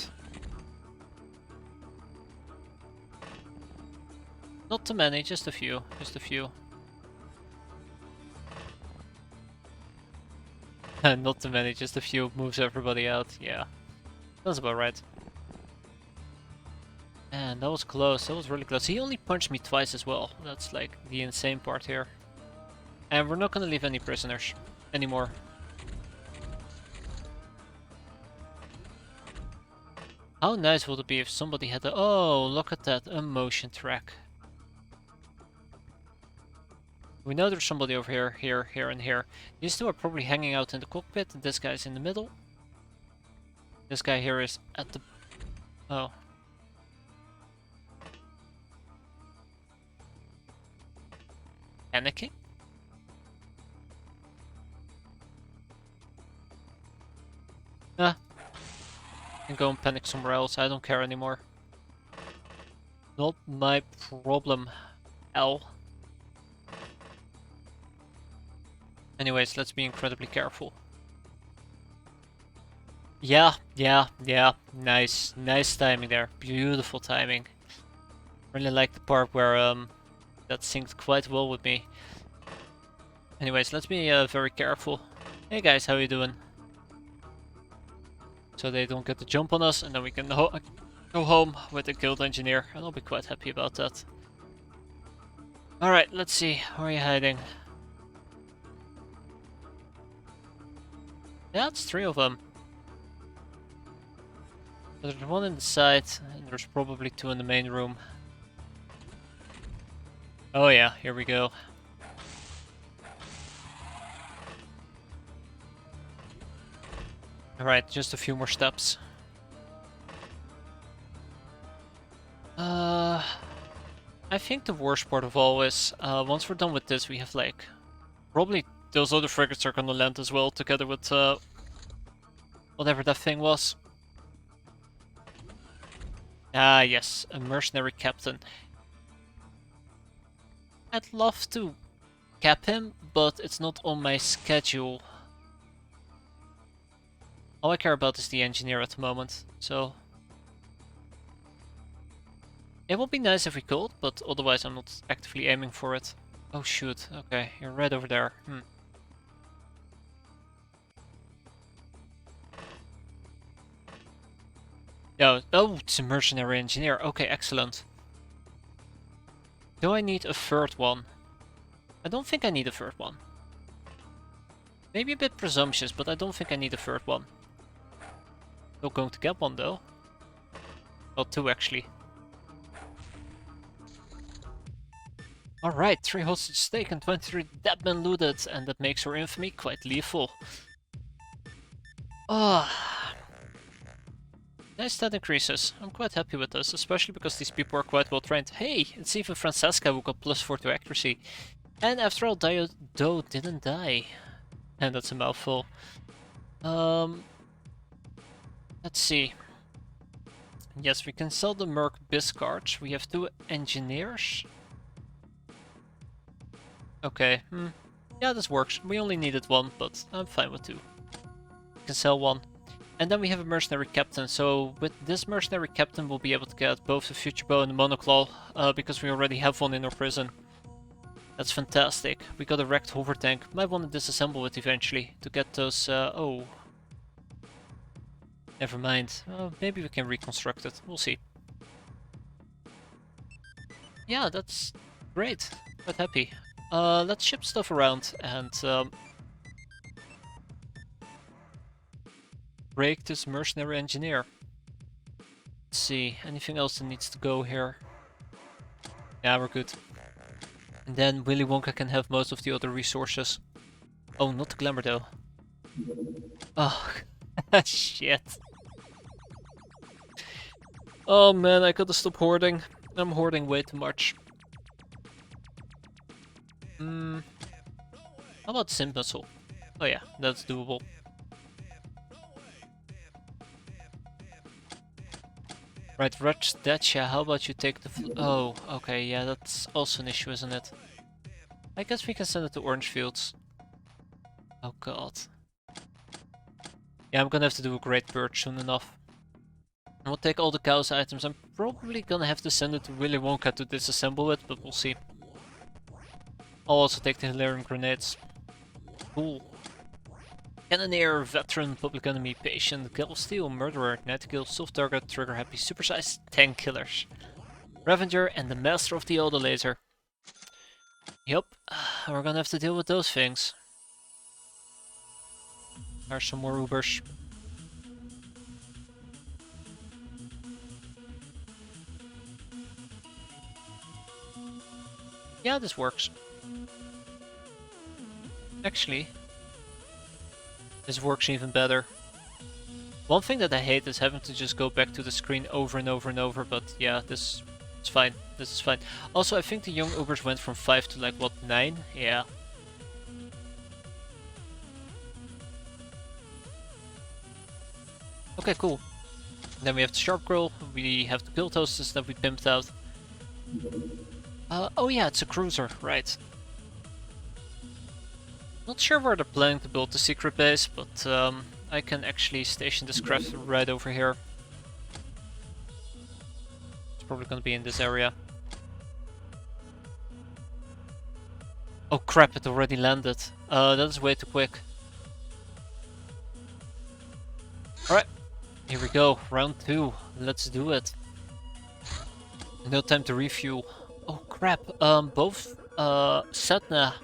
Not too many, just a few. Just a few. Not too many, just a few. Moves everybody out. Yeah. That's about right. And that was close. That was really close. He only punched me twice as well. That's like the insane part here. And we're not gonna leave any prisoners anymore. How nice would it be if somebody had a... Oh, look at that. A motion track. We know there's somebody over here, here, and here. These two are probably hanging out in the cockpit. This guy's in the middle. This guy here is at the... Oh. Panicking? Ah. I can go and panic somewhere else. I don't care anymore. Not my problem, L. Anyways, let's be incredibly careful. Yeah. Nice timing there. Beautiful timing. Really like the part where that synced quite well with me. Anyways, let's be very careful. Hey guys, how you doing? So they don't get the jump on us, and then we can go home with the guild engineer, and I'll be quite happy about that. Alright, let's see. Where are you hiding? Yeah, it's 3 of them. There's 1 in the side, and there's probably 2 in the main room. Oh yeah, here we go. Alright, just a few more steps. I think the worst part of all is, once we're done with this, we have like... Probably those other frigates are gonna land as well, together with whatever that thing was. Ah yes, a mercenary captain. I'd love to cap him, but it's not on my schedule. All I care about is the engineer at the moment, so... It would be nice if we could, but otherwise I'm not actively aiming for it. Oh shoot, okay, you're right over there. Oh, it's a mercenary engineer. Okay, excellent. Do I need a third one? I don't think I need a third one. Maybe a bit presumptuous, but I don't think I need a third one. Not going to get one though. Well, 2 actually. Alright, 3 hostages taken, 23 dead men looted, and that makes our infamy quite lethal. Nice stat increases. I'm quite happy with this, especially because these people are quite well trained. Hey, it's even Francesca who got +4 to accuracy. And after all, Dio didn't die. And that's a mouthful. Let's see. Yes, we can sell the Merc Biscards. We have 2 engineers. Okay, yeah, this works. We only needed 1, but I'm fine with 2. We can sell 1. And then we have a mercenary captain, so with this mercenary captain we'll be able to get both the future bow and the monoclaw, because we already have 1 in our prison. That's fantastic. We got a wrecked hover tank. Might want to disassemble it eventually to get those, oh. Never mind. Maybe we can reconstruct it. We'll see. Yeah, that's great. Quite happy. Let's ship stuff around and break this mercenary engineer. Let's see, anything else that needs to go here? Yeah, we're good. And then Willy Wonka can have most of the other resources. Oh, not the glamour though. Oh, shit. Oh man, I gotta stop hoarding. I'm hoarding way too much. How about Sim Missile? Oh yeah, that's doable. Right, Rajdacha, how about you take the oh, okay, yeah, that's also an issue, isn't it? I guess we can send it to Orange Fields. Oh god. Yeah, I'm gonna have to do a great purge soon enough. And we'll take all the chaos items. I'm probably gonna have to send it to Willy Wonka to disassemble it, but we'll see. I'll also take the Hilarium grenades. Cool. Cannoneer, Veteran, Public Enemy, Patient, Kill Steel, Murderer, Nightingale, Soft Target, Trigger Happy, Supersize, Tank Killers. Revenger and the Master of the Auto Laser. Yup, we're gonna have to deal with those things. There's some more Ubers. Yeah, this works. Actually, this works even better. One thing that I hate is having to just go back to the screen over and over and over, but yeah, this is fine. This is fine. Also, I think the young Ubers went from 5 to like, what, 9? Yeah. Okay, cool. Then we have the Sharp Grill, we have the Guild Hostess that we pimped out. Oh yeah, it's a cruiser, right. Not sure where they're planning to build the secret base, but I can actually station this craft right over here. It's probably gonna be in this area. Oh crap, it already landed. That is way too quick. Alright, here we go, round 2. Let's do it. No time to refuel. Oh crap, both Setna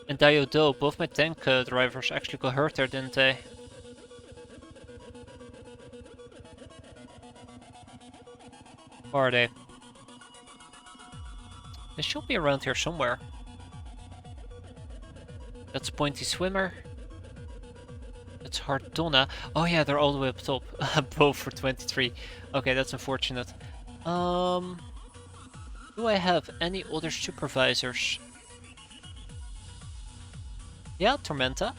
and Diodo, both my tank drivers actually got hurt there, didn't they? Where are they? They should be around here somewhere. That's Pointy Swimmer. That's Hardonna. Oh yeah, they're all the way up top. Both for 23. Okay, that's unfortunate. Do I have any other supervisors? Yeah, Tormenta.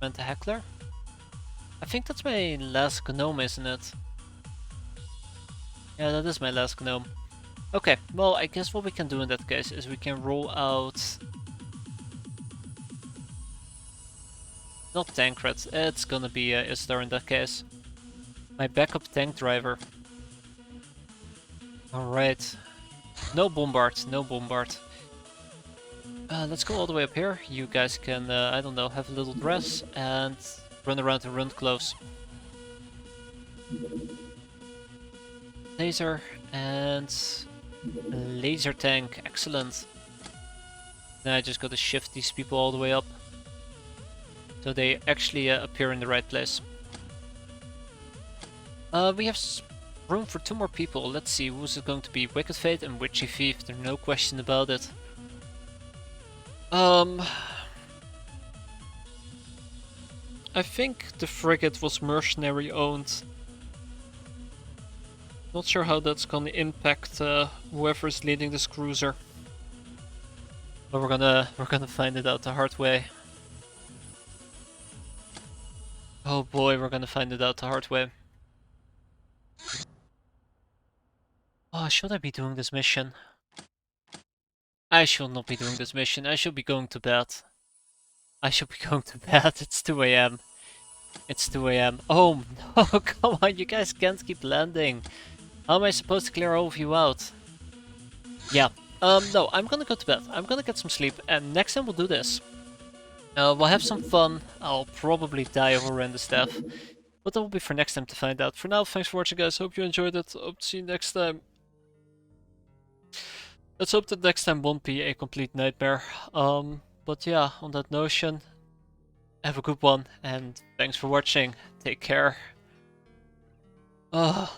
Tormenta Heckler. I think that's my last gnome, isn't it? Yeah, that is my last gnome. Okay, well, I guess what we can do in that case is we can roll out... Not Tancred, it's gonna be Istar in that case. My backup tank driver. Alright. No bombard, no bombard. Let's go all the way up here. You guys can, I don't know, have a little dress and run around in run clothes. Laser and laser tank, excellent. Now I just gotta shift these people all the way up, so they actually appear in the right place. We have room for 2 more people. Let's see, who's it going to be? Wicked Fate and Witchy Thief, there's no question about it. I think the frigate was mercenary owned. Not sure how that's gonna impact whoever's leading this cruiser. But we're gonna find it out the hard way. Oh boy, we're gonna find it out the hard way. Oh, should I be doing this mission? I should not be doing this mission. I should be going to bed. I should be going to bed. It's 2 AM. It's 2 AM. Oh no, come on, you guys can't keep landing. How am I supposed to clear all of you out? Yeah. No, I'm gonna go to bed. I'm gonna get some sleep, and next time we'll do this. We'll have some fun. I'll probably die of horrendous death. But that will be for next time to find out. For now, thanks for watching, guys. Hope you enjoyed it. Hope to see you next time. Let's hope that next time won't be a complete nightmare. But yeah, on that notion, have a good one, and thanks for watching. Take care. Oh.